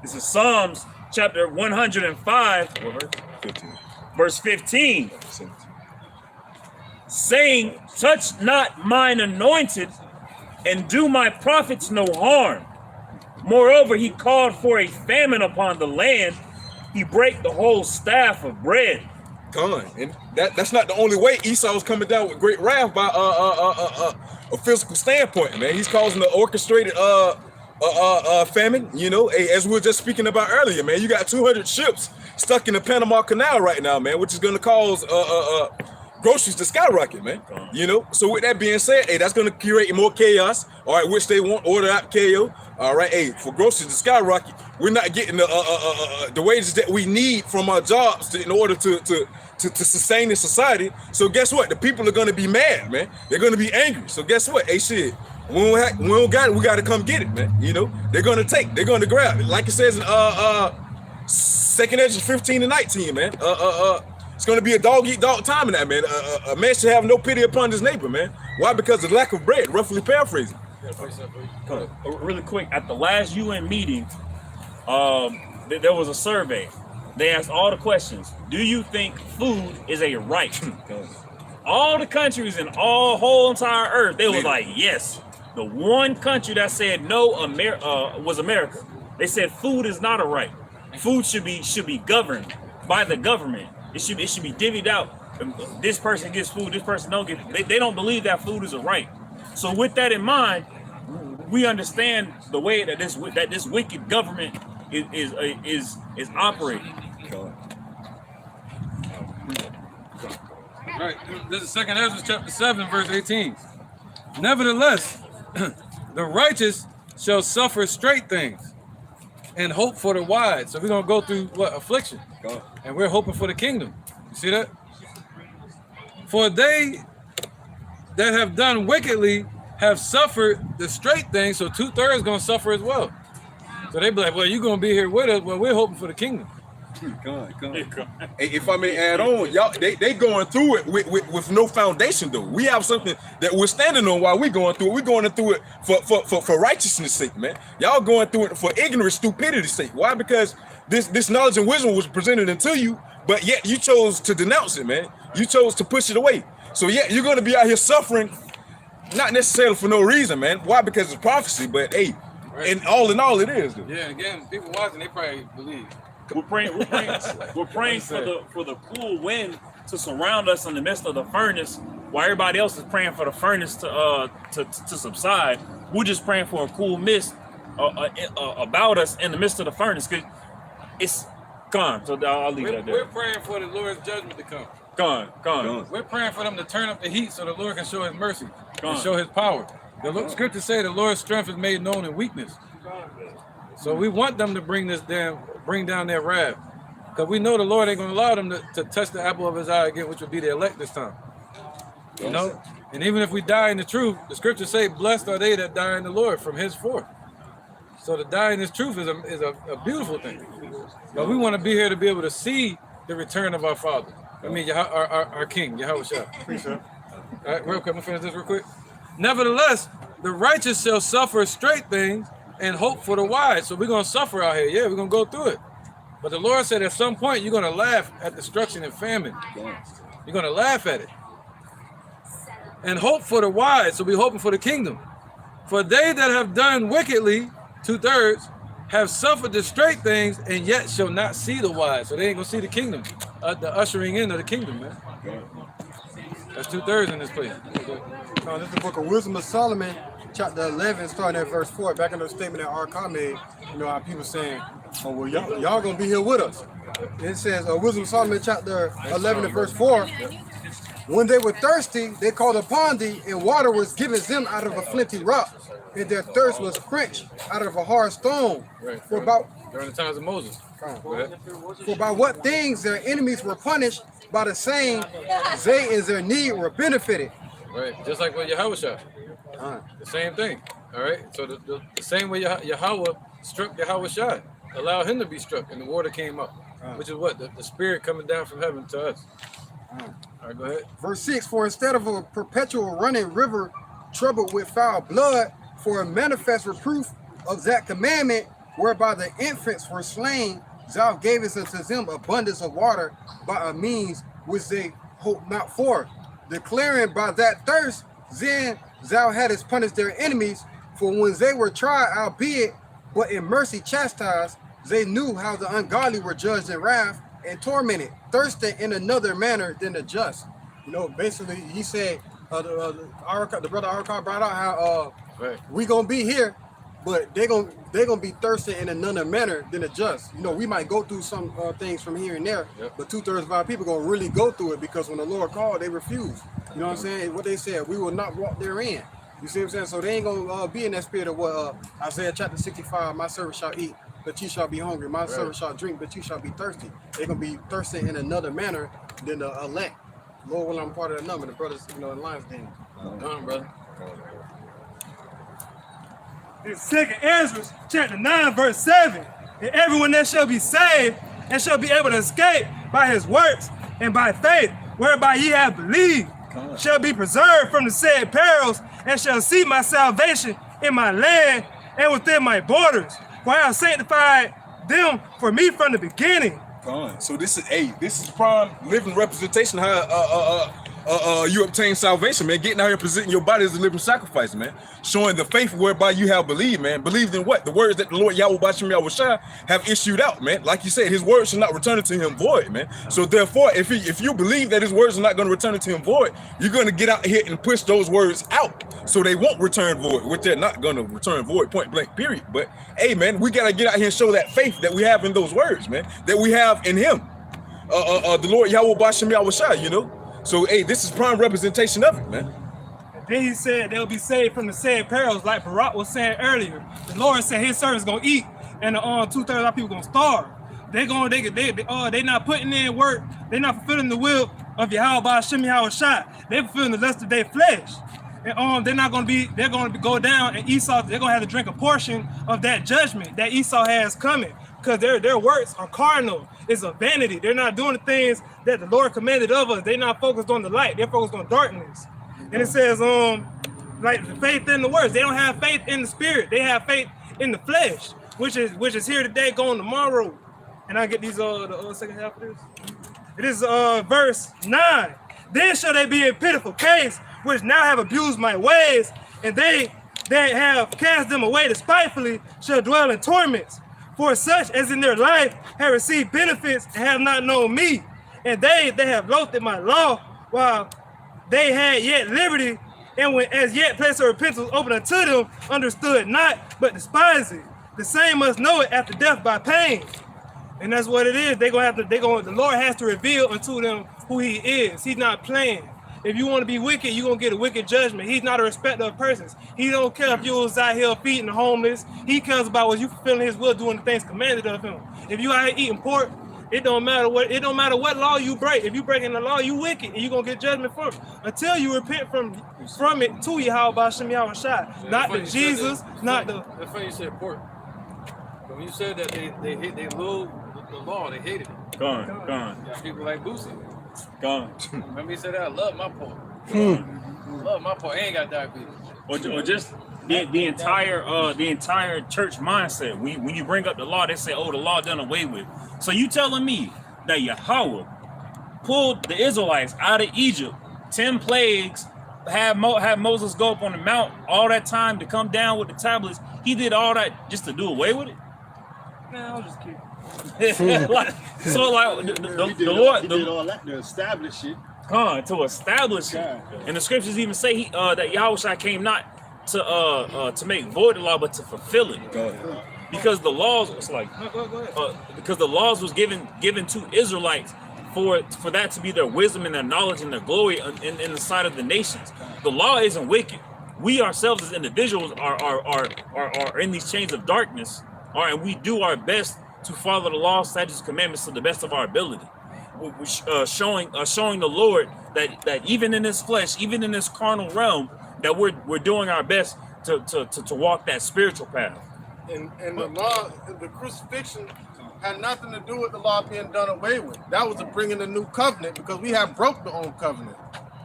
This is Psalms chapter 105, verse 15. Saying, touch not mine anointed, and do my prophets no harm. Moreover, he called for a famine upon the land. He brake the whole staff of bread. And that's not the only way Esau's coming down with great wrath by a physical standpoint, man. He's causing the orchestrated famine, you know, as we were just speaking about earlier, man. You got 200 ships stuck in the Panama Canal right now, man, which is going to cause groceries to skyrocket, man. You know, so with that being said, hey, that's gonna create more chaos. All right, which they want, order out KO. All right, hey, for groceries to skyrocket, we're not getting the wages that we need from our jobs in order to sustain this society. So guess what? The people are gonna be mad, man. They're gonna be angry. So guess what? Hey, shit. We don't got it. We gotta come get it, man. You know, they're gonna grab it. Like it says in 2nd Ezra 15 and 19, man. It's gonna be a dog eat dog time in that, man. A man should have no pity upon his neighbor, man. Why? Because of lack of bread. Roughly paraphrasing. Really quick, at the last UN meeting, there was a survey. They asked all the questions. Do you think food is a right? All the countries in all whole entire earth, they was like, yes. The one country that said no was America. They said food is not a right. Food should be governed by the government. It should be divvied out. This person gets food, this person don't get. They don't believe that food is a right. So with that in mind, we understand the way that this wicked government is operating. Right. This is 2nd Ezra chapter 7, verse 18. Nevertheless, the righteous shall suffer straight things and hope for the wide. So we're going to go through what? Affliction. And we're hoping for the kingdom. You see that? For they that have done wickedly have suffered the straight things, so 2/3 going to suffer as well. So they be like, well, you're going to be here with us. Well, we're hoping for the kingdom. Hey, if I may add on, y'all, they going through it with no foundation though. We have something that we're standing on while we're going through it. We're going through it for righteousness' sake, man. Y'all going through it for ignorant stupidity's sake. Why? Because this knowledge and wisdom was presented unto you, but yet you chose to denounce it, man. You chose to push it away. So yeah, you're gonna be out here suffering, not necessarily for no reason, man. Why? Because it's prophecy, but hey, and all in all, it is. Dude. Yeah, again, people watching, they probably believe. We're praying for the cool wind to surround us in the midst of the furnace, while everybody else is praying for the furnace to subside. We're just praying for a cool mist about us in the midst of the furnace, because it's gone. So I'll leave that there. We're praying for the Lord's judgment to come. Gone. We're praying for them to turn up the heat so the Lord can show his mercy and show his power. The scriptures say the Lord's strength is made known in weakness. So we want them to bring down their wrath, because we know the Lord ain't going to allow them to touch the apple of his eye again, which would be the elect this time. You know, and even if we die in the truth, the scriptures say, "Blessed are they that die in the Lord from henceforth." So to die in this truth is a beautiful thing. But we want to be here to be able to see the return of our Father. I mean, our King, Yahushua. All right, real quick, I'm gonna finish this real quick. Nevertheless, the righteous shall suffer straight things and hope for the wide. So we're going to suffer out here. Yeah, we're going to go through it. But the Lord said at some point, you're going to laugh at destruction and famine. You're going to laugh at it. And hope for the wide. So we're hoping for the kingdom. For they that have done wickedly, 2/3, have suffered the straight things and yet shall not see the wide. So they ain't going to see the kingdom, the ushering in of the kingdom, man. That's 2/3 in this place. This is the book of Wisdom of Solomon, chapter 11, starting at verse 4. Back in the statement that Arka made, you know, how people saying, oh, well, y'all gonna be here with us. It says, Wisdom of Solomon, chapter 11 and verse 4. When they were thirsty, they called upon thee, and water was given them out of a flinty rock, and their thirst was quenched out of a hard stone. Right. For about during the times of Moses. For by what things their enemies were punished, by the same they in their need were benefited. Right, just like with Yahushua. The same thing. All right. So the same way Yahweh struck Yahushua, allowed him to be struck, and the water came up, which is what the spirit coming down from heaven to us. All right, go ahead. Verse 6: For instead of a perpetual running river troubled with foul blood, for a manifest reproof of that commandment whereby the infants were slain, thou gavest unto them abundance of water by a means which they hoped not for, declaring by that thirst, then thou hadst punished their enemies, for when they were tried, albeit but in mercy chastised, they knew how the ungodly were judged in wrath and tormented, thirsting in another manner than the just. You know, basically, he said, the brother Arka brought out how we gonna be here, but they're gonna be thirsty in another manner than the just. You know, we might go through some things from here and there, but 2/3 of our people gonna really go through it because when the Lord called, they refused. You know what I'm saying? What they said, we will not walk therein. You see what I'm saying? So they ain't gonna be in that spirit of what Isaiah chapter 65, my servant shall eat, but you shall be hungry. My servant shall drink, but you shall be thirsty. They're gonna be thirsty in another manner than the elect. Lord, well, I'm part of the number. The brothers, you know, in LIONZ Den. Done, brother. In 2nd Ezra, chapter 9, verse 7, and everyone that shall be saved and shall be able to escape by his works and by faith, whereby ye have believed, shall be preserved from the said perils and shall see my salvation in my land and within my borders. For I have sanctified them for me from the beginning. So this is prime living representation how you obtain salvation, man. Getting out here presenting your body as a living sacrifice, man. Showing the faith whereby you have believed, man. Believed in what? The words that the Lord Yahweh Bashim Yahushua have issued out, man. Like you said, his words should not return to him void, man. So therefore, if you believe that his words are not going to return to him void, you're going to get out here and push those words out so they won't return void, which they're not going to return void, point blank, period. But hey, man, we got to get out here and show that faith that we have in those words, man, that we have in him. The Lord Yahweh Bashim Yahushua, you know. So, hey, this is prime representation of it, man. Then he said they'll be saved from the said perils, like Barak was saying earlier. The Lord said his servants gonna eat, and 2/3 of our people gonna starve. They not putting in work. They not fulfilling the will of Yahweh Ba'ashem Yahushua. They fulfilling the lust of their flesh. And they're gonna go down, and Esau, they're gonna have to drink a portion of that judgment that Esau has coming, because their works are carnal. It's a vanity. They're not doing the things that the Lord commanded of us. They're not focused on the light. They're focused on darkness. And it says, like the faith in the words. They don't have faith in the spirit. They have faith in the flesh, which is here today, going tomorrow. And I get these the second half of this. It is verse 9. Then shall they be in pitiful case, which now have abused my ways, and they that have cast them away despitefully shall dwell in torments. For such as in their life have received benefits and have not known me, and they have loathed my law while they had yet liberty, and when as yet place of repentance was open unto them, understood not, but despised it. The same must know it after death by pain. And that's what it is. The Lord has to reveal unto them who he is. He's not playing. If you want to be wicked, you're going to get a wicked judgment. He's not a respecter of persons. He don't care if you was out here feeding the homeless. He cares about was you fulfilling his will, doing the things commanded of him. If you out here eating pork, it don't matter what law you break. If you breaking the law, you wicked, and you're going to get judgment from it. Until you repent from it to Yahweh Ba'ashem Yahushua. Not to Jesus, not the... That's funny you said pork. But when you said that they loved the law, they hated it. Gone. Yeah, people like Boosie. Gone. Remember he said that I love my pork. Love my pork. I ain't got diabetes. Or just the entire church mindset. When you bring up the law, they say, "Oh, the law done away with." So you telling me that Yahweh pulled the Israelites out of Egypt, 10 plagues, had Moses go up on the mount all that time to come down with the tablets? He did all that just to do away with it? Nah, I was just kidding. The Lord, He did all that to establish it. To establish it. And the scriptures even say that Yahushua came not to make void the law, but to fulfill it. Because the laws was because the laws was given to Israelites for that to be their wisdom and their knowledge and their glory in the sight of the nations. The law isn't wicked. We ourselves as individuals are in these chains of darkness, and we do our best to follow the law, statutes, commandments to the best of our ability. Showing the Lord that even in this flesh, even in this carnal realm, that we're doing our best to walk that spiritual path. And the law, the crucifixion had nothing to do with the law being done away with. That was to bring in the new covenant, because we have broke the old covenant.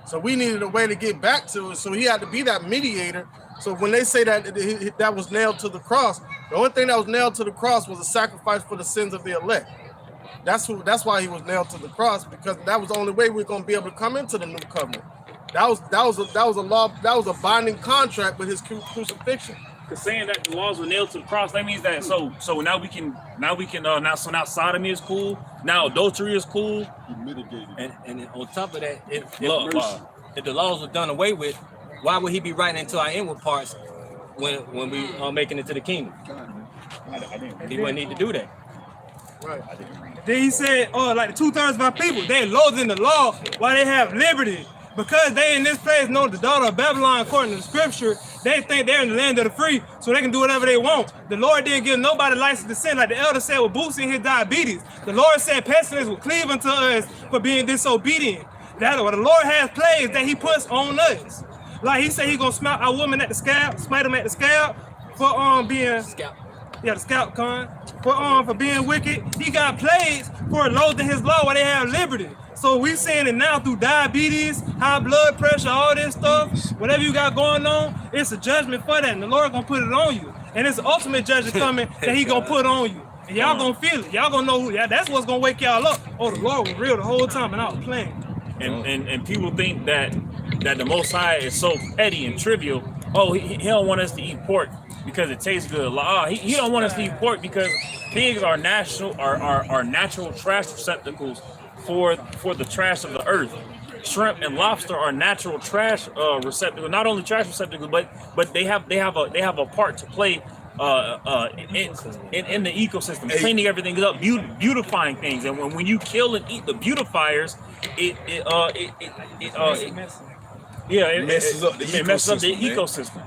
So we needed a way to get back to it. So he had to be that mediator. So when they say that was nailed to the cross, the only thing that was nailed to the cross was a sacrifice for the sins of the elect. That's why he was nailed to the cross, because that was the only way we're going to be able to come into the new covenant. That was a law. That was a binding contract with his crucifixion. Because saying that the laws were nailed to the cross, that means that so now sodomy is cool. Now adultery is cool. And on top of that, if the laws were done away with, why would he be writing into our inward parts when we are making it to the kingdom. He wouldn't need to do that. Right. Then he said, like the 2/3 of our people, they loathing the law while they have liberty. Because they in this place know the daughter of Babylon, according to the scripture, they think they're in the land of the free, so they can do whatever they want. The Lord didn't give nobody license to sin, like the elder said with boosting his diabetes. The Lord said pestilence will cleave unto us for being disobedient. That's what the Lord has plagues that he puts on us. Like he said, he gonna smite our woman at the scalp, smite them at the scalp for being the scalp con for being wicked. He got plagues for loathing his law while they have liberty. So we seeing it now through diabetes, high blood pressure, all this stuff. Whatever you got going on, it's a judgment for that, and the Lord gonna put it on you. And it's the ultimate judgment coming that he gonna put on you. And y'all gonna feel it. Y'all gonna know who. Yeah, that's what's gonna wake y'all up. Oh, the Lord was real the whole time, and I was playing. And people think that the Most High is so petty and trivial. Oh, he don't want us to eat pork because it tastes good. He don't want us to eat pork because pigs are natural trash receptacles for the trash of the earth. Shrimp and lobster are natural trash receptacles. Not only trash receptacles, but they have a part to play in the ecosystem, cleaning everything up, beautifying things. And when you kill and eat the beautifiers, it messes up the ecosystem.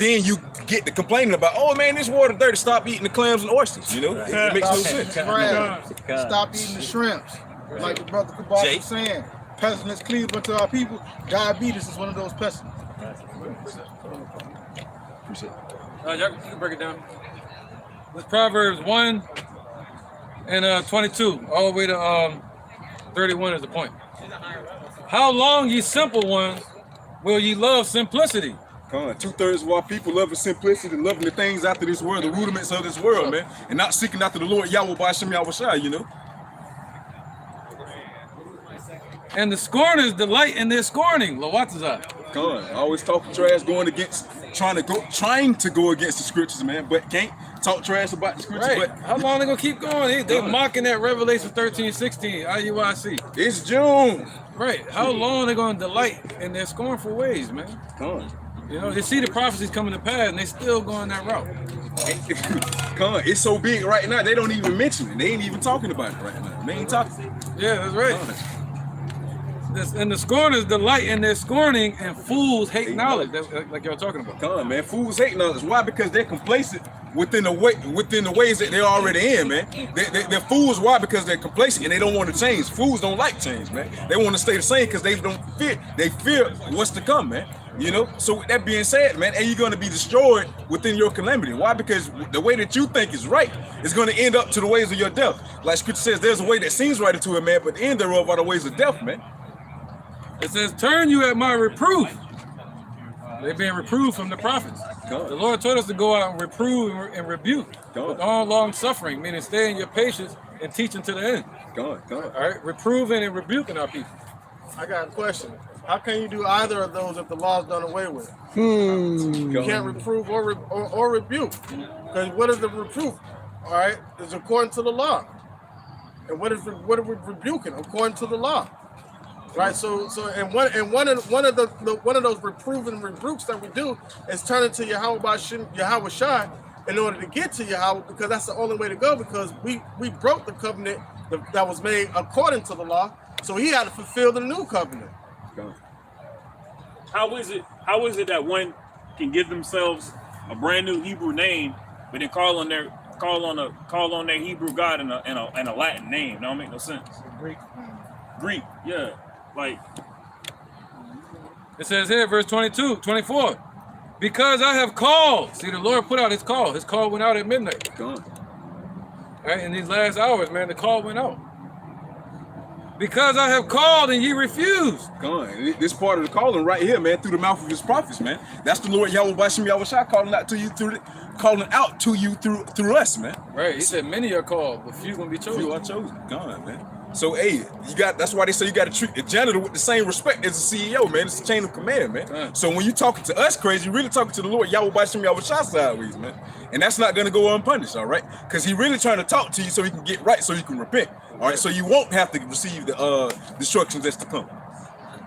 Then you get to complaining about, oh man, this water dirty. Stop eating the clams and oysters. You know, it makes no sense. Stop eating the shrimps. Like the brother Kabak was saying, pestilence cleave unto our people. Diabetes is one of those pestilence. Y'all can break it down. It's Proverbs 1 and 22, all the way to 31 is the point. How long, ye simple ones, will ye love simplicity? Come on, 2/3 of our people loving simplicity, loving the things after this world, the rudiments of this world, man, and not seeking after the Lord Yahweh B'Shem Yahushua, you know. And the scorners delight in their scorning. Lawatazah. Come on, always talking trash, trying to go against the scriptures, man, but can't talk trash about the scriptures. Right. But how long they gonna keep going? They're mocking that Revelation 13:16. IUIC. It's June. Right. How long they gonna delight in their scornful ways, man? Come on. You know, they see the prophecies coming to pass, and they still going that route. Come on, it's so big right now. They don't even mention it. They ain't even talking about it right now. They ain't talking. Yeah, that's right. And the scorners delight in their scorning, and fools hate knowledge. That's like y'all talking about. Come on, man. Fools hate knowledge. Why? Because they're complacent within the ways that they're already in, man. They're fools. Why? Because they're complacent and they don't want to change. Fools don't like change, man. They want to stay the same because they fear what's to come, man. You know. So with that being said, man, and you're going to be destroyed within your calamity. Why? Because the way that you think is right is going to end up to the ways of your death. Like Scripture says, there's a way that seems right to a man, but the end thereof are the ways of death, man. It says, turn you at my reproof. They're being reproved from the prophets. The Lord told us to go out and reprove and rebuke with all long suffering, meaning stay in your patience and teaching to the end. All right, reproving and rebuking our people. I got a question. How can you do either of those if the law's done away with? You can't reprove or rebuke. Because what is the reproof? All right, it's according to the law. And what are we rebuking? According to the law. Right, so one of those reproving rebukes that we do is turning to Yahweh Shai in order to get to Yahweh, because that's the only way to go, because we broke the covenant that was made according to the law, so he had to fulfill the new covenant. How is it that one can give themselves a brand new Hebrew name, but then call on their Hebrew God in a Latin name? That don't make no sense. Greek, yeah. Like it says here, verse 22, 24. Because I have called. See, the Lord put out his call. His call went out at midnight. All right, in these last hours, man, the call went out. Because I have called and ye refused. This part of the calling right here, man, through the mouth of his prophets, man. That's the Lord Yahweh B'Shem Yahushua calling out to you through us, man. Right. He said many are called, but few gonna be chosen. Few are chosen. Man. So hey, that's why they say you got to treat the janitor with the same respect as the CEO, man. It's a chain of command, man. So when you talking to us crazy, you're really talking to the Lord Yahweh B'Shem Yahushua sideways, man. And that's not gonna go unpunished, all right? Because he really trying to talk to you so he can get right, so you can repent. All right, so you won't have to receive the destructions that's to come.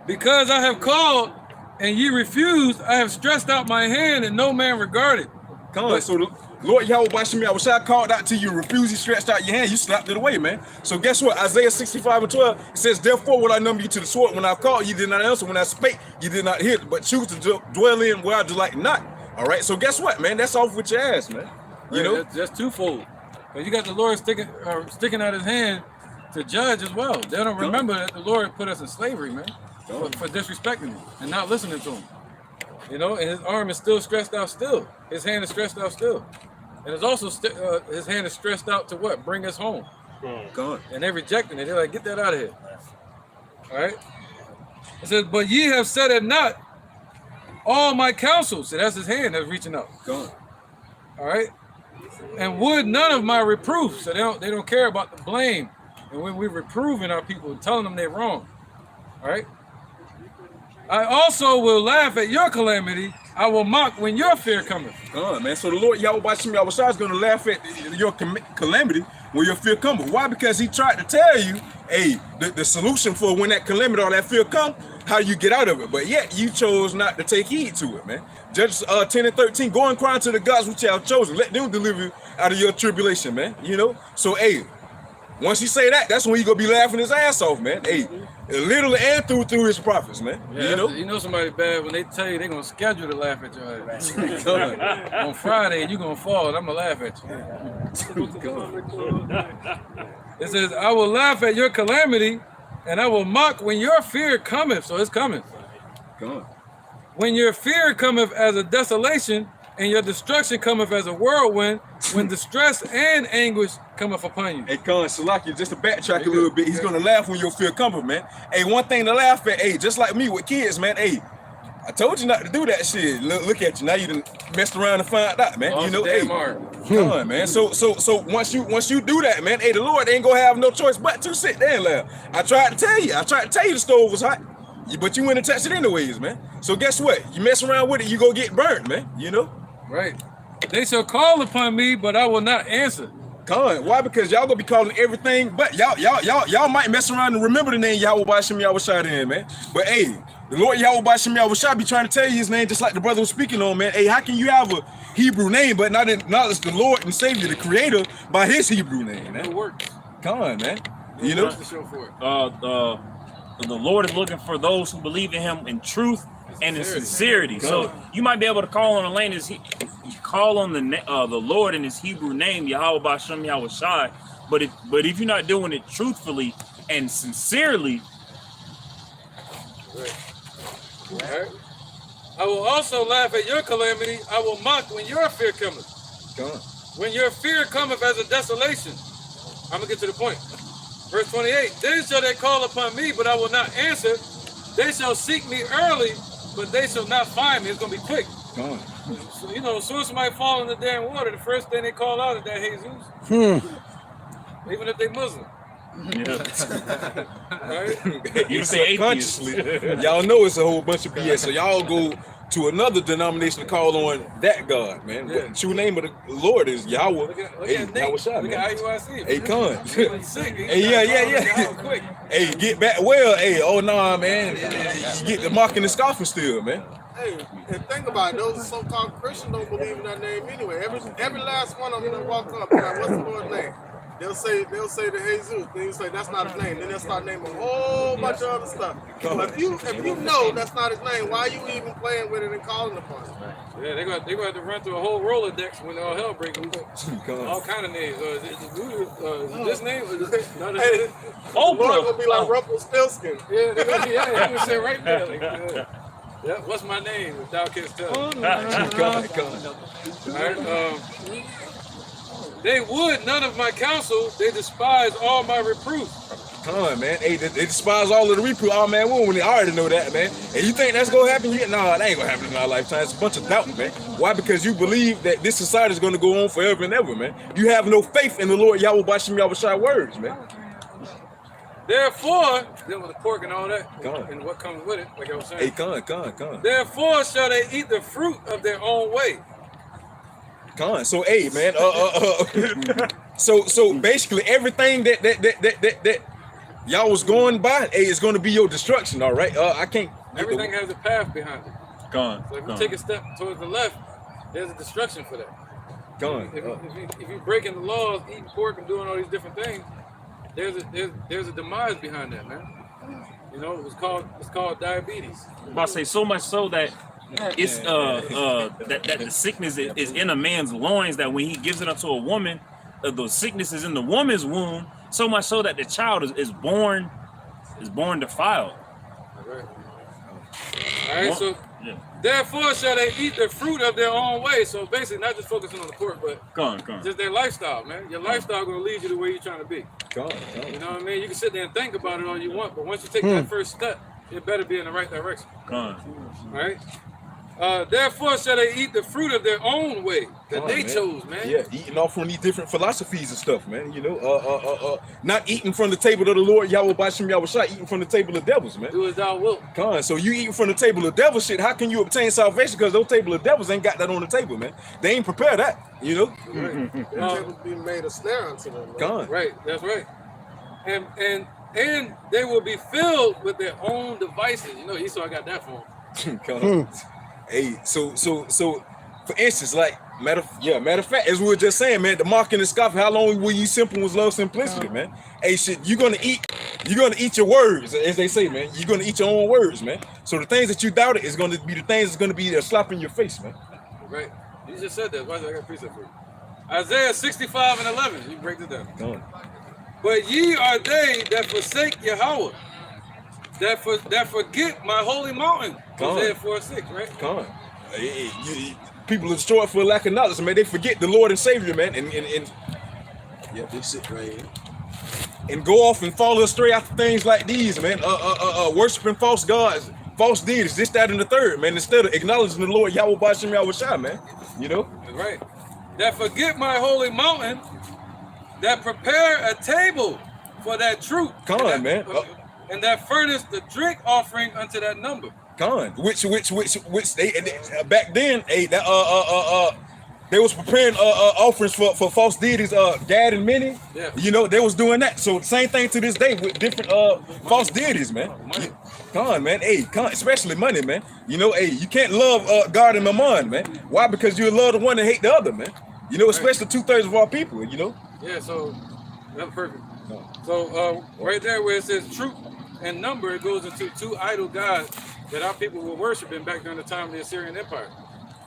Because I have called and ye refused, I have stretched out my hand, and no man regarded. So the Lord Yahweh Bashim Yahushua called out to you, refused, he stretched out your hand, you slapped it away, man. So guess what? Isaiah 65:12, it says, therefore will I number you to the sword. When I called, you did not answer. When I spake, you did not hear, but choose to dwell in where I delight not. All right, so guess what, man? That's off with your ass, man. You know? That's twofold. But you got the Lord sticking out his hand to judge as well. They don't remember that the Lord put us in slavery, man, for disrespecting him and not listening to him. You know, and his arm is still stretched out still. His hand is stretched out still. And it's also, his hand is stretched out to what? Bring us home. And they're rejecting it. They're like, get that out of here. All right? It says, but ye have said it not, all my counsel. So that's his hand that's reaching out. All right? And would none of my reproofs. So they don't care about the blame. And when we're reproving our people, telling them they're wrong. All right? I also will laugh at your calamity. I will mock when your fear cometh. Man. So the Lord Yahweh Bashim Yahushua is going to laugh at your calamity when your fear cometh. Why? Because he tried to tell you, hey, the solution for when that calamity or that fear come, how you get out of it. But yet you chose not to take heed to it, man. Judges 10 and 13, go and cry to the gods which you have chosen. Let them deliver you out of your tribulation, man. You know? So, hey, once he say that, that's when he gonna be laughing his ass off, man. Hey, literally and through his prophets, man. Yeah, you know somebody bad when they tell you they're gonna schedule to laugh at your ass. On Friday, you're gonna fall and I'm gonna laugh at you. It says, I will laugh at your calamity and I will mock when your fear cometh. So it's coming. When your fear cometh as a desolation and your destruction cometh as a whirlwind, when distress and anguish cometh upon you. Hey, Salaki, just to backtrack a little bit, he's gonna laugh when your fear cometh, man. Hey, one thing to laugh at, hey, just like me with kids, man. Hey, I told you not to do that shit. Look at you now. You done messed around and found out, man. You know, hey, come on, man. So once you do that, man, hey, the Lord ain't gonna have no choice but to sit there and laugh. I tried to tell you the stove was hot, but you went and touched it anyways, man. So guess what? You mess around with it, you go get burnt, man. You know. Right. They shall call upon me, but I will not answer. Why? Because y'all gonna be calling everything, but y'all might mess around and remember the name Yahweh Bashim Yahushua in, man. But hey, the Lord Yahweh Bashim Yahushua be trying to tell you his name, just like the brother was speaking on, man. Hey, how can you have a Hebrew name but not acknowledge the Lord and Savior, the Creator, by his Hebrew name, man? It works. Come on, man. You know. The Lord is looking for those who believe in him in truth and in sincerity. So you might be able to call on the name, call on the Lord in his Hebrew name, Yahweh Bashim Yahushua. But if you're not doing it truthfully and sincerely, right. I will also laugh at your calamity. I will mock when your fear cometh. When your fear cometh as a desolation. I'm gonna get to the point. Verse 28. Then shall they call upon me, but I will not answer. They shall seek me early, but they shall not find me. It's gonna be quick. So, you know, as soon as somebody fall in the damn water, the first thing they call out is that Jesus. Even if they Muslim. Right? You say consciously. Y'all know it's a whole bunch of BS. So y'all go to another denomination to call on that God, man. But the true name of the Lord is Yahweh. Look at IUIC. Hey, Con. Hey, hey, get back well. Hey, oh nah, man. You get the mocking and scoffing still, man. Hey, and think about it, those so-called Christians don't believe in that name anyway. Every last one of them that walk up, like, what's the Lord's name? They'll say the Jesus. Then you say that's not his name. Then they'll start naming a whole bunch of other stuff. But if you know that's not his name, why are you even playing with it and calling upon it? Yeah, they're gonna have to run through a whole Rolodex when all hell breaks loose. All kind of names. Is this name? Hey, Lord gonna be like Rumpelstiltskin. Yeah, they're gonna say right there. Like, yeah, what's my name? If thou canst tell. All right, they would none of my counsel. They despise all my reproof. Come on, man. Hey, they despise all of the reproof. Oh, man, when they already know that, man. And you think that's going to happen? Nah, that ain't going to happen in our lifetime. It's a bunch of doubt, man. Why? Because you believe that this society is going to go on forever and ever, man. You have no faith in the Lord Yahweh Bashim Yahushua words, man. Therefore, dealing with the pork and all that, and what comes with it, like I was saying. Hey, come. Therefore shall they eat the fruit of their own way. So hey, man, so basically everything that y'all was going by, hey, is going to be your destruction. All right, I can't Everything has a path behind it. Gone. So if you take a step towards the left, there's a destruction for that. Gone. If you breaking the laws, eating pork and doing all these different things, there's a demise behind that, man. You know, it's called diabetes. I'm about to say so much so that it's that the sickness is in a man's loins, that when he gives it unto a woman, the sickness is in the woman's womb, so much so that the child is born defiled. All right, so therefore shall they eat the fruit of their own way. So basically, not just focusing on the pork, but just their lifestyle, man. Your lifestyle gonna lead you to where you're trying to be. You know what I mean? You can sit there and think about it all you want, but once you take that first step, it better be in the right direction. All right. Therefore shall they eat the fruit of their own way that they chose, man. Yeah, eating off from these different philosophies and stuff, man. You know, not eating from the table of the Lord Yahweh Bashim Yahushua, eating from the table of devils, man. Do as thou wilt. So you eating from the table of devil shit, how can you obtain salvation? Because those table of devils ain't got that on the table, man. They ain't prepared that, you know. The table be made a snare unto them. Right, that's right. And they will be filled with their own devices. You know, Esau got that for him. Hey, so for instance, like matter of fact, as we were just saying, man, the mark and the scoff, how long will you simple was love simplicity, man? Hey, shit, you're gonna eat your words, as they say, man. You're gonna eat your own words, man. So the things that you doubted is gonna be the things that's gonna be a slap in your face, man. Right. You just said that. Why did I got a precept for you? Isaiah 65:11. You break it down. But ye are they that forsake Yahweh, that forget my holy mountain. Isaiah 4:6, right? People are destroyed for lack of knowledge, man. They forget the Lord and Savior, man, and this shit right here. And go off and follow astray after things like these, man. Worshiping false gods, false deities, this, that, and the third, man. Instead of acknowledging the Lord Yahweh Bashim Yahushua, man. You know? Right. That forget my holy mountain, that prepare a table for that truth. Man. And that furnished the drink offering unto that number. Which they back then, they was preparing offerings for false deities, Gad and Minnie. Yeah. You know, they was doing that. So the same thing to this day with different false deities, man. Man. Hey, especially money, man. You know, hey, you can't love God and Mammon, man. Why? Because you love the one and hate the other, man. You know, especially 2/3 of our people, you know. Yeah, so that's perfect. So right there where it says truth and number, it goes into two idol gods that our people were worshiping back during the time of the Assyrian Empire.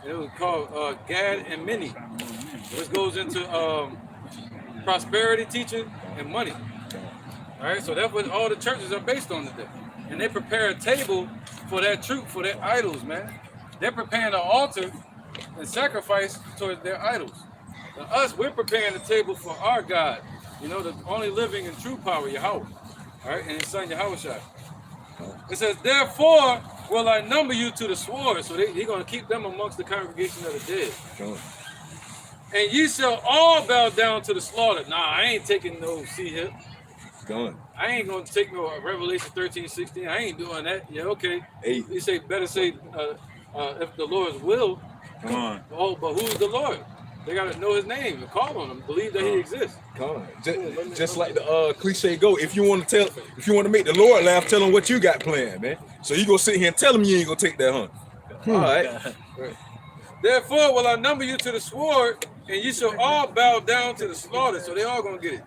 And it was called Gad and Minnie, which goes into prosperity teaching and money. All right, so that's what all the churches are based on today. And they prepare a table for that truth, for their idols, man. They're preparing an altar and sacrifice towards their idols. Now us, we're preparing a table for our God, you know, the only living and true power, Yahweh. All right, and his son Yahushua. It says, therefore will I number you to the sword. So he's going to keep them amongst the congregation of the dead. And ye shall all bow down to the slaughter. Nah, I ain't taking no see-hip. I ain't going to take no Revelation 13:16. I ain't doing that. Yeah, okay. You say, better say, if the Lord's will. Oh, but who's the Lord? They got to know his name and call on him, believe that he exists. Just like the cliche go, if you want to make the Lord laugh, tell him what you got planned, man. So you go sit here and tell him you ain't gonna take that hunt. All right. Therefore will I number you to the sword, and you shall all bow down to the slaughter. So they all gonna get it.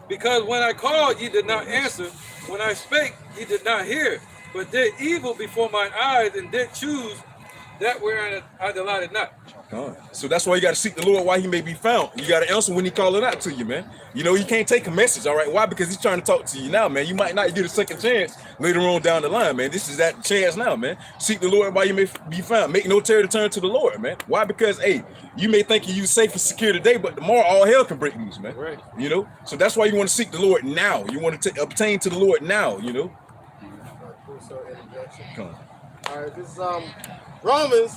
Because when I called, ye did not answer. When I spake, ye did not hear. But did evil before mine eyes, and did choose that wherein I delighted not. So that's why you got to seek the Lord while he may be found. You got to answer when he call it out to you, man. You know, you can't take a message, all right? Why? Because he's trying to talk to you now, man. You might not get a second chance later on down the line, man. This is that chance now, man. Seek the Lord while you may be found. Make no terror to turn to the Lord, man. Why? Because, hey, you may think you safe and secure today, but tomorrow all hell can break loose, man. Right. You know? So that's why you want to seek the Lord now. You want to obtain to the Lord now, you know? All right, this is Romans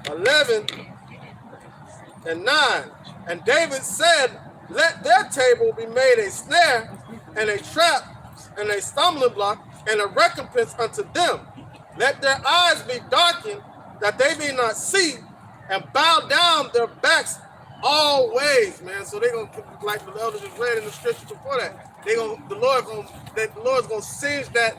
11 and 9. And David said, let their table be made a snare and a trap and a stumbling block and a recompense unto them. Let their eyes be darkened that they may not see, and bow down their backs all ways, man. So they're gonna, like the elders just read in the scripture before that, the Lord's gonna singe that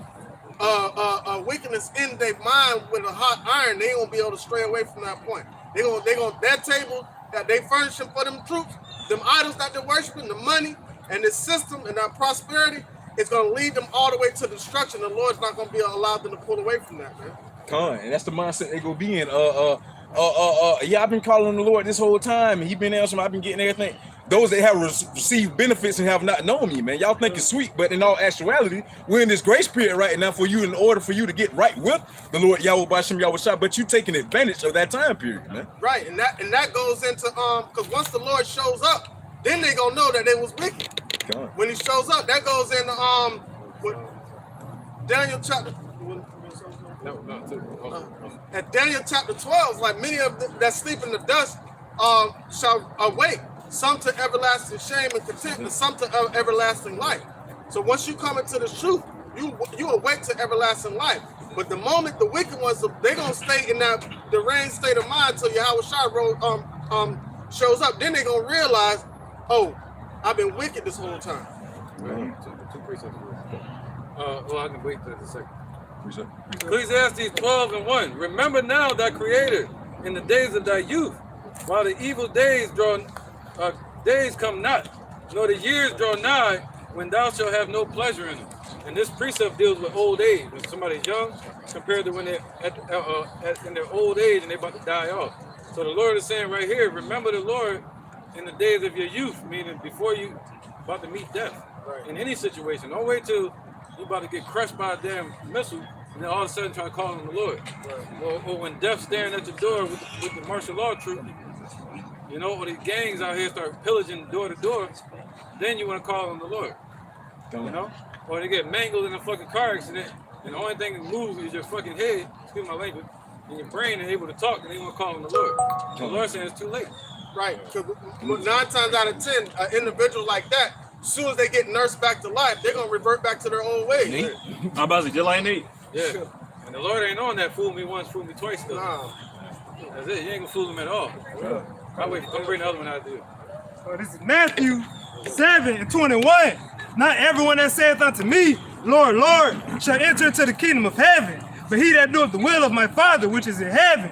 wickedness in their mind with a hot iron, they ain't gonna be able to stray away from that point. They gonna that table that they furnishing for them troops, them idols that they're worshiping, the money and this system and that prosperity, it's gonna lead them all the way to destruction. The Lord's not gonna be allowed them to pull away from that, man. And that's the mindset they gonna be in. Yeah, I've been calling on the Lord this whole time, and He been answering. I've been getting everything. Those that have received benefits and have not known me, man. Y'all think it's sweet, but in all actuality, we're in this grace period right now for you, in order for you to get right with the Lord Yahweh B'Shem Yahweh Shai, but you taking advantage of that time period, man. Right, and that goes into because once the Lord shows up, then they gonna know that they was wicked. When He shows up, that goes into with Daniel chapter. At Daniel chapter 12, like many of them that sleep in the dust shall awake, some to everlasting shame and contempt, and some to everlasting life. So once you come into the truth, you awake to everlasting life. But the moment the wicked ones, they gonna stay in that deranged state of mind till Yahweh Shai shows up. Then they gonna realize, oh, I've been wicked this whole time. Two precepts. Well, I can wait till the second. Ecclesiastes 12:1. Remember now thy Creator in the days of thy youth, while the evil days days come not, nor the years draw nigh, when thou shalt have no pleasure in them. And this precept deals with old age, when somebody's young, compared to when they're in their old age and they're about to die off. So the Lord is saying right here, remember the Lord in the days of your youth, meaning before you about to meet death. In any situation, don't wait till you're about to get crushed by a damn missile, and then all of a sudden try to call on the Lord. Or when death's staring at your door with the martial law troop, you know, or the gangs out here start pillaging door to door, then you want to call on the Lord. You know? Or they get mangled in a fucking car accident, and the only thing that moves is your fucking head, excuse my language, and your brain ain't able to talk, and they want to call on the Lord. The Lord saying it's too late. Right, because 9 times out of 10, an individual like that, as soon as they get nursed back to life, they're gonna revert back to their old ways. I'm about to say, just like Nate. Yeah. And the Lord ain't on that fool me once, fool me twice though. Nah. That's it. You ain't gonna fool him at all. I'll wait. Come bring the other one out there. So this is Matthew 7:21. Not everyone that saith unto me, Lord, Lord, shall enter into the kingdom of heaven, but he that doeth the will of my Father which is in heaven.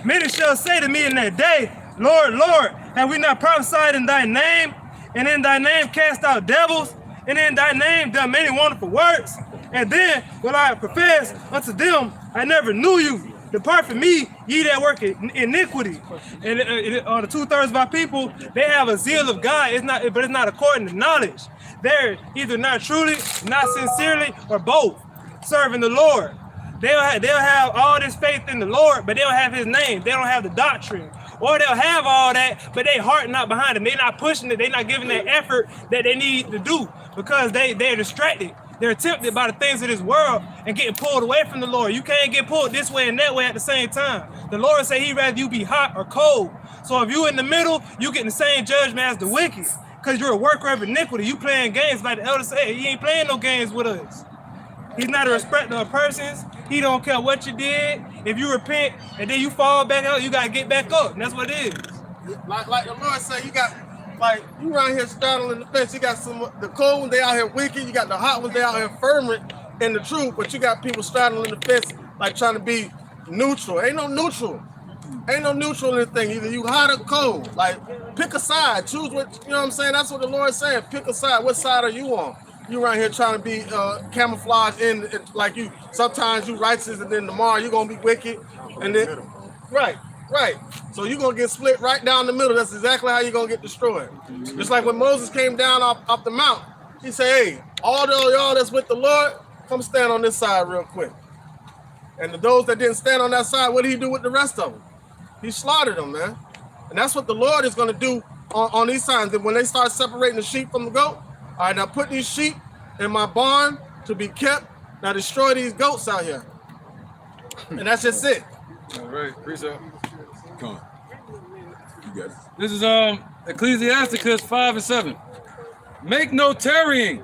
Many shall say to me in that day, Lord, Lord, have we not prophesied in thy name, and in thy name cast out devils, and in thy name done many wonderful works? And then will I profess unto them, I never knew you. Depart from me, ye that work iniquity. And the 2/3 of our people, they have a zeal of God, but it's not according to knowledge. They're either not truly, not sincerely, or both, serving the Lord. They'll have all this faith in the Lord, but they don't have His name. They don't have the doctrine. Or they'll have all that, but their heart not behind them. They're not pushing it. They're not giving the effort that they need to do because they're distracted. They're tempted by the things of this world and getting pulled away from the Lord. You can't get pulled this way and that way at the same time. The Lord said He'd rather you be hot or cold. So if you in the middle, you get the same judgment as the wicked because you're a worker of iniquity. You playing games like the elder said. He ain't playing no games with us. He's not a respecter of persons. He don't care what you did. If you repent and then you fall back out, you got to get back up. And that's what it is. Like the Lord said, you got, like, you around here straddling the fence. You got the cold ones, they out here wicked. You got the hot ones, they out here firm in the truth. But you got people straddling the fence, like trying to be neutral. Ain't no neutral. Ain't no neutral in this thing. Either you hot or cold. Like, pick a side. Choose what, you know what I'm saying? That's what the Lord's saying. Pick a side. What side are you on? You around here trying to be camouflaged in, like you, sometimes you righteous and then tomorrow you're going to be wicked. And then, right. So you're going to get split right down the middle. That's exactly how you're going to get destroyed. Just like when Moses came down off the mount, he said, hey, all y'all that's with the Lord, come stand on this side real quick. And those that didn't stand on that side, what did he do with the rest of them? He slaughtered them, man. And that's what the Lord is going to do on these times. That when they start separating the sheep from the goat, all right, now put these sheep in my barn to be kept. Now destroy these goats out here. And that's just it. All right, appreciate it. Come on. You got it. This is Ecclesiasticus 5:7. Make no tarrying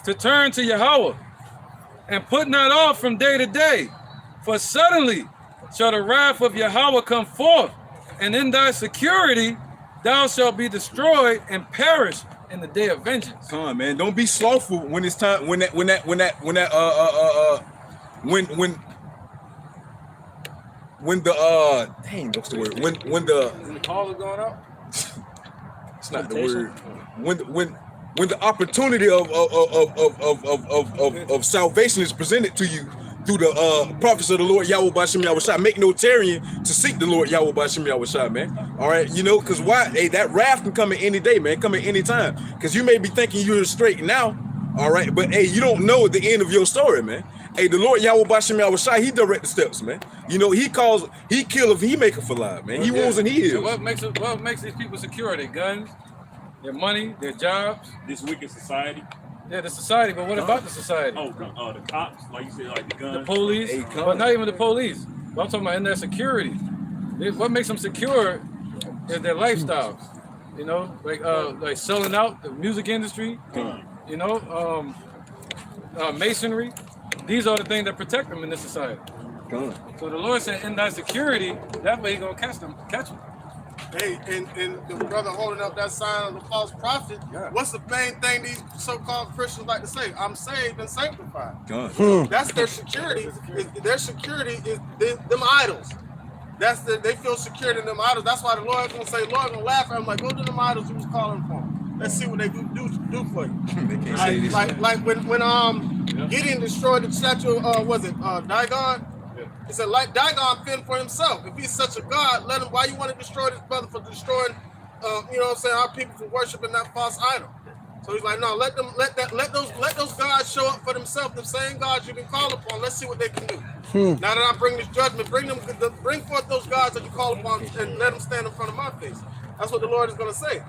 to turn to Yahweh, and put not off from day to day, for suddenly shall the wrath of Yahweh come forth, and in thy security thou shalt be destroyed and perish in the day of vengeance. Come on, man. Don't be slothful when it's time. When that when the dang, what's the word? When the call is going out. It's not the word. When the opportunity of salvation is presented to you through the prophets of the Lord Yahweh Bashim Yahushua, make no tarrying to seek the Lord Yahweh Bashim Yahushua, man. All right, you know, because why? Hey, that wrath can come at any day, man. Come at any time. Because you may be thinking you're straight now, all right, but hey, you don't know the end of your story, man. Hey, the Lord Yahweh Bashim Yahushua, he direct the steps, man. You know, he calls, he killeth, he maketh alive, man. He wounds and he heals. So what makes these people secure? Their guns, their money, their jobs. This wicked society. Yeah, the society, but what about the society? Oh, the cops, like you said, like the guns. The police, but not even the police. But I'm talking about in their security. What makes them secure is their lifestyles. You know, like selling out the music industry. You know, masonry. These are the things that protect them in this society. So the Lord said, in that security, that way He's gonna catch them. Hey, and the brother holding up that sign of the false prophet, what's the main thing these so-called Christians like to say? I'm saved and sanctified. That's their security. Their security is them idols. They feel secure in them idols. That's why the Lord is gonna say, Lord gonna laugh at them like, go to them idols you was calling for. Let's see what they do for you. like when Gideon destroyed the statue of was it Dagon? He said, like Dagon fend for himself. If he's such a God, let him. Why you want to destroy this brother for destroying, you know what I'm saying, our people for worshiping that false idol? So he's like, no, let those gods show up for themselves. The same gods you can call upon. Let's see what they can do. Now that I bring this judgment, bring forth those gods that you call upon and let them stand in front of my face. That's what the Lord is going to say.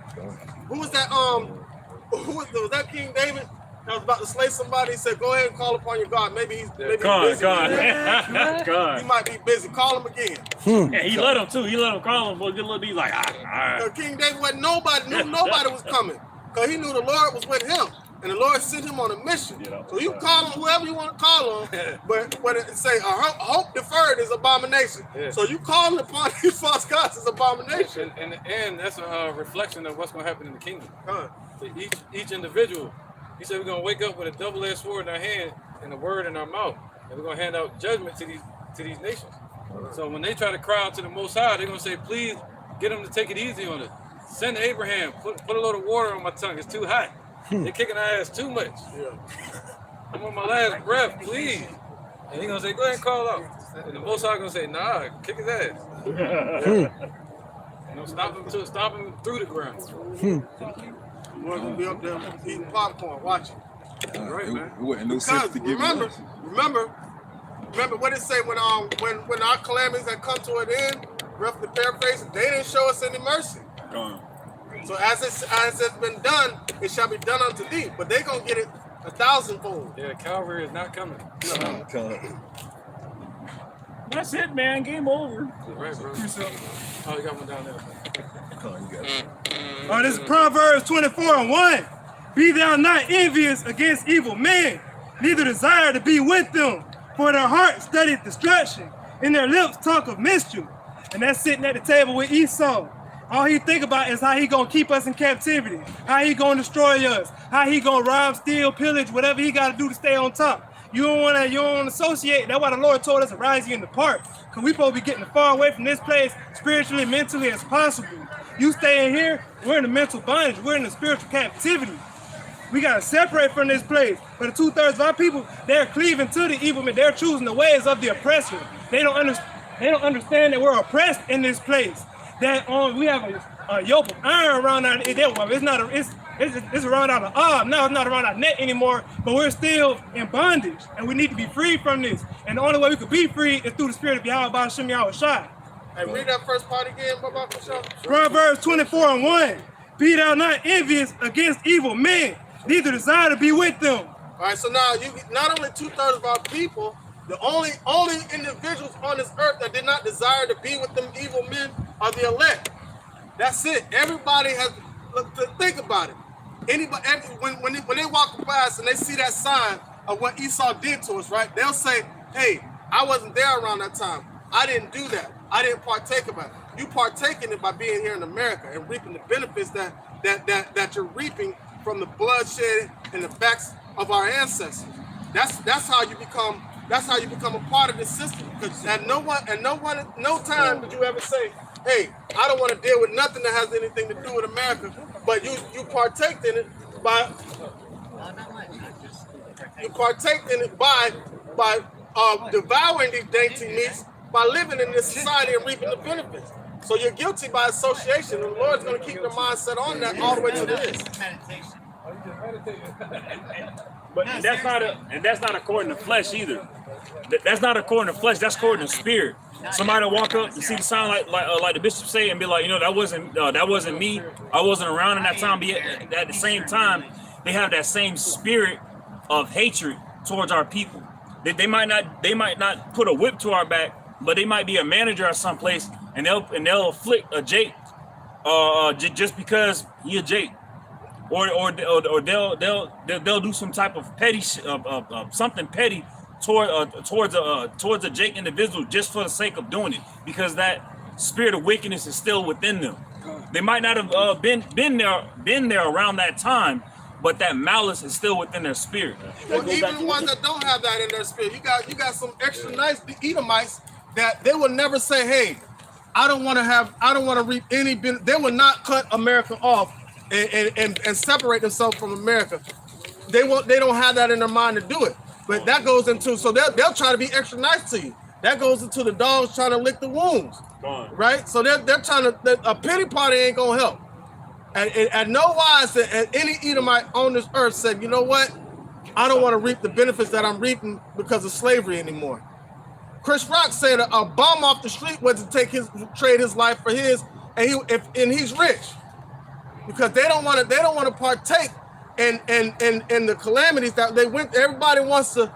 Who was that? Was that King David? That was about to slay somebody. He said, go ahead and call upon your God. Maybe he's busy. God. He might be busy. Call him again. Yeah, he let him too. He let him call him for a good little be like, King David wasn't knew nobody was coming. Because he knew the Lord was with him. And the Lord sent him on a mission. So you call him whoever you want to call him. But when it say hope deferred is abomination. So you calling upon these false gods is abomination. And that's a reflection of what's going to happen in the kingdom. To each individual. He said we're going to wake up with a double-edged sword in our hand and a word in our mouth. And we're going to hand out judgment to these nations. So when they try to cry out to the Most High, they're going to say, please get them to take it easy on us. Send Abraham, put a little water on my tongue. It's too hot. They're kicking our ass too much. I'm on my last breath, please. And he's going to say, go ahead and call out. And the Most High going to say, nah, kick his ass. You know, stop him through the ground. We're gonna be up there eating popcorn, watching. Right, man. It wasn't no sense to give remember what it say when our calamities that come to an end, roughly paraphrasing, they didn't show us any mercy. So as it's been done, it shall be done unto thee. But they gonna get it 1,000-fold. Yeah, Calvary is not coming. That's it, man. Game over. Right, bro. Oh, you got one down there. Oh, this is Proverbs 24:1. Be thou not envious against evil men, neither desire to be with them, for their heart studieth destruction, and their lips talk of mischief. And that's sitting at the table with Esau. All he think about is how he gonna keep us in captivity, how he gonna destroy us, how he gonna rob, steal, pillage, whatever he gotta do to stay on top. You don't wanna associate. That's why the Lord told us to rise you in the park. Cause we supposed to be getting as far away from this place spiritually, mentally as possible. You stay in here, we're in the mental bondage, we're in the spiritual captivity. We gotta separate from this place. But the 2/3 of our people, they're cleaving to the evil man. They're choosing the ways of the oppressor. They don't understand that we're oppressed in this place. That we have a yoke of iron around our it's around our arm. Now it's not around our neck anymore, but we're still in bondage. And we need to be free from this. And the only way we could be free is through the spirit of Yahweh B'Shem Yahushua. Hey, read that first part again, Proverbs 24:1. Be thou not envious against evil men, neither desire to be with them. All right, so now you not only 2/3 of our people, the only individuals on this earth that did not desire to be with them evil men are the elect. That's it. Everybody has to think about it. Anybody, when they walk past and they see that sign of what Esau did to us, right? They'll say, "Hey, I wasn't there around that time. I didn't do that. I didn't partake of it. You partake in it by being here in America and reaping the benefits that you're reaping from the bloodshed and the backs of our ancestors. That's how you become That's how you become a part of the system. Because no time did you ever say, hey, I don't want to deal with nothing that has anything to do with America, but you partake in it by devouring these dainty meats, by living in this society and reaping the benefits. So you're guilty by association, and the Lord's going to keep the mindset on that all the way to the end. But that's not according to flesh either. That's not according to flesh. That's according to spirit. Somebody will walk up and see the sign like the bishop say and be like, that wasn't me. I wasn't around in that time. But at the same time, they have that same spirit of hatred towards our people. They might not put a whip to our back, but they might be a manager at some place and they'll afflict a Jake just because he a Jake. Or they'll do some type of petty something petty towards a Jake individual just for the sake of doing it, because that spirit of wickedness is still within them. They might not have been there around that time, but that malice is still within their spirit. Well, even the ones that don't have that in their spirit, you got some extra nice Edomites that they will never say, hey, I don't want to reap any benefit. They will not cut America off and separate themselves from America. They don't have that in their mind to do it. But that goes into, so they'll try to be extra nice to you. That goes into the dogs trying to lick the wounds, right? So they're trying to, a pity party ain't gonna help. And no wise that any Edomite on this earth said, you know what? I don't want to reap the benefits that I'm reaping because of slavery anymore. Chris Rock said a bum off the street was to trade his life for his, and he's rich, because they don't want to partake in the calamities that they went. Everybody wants to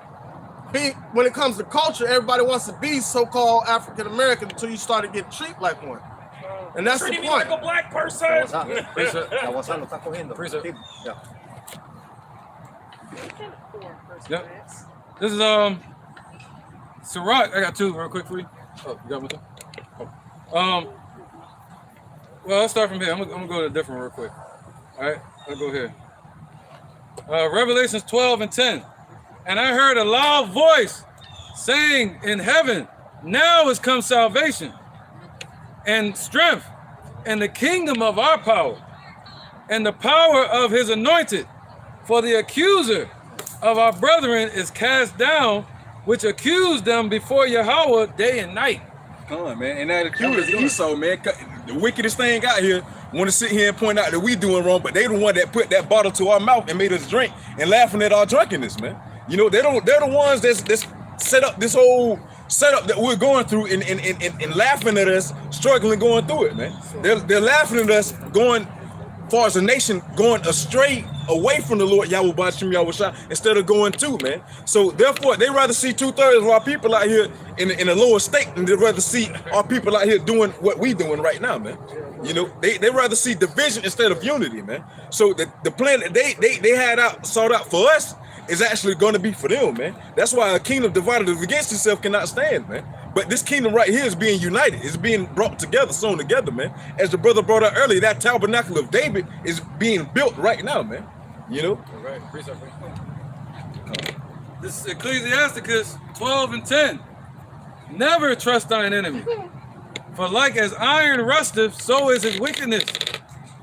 be, when it comes to culture, everybody wants to be so-called African American until you start to get treated like one. And that's the point. Like a black person. Yep. This is Sirach. I got two real quick for you. Oh, you got one too? Oh. Well, let's start from here. I'm gonna go to a different real quick. All right, I'll go here. Revelations 12:10. And I heard a loud voice saying in heaven, now is come salvation and strength and the kingdom of our power and the power of his anointed. For the accuser of our brethren is cast down, which accused them before Yahweh day and night. Come on, man. And that accuser is Esau, man. The wickedest thing out here want to sit here and point out that we doing wrong, but they the one that put that bottle to our mouth and made us drink and laughing at our drunkenness, man. You know, they're the ones that's set up this whole setup that we're going through and laughing at us, struggling going through it, man. They're laughing at us going, far as a nation, going astray away from the Lord Yahweh Bashim Yahweh instead of going to, man. So therefore, they rather see 2/3 of our people out here in a lower state than they'd rather see our people out here doing what we doing right now, man. You know, they rather see division instead of unity, man. So the plan that they had sought out for us is actually going to be for them, man. That's why a kingdom divided against itself cannot stand, man. But this kingdom right here is being united. It's being brought together, sewn together, man. As the brother brought out earlier, that tabernacle of David is being built right now, man. You know? All right, this is Ecclesiasticus 12:10. Never trust thine enemy. For like as iron rusteth, so is his wickedness.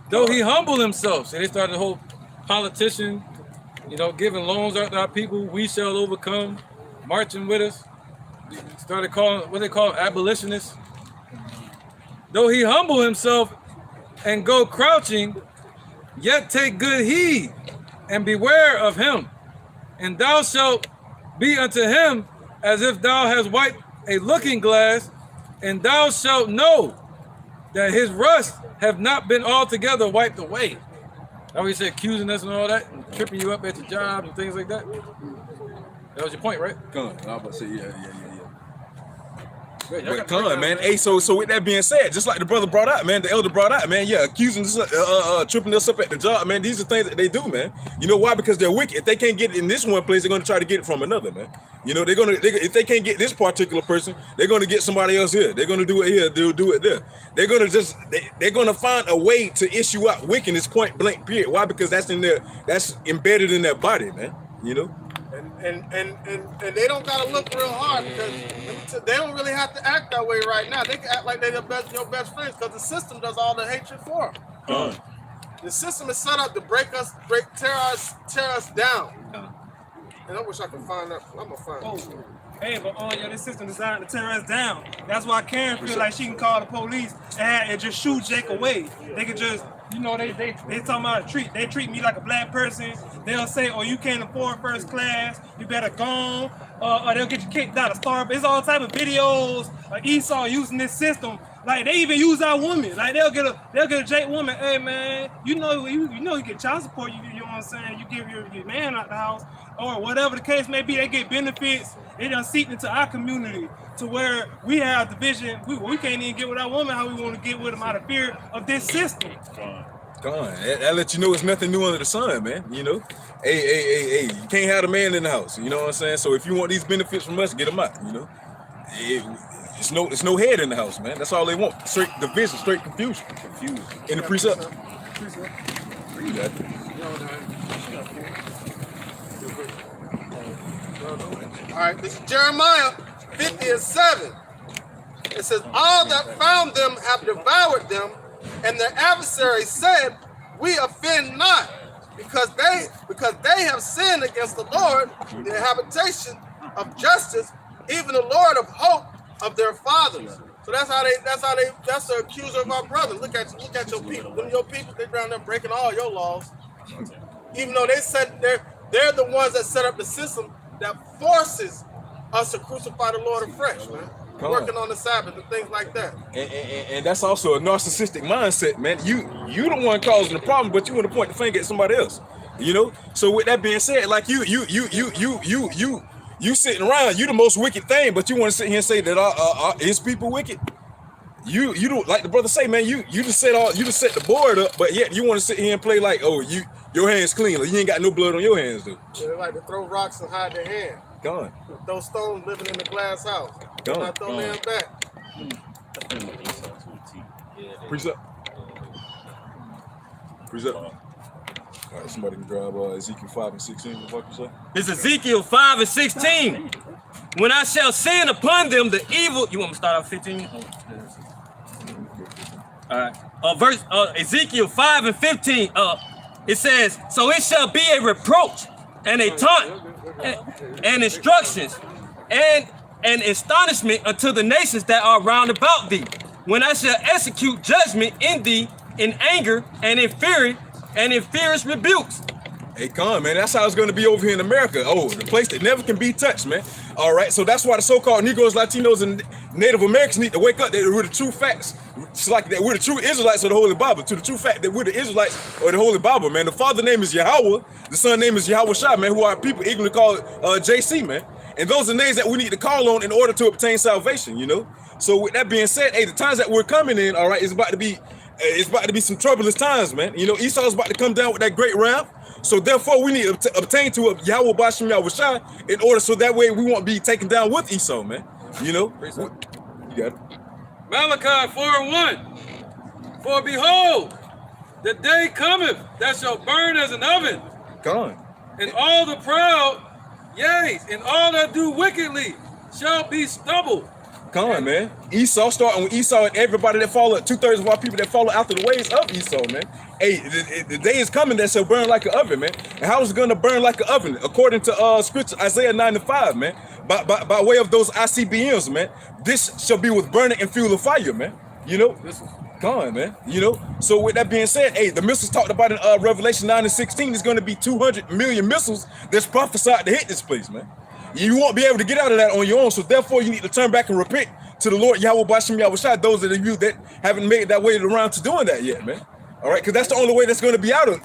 Though he humble himself. So they started the whole politician, you know, giving loans out to our people. We shall overcome, marching with us. Started calling, what they call abolitionists. Though he humble himself and go crouching, yet take good heed and beware of him. And thou shalt be unto him as if thou hast wiped a looking glass, and thou shalt know that his rust have not been altogether wiped away. That what he said, accusing us and all that, and tripping you up at your job and things like that. That was your point, right? Come on, I was about to say, yeah. Great, But come on, man. Hey, so with that being said, just like the brother brought out, man, the elder brought out, man, yeah, accusing us, tripping us up at the job, man. These are things that they do, man. You know why? Because they're wicked. If they can't get it in this one place, they're gonna try to get it from another, man. You know, if they can't get this particular person, they're gonna get somebody else here. They're gonna do it here, they'll do it there. They're gonna find a way to issue out wickedness, point blank, period. Why? Because that's embedded in their body, man. You know. and they don't gotta look real hard because they don't really have to act that way right now. They can act like they're your best friends because the system does all the hatred for them. The system is set up to tear us down. And I wish I could find that. I'm gonna find it. Hey, but yeah, this system designed to tear us down. That's why Karen feel like she can call the police and just shoot Jake away. They can just, you know, they talking about they treat me like a black person. They'll say, oh, you can't afford first class, you better go, or they'll get you kicked out of Starbucks. It's all type of videos of Esau using this system. Like they even use our women. Like they'll get a Jake woman. Hey man, you know you get child support. You know what I'm saying? You give your man out the house or whatever the case may be. They get benefits. They done seeped into our community to where we have division. We can't even get with our woman how we want to get with them out of fear of this system. That let you know it's nothing new under the sun, man. You know, hey, you can't have a man in the house. You know what I'm saying? So if you want these benefits from us, get them out. You know, it's no head in the house, man. That's all they want. Straight division, straight confusion. In the precept. All right, this is Jeremiah 50:7. It says, all that found them have devoured them, and their adversaries said, we offend not, because they have sinned against the Lord, the habitation of justice, even the Lord of hope of their fathers. So that's the accuser of our brothers. Look at your people. Them your people, they're down there breaking all your laws. Even though they said they're the ones that set up the system that forces us to crucify the Lord afresh, man. Working on the Sabbath and things like that. And that's also a narcissistic mindset, man. You the one causing the problem, but you want to point the finger at somebody else. You know? So with that being said, like you sitting around, you the most wicked thing, but you want to sit here and say that is people wicked? You don't, like the brother say, man, you just set the board up, but yet you want to sit here and play like, oh, your hands clean, like you ain't got no blood on your hands, though. Yeah, they like to throw rocks and hide their hand. Gone. Those stones living in the glass house. Gone. Not throw them back. Precept. All right, somebody can grab Ezekiel 5:16. What the fuck you say? It's Ezekiel 5:16. When I shall send upon them the evil. You want me to start off 15? All right. Ezekiel 5:15. It says, so it shall be a reproach and a taunt and instructions and an astonishment unto the nations that are round about thee. When I shall execute judgment in thee in anger and in fury and in fierce rebukes. Hey, come on, man. That's how it's going to be over here in America. Oh, the place that never can be touched, man. All right, so that's why the so-called Negroes, Latinos, and Native Americans need to wake up. We're the true facts. It's like that we're the true Israelites of the Holy Bible. To the true fact that we're the Israelites of the Holy Bible, man. The father name is Yahweh. The son name is Yahweh Shai, man, who our people eagerly call JC, man. And those are names that we need to call on in order to obtain salvation, you know? So with that being said, hey, the times that we're coming in, all right, it's about to be some troublous times, man. You know, Esau's about to come down with that great wrath. So therefore, we need to obtain to Yahweh Bashem Yahweh Shai in order so that way we won't be taken down with Esau, man. You know? You got it. Malachi 4:1. For behold, the day cometh that shall burn as an oven. Gone. And all the proud, yea, and all that do wickedly shall be stubble. Come on, man. Esau, starting with Esau and everybody that follow, 2/3 of our people that follow after the ways of Esau, man. Hey, the day is coming that shall burn like an oven, man. And how is it going to burn like an oven? According to scripture, Isaiah 9:5, man. By way of those ICBMs, man. This shall be with burning and fuel of fire, man. You know? Come on, man. You know? So with that being said, hey, the missiles talked about in Revelation 9:16 is going to be 200 million missiles that's prophesied to hit this place, man. You won't be able to get out of that on your own, so therefore you need to turn back and repent to the Lord Yahweh Bashem Yahweh Shai, those of you that haven't made that way around to doing that yet, man. All right, because that's the only way that's going to be out of,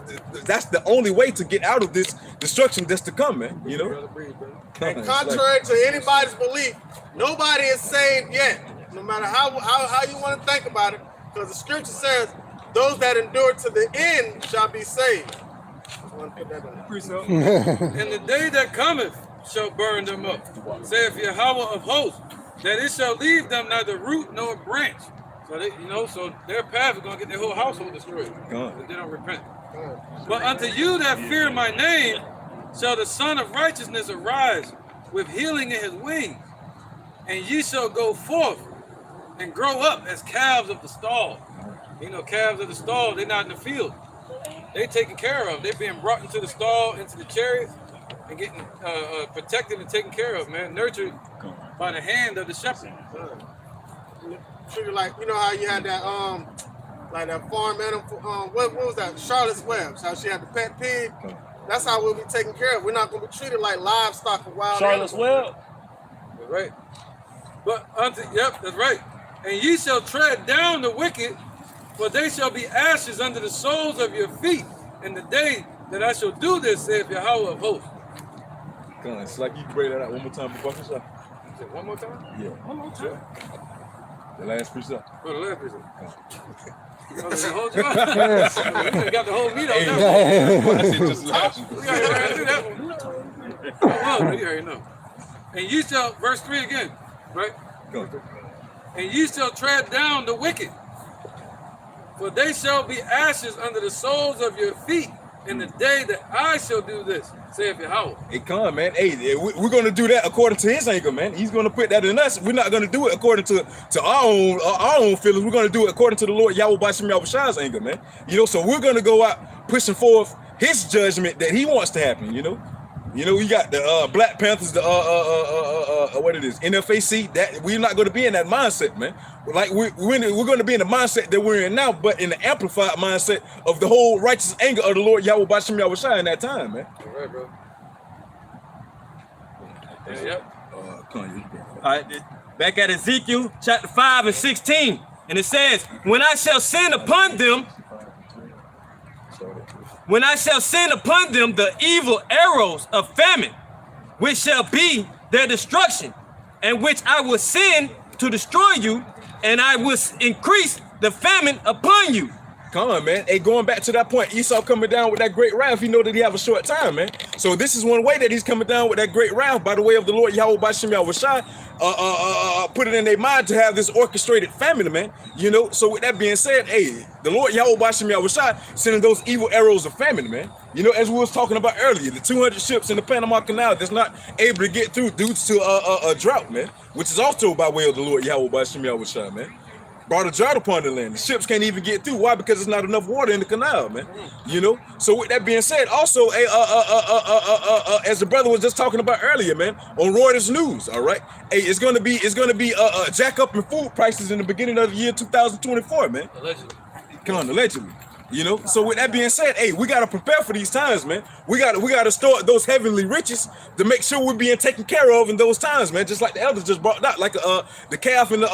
that's the only way to get out of this destruction that's to come, man, you know? And contrary to anybody's belief, nobody is saved yet, no matter how you want to think about it, because the scripture says, those that endure to the end shall be saved. And the day that cometh shall burn them up, saith Yahweh of hosts, that it shall leave them neither root nor branch. So they, so their path is gonna get their whole household destroyed if they don't repent. But unto you that fear my name, shall the Son of Righteousness arise with healing in his wings, and ye shall go forth and grow up as calves of the stall. You know, calves of the stall, they're not in the field. They taken care of. They're being brought into the stall, into the chariot, and getting protected and taken care of, man. Nurtured by the hand of the shepherd. Trigger, like, you know how you had that like that farm animal, what was that? Charlotte's Webs, how she had the pet pig. That's how we'll be taken care of. We're not gonna be treated like livestock or wild Charlotte's animals. Web. That's right. But yep, that's right. And ye shall tread down the wicked, for they shall be ashes under the soles of your feet in the day that I shall do this, saith Yahweh of hosts. Come on, it's like you can break that out one more time before I shot. One more time? Yeah. One more time. The last precept. Oh, the last precept. You got the whole meat on that one. I said just last. We gotta do that one. Oh, you already know. And ye shall, verse 3 again, right? Go. And ye shall tread down the wicked, for they shall be ashes under the soles of your feet in the day that I shall do this, saith Yahweh. Hey, come on, man. Hey, we're going to do that according to his anger, man. He's going to put that in us. We're not going to do it according to our own feelings. We're going to do it according to the Lord Yahweh Bashim Yahushai's anger, man. You know, so we're going to go out pushing forth his judgment that he wants to happen, you know. You know, we got the Black Panthers, the what it is, NFAC. That we're not going to be in that mindset, man. Like we're going to be in the mindset that we're in now, but in the amplified mindset of the whole righteous anger of the Lord Yahweh Bashim Yahushai in that time, man. All right, bro. Yep. All right, back at Ezekiel chapter 5 and 16, and it says, "When I shall send upon them." When I shall send upon them the evil arrows of famine, which shall be their destruction, and which I will send to destroy you, and I will increase the famine upon you. Come on, man. Hey, going back to that point, Esau coming down with that great wrath, he know that he have a short time, man. So this is one way that he's coming down with that great wrath by the way of the Lord Yahweh Bashim Yahushai, put it in their mind to have this orchestrated famine, man. You know, so with that being said, hey, the Lord Yahweh Bashim Yahushai sending those evil arrows of famine, man. You know, as we was talking about earlier, the 200 ships in the Panama Canal that's not able to get through due to a drought, man, which is also by way of the Lord Yahweh Bashim Yahushai, man. Brought a drought upon the land. The ships can't even get through. Why? Because there's not enough water in the canal, man. You know. So with that being said, also, as the brother was just talking about earlier, man, on Reuters News, all right. Hey, it's gonna be jack up in food prices in the beginning of the year 2024, man. Allegedly. Come on, allegedly. You know, so with that being said, hey, we gotta prepare for these times, man. We gotta store those heavenly riches to make sure we're being taken care of in those times, man. Just like the elders just brought out, like the calf in the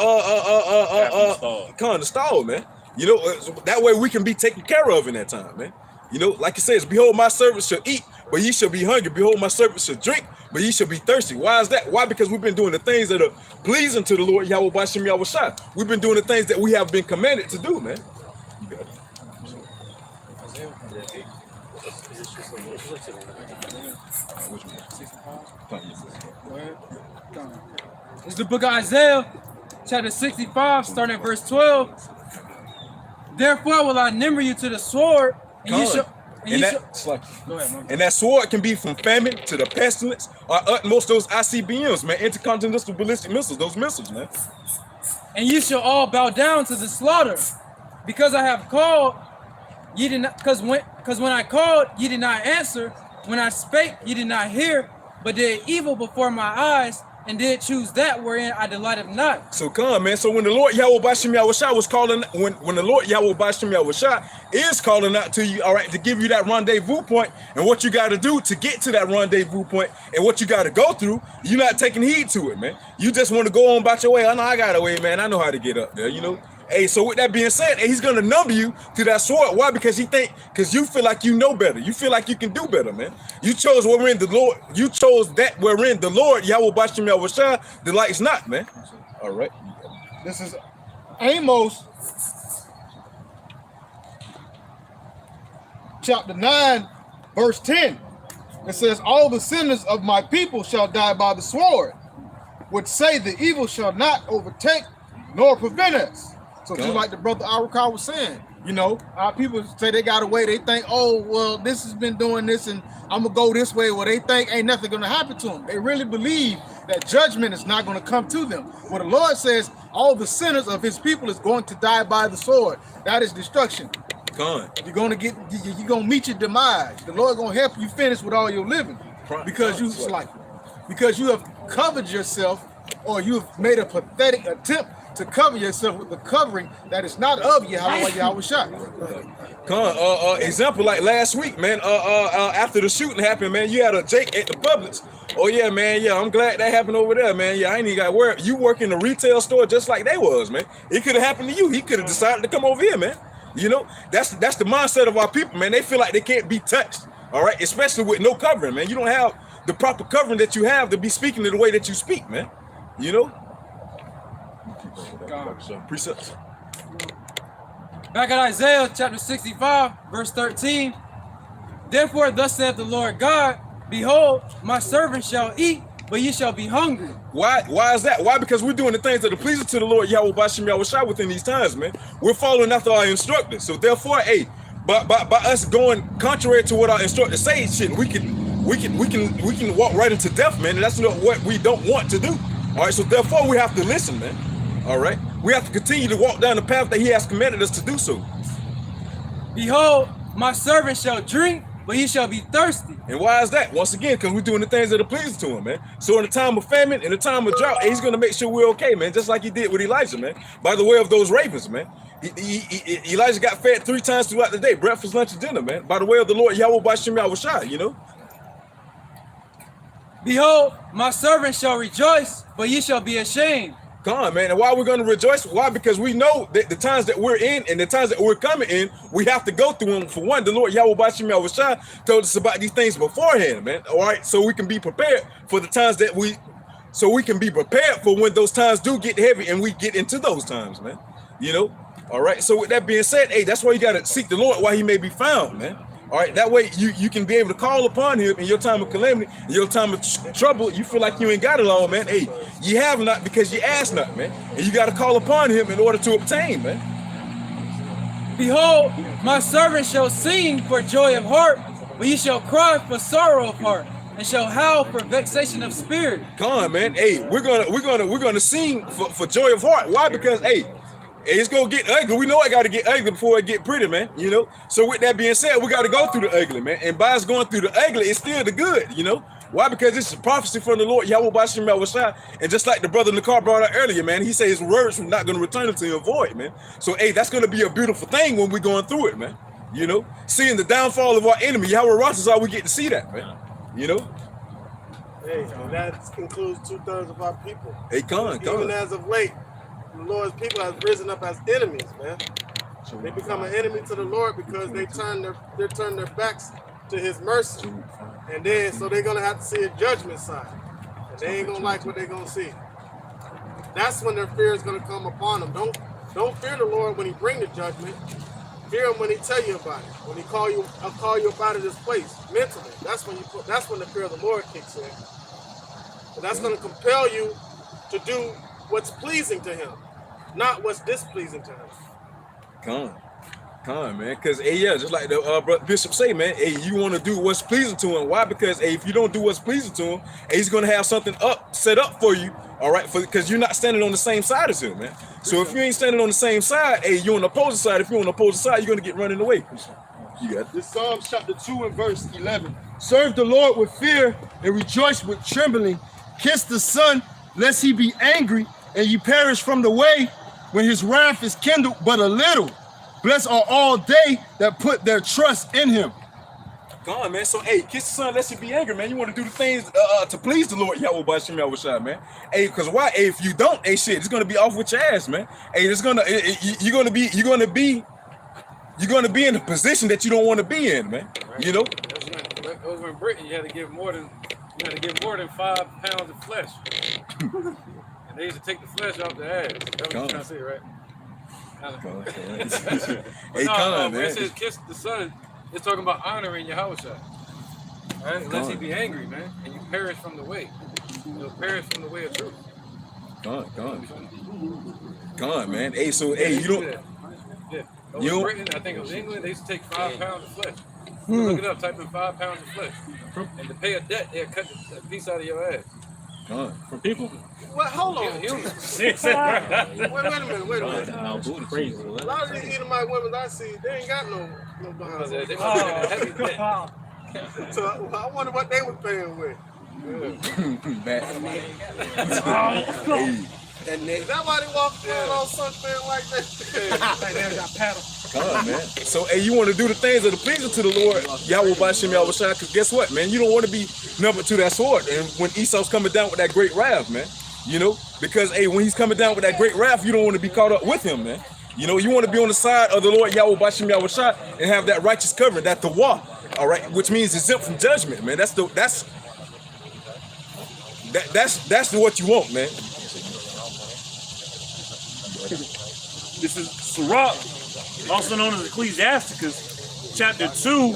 stall, man. You know, that way we can be taken care of in that time, man. You know, like it says, behold, my servants shall eat, but ye shall be hungry. Behold, my servants shall drink, but ye shall be thirsty. Why is that? Why? Because we've been doing the things that are pleasing to the Lord Yahweh Bashim Yahushai. We've been doing the things that we have been commanded to do, man. You got it. It's the book of Isaiah, chapter 65, starting at verse 12. Therefore will I number you to the sword, and that sword can be from famine to the pestilence, or utmost those ICBMs, man, intercontinental ballistic missiles, those missiles, man. And you shall all bow down to the slaughter, because I have called, ye did not. Because when I called, ye did not answer. When I spake, ye did not hear, but did evil before my eyes, and did choose that wherein I delighted not. So come, man. So when the Lord Yahweh Bashim Yahushai was calling, when the Lord Yahweh Bashim Yahushai is calling out to you, all right, to give you that rendezvous point and what you got to do to get to that rendezvous point and what you got to go through, you're not taking heed to it, man. You just want to go on about your way. I know I got a way, man. I know how to get up there, you know. Hey, so with that being said, hey, he's gonna number you to that sword. Why? Because you feel like you know better. You feel like you can do better, man. You chose wherein the Lord, you chose that wherein the Lord Yahweh Bashim Yahushai delights not, man. All right. This is Amos chapter 9, verse 10. It says, all the sinners of my people shall die by the sword, which say the evil shall not overtake nor prevent us. So just like the brother Arukah was saying, You know, our people say they got away. They think, oh, well, this has been doing this and I'm going to go this way. Well, they think ain't nothing going to happen to them. They really believe that judgment is not going to come to them. Well, the Lord says all the sinners of his people is going to die by the sword. That is destruction. You're going to meet your demise. The Lord going to help you finish with all your living because you have covered yourself, or you have made a pathetic attempt to cover yourself with the covering that is not of Yahweh Shai. Example like last week, man. After the shooting happened, man, you had a Jake at the Publix. Oh yeah, man. Yeah, I'm glad that happened over there, man. Yeah, I ain't even got worried. You work in a retail store just like they was, man. It could have happened to you. He could have decided to come over here, man. You know, that's the mindset of our people, man. They feel like they can't be touched. All right, especially with no covering, man. You don't have the proper covering that you have to be speaking in the way that you speak, man. You know. Precepts. Back at Isaiah chapter 65, verse 13. Therefore, thus saith the Lord God, behold, my servant shall eat, but ye shall be hungry. Why is that? Why? Because we're doing the things that are pleasing to the Lord Yahweh Bashem Yahweh Shai within these times, man. We're following after our instructors. So therefore, hey, by us going contrary to what our instructors say, shit, we can walk right into death, man. And that's not what we don't want to do. All right, so therefore we have to listen, man. All right, we have to continue to walk down the path that he has commanded us to do so. Behold, my servant shall drink, but he shall be thirsty. And why is that? Once again, because we're doing the things that are pleasing to him, man. So in the time of famine, in the time of drought, he's going to make sure we're okay, man. Just like he did with Elijah, man. By the way of those ravens, man. Elijah got fed 3 times throughout the day, breakfast, lunch, and dinner, man. By the way of the Lord Yahweh Bashem Yahweh Shai, you know. Behold, my servant shall rejoice, but ye shall be ashamed. Come on, man. And why we're going to rejoice? Why? Because we know that the times that we're in and the times that we're coming in, we have to go through them. For one, the Lord Yahweh Bashem Yahweh Shai told us about these things beforehand, man. All right, so we can be prepared for the times that we can be prepared for when those times do get heavy and we get into those times, man. You know. All right. So with that being said, hey, that's why you got to seek the Lord while he may be found, man. All right, that way you can be able to call upon him in your time of calamity, in your time of trouble. You feel like you ain't got it all, man. Hey, you have not because you ask not, man. And you got to call upon him in order to obtain, man. Behold, my servant shall sing for joy of heart, but ye shall cry for sorrow of heart, and shall howl for vexation of spirit. Come on, man. Hey, we're gonna sing for joy of heart. Why? Because it's gonna get ugly. We know it gotta get ugly before it get pretty, man. You know. So with that being said, we gotta go through the ugly, man. And by us going through the ugly, it's still the good, you know. Why? Because it's a prophecy from the Lord Yahweh Bashem Yahweh Shai. And just like the brother in the car brought out earlier, man, he says his words are not gonna return unto him void, man. So hey, that's gonna be a beautiful thing when we're going through it, man. You know, seeing the downfall of our enemy, Yahweh Ross is how we get to see that, man. You know. Hey, and that includes 2/3 of our people. Hey, Even as of late, the Lord's people have risen up as enemies, man. They become an enemy to the Lord because they turn their backs to his mercy. And then so they're gonna have to see a judgment sign. And they ain't gonna like what they're gonna see. That's when their fear is gonna come upon them. Don't fear the Lord when he bring the judgment. Fear him when he tell you about it. When he call you up out of this place mentally. That's when the fear of the Lord kicks in. And that's gonna compel you to do what's pleasing to him, not what's displeasing to him. Come on, man. Because hey, yeah, just like the bishop say, man, hey, you want to do what's pleasing to him. Why? Because hey, if you don't do what's pleasing to him, hey, he's gonna have something set up for you. All right, because you're not standing on the same side as him, man. So if you ain't standing on the same side, hey, you're on the opposing side. If you're on the opposing side, you're gonna get running away. You got this. Psalms chapter 2 and verse 11. Serve the Lord with fear and rejoice with trembling. Kiss the Son, lest he be angry and ye perish from the way when his wrath is kindled but a little. Blessed are all they that put their trust in him. Come on, man. So, hey, kiss the Son, lest he be angry, man. You want to do the things to please the Lord Yahweh Bashem Yahweh Shai, man. Hey, because why? Hey, if you don't, hey, shit, it's gonna be off with your ass, man. Hey, you're gonna be in a position that you don't want to be in, man. Right. You know. Like over in Britain, you had to give more than 5 pounds of flesh. And they used to take the flesh off the ass. That's what you're trying to say, right? Hey, man. It says kiss the Son. It's talking about honoring Yahweh Shai. Right? Unless he be angry, man, and you perish from the way. You'll perish from the way of truth. Come on, man. Hey, so hey, you don't. Yeah. You was know? Britain, I think it was England, they used to take 5 pounds of flesh. Look it up, type in 5 pounds of flesh. And to pay a debt, they'll cut a piece out of your ass. For people? Well, hold on. Yeah, wait a minute. Crazy. A lot of these Edomite women I see, they ain't got no behind. They must have a heavy debt. So I wonder what they was paying with. Is that why they walk around on something like that? Man. So, hey, you want to do the things that are pleasing to the Lord, Yahweh Bashim Yahushua, because guess what, man? You don't want to be numbered to that sword. And when Esau's coming down with that great wrath, man, you know, because, hey, when he's coming down with that great wrath, you don't want to be caught up with him, man. You know, you want to be on the side of the Lord, Yahweh Bashim Yahushua, and have that righteous covering, that tawah, all right, which means exempt from judgment, man. That's what you want, man. This is Sirach, also known as Ecclesiasticus, chapter 2,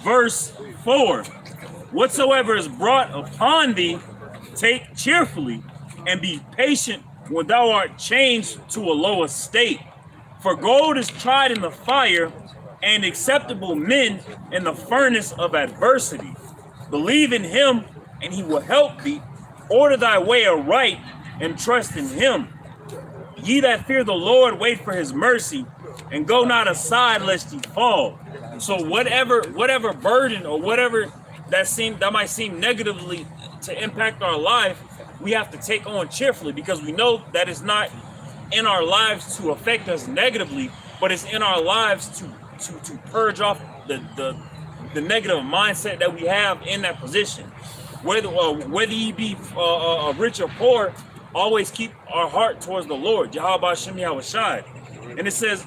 verse 4. Whatsoever is brought upon thee, take cheerfully, and be patient when thou art changed to a low estate. For gold is tried in the fire, and acceptable men in the furnace of adversity. Believe in him, and he will help thee. Order thy way aright, and trust in him. Ye that fear the Lord, wait for his mercy, and go not aside lest ye fall. So whatever burden or whatever that might seem negatively to impact our life, we have to take on cheerfully, because we know that it's not in our lives to affect us negatively, but it's in our lives to purge off the negative mindset that we have in that position. Whether ye be rich or poor, always keep our heart towards the Lord, Yahweh Hashem Yahushai. And it says,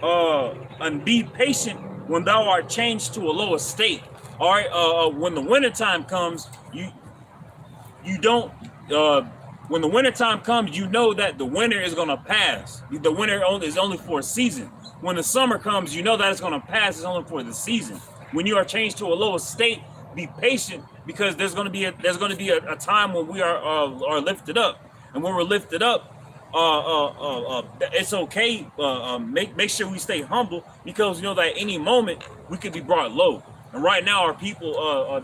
and be patient when thou art changed to a low estate. All right, when the wintertime comes, you don't, when the wintertime comes, you know that the winter is going to pass. The winter is only for a season. When the summer comes, you know that it's going to pass. It's only for the season. When you are changed to a low estate, be patient, because there's going to be a time when we are lifted up. And when we're lifted up, it's okay. Make sure we stay humble, because you know that at any moment we could be brought low. And right now, our people,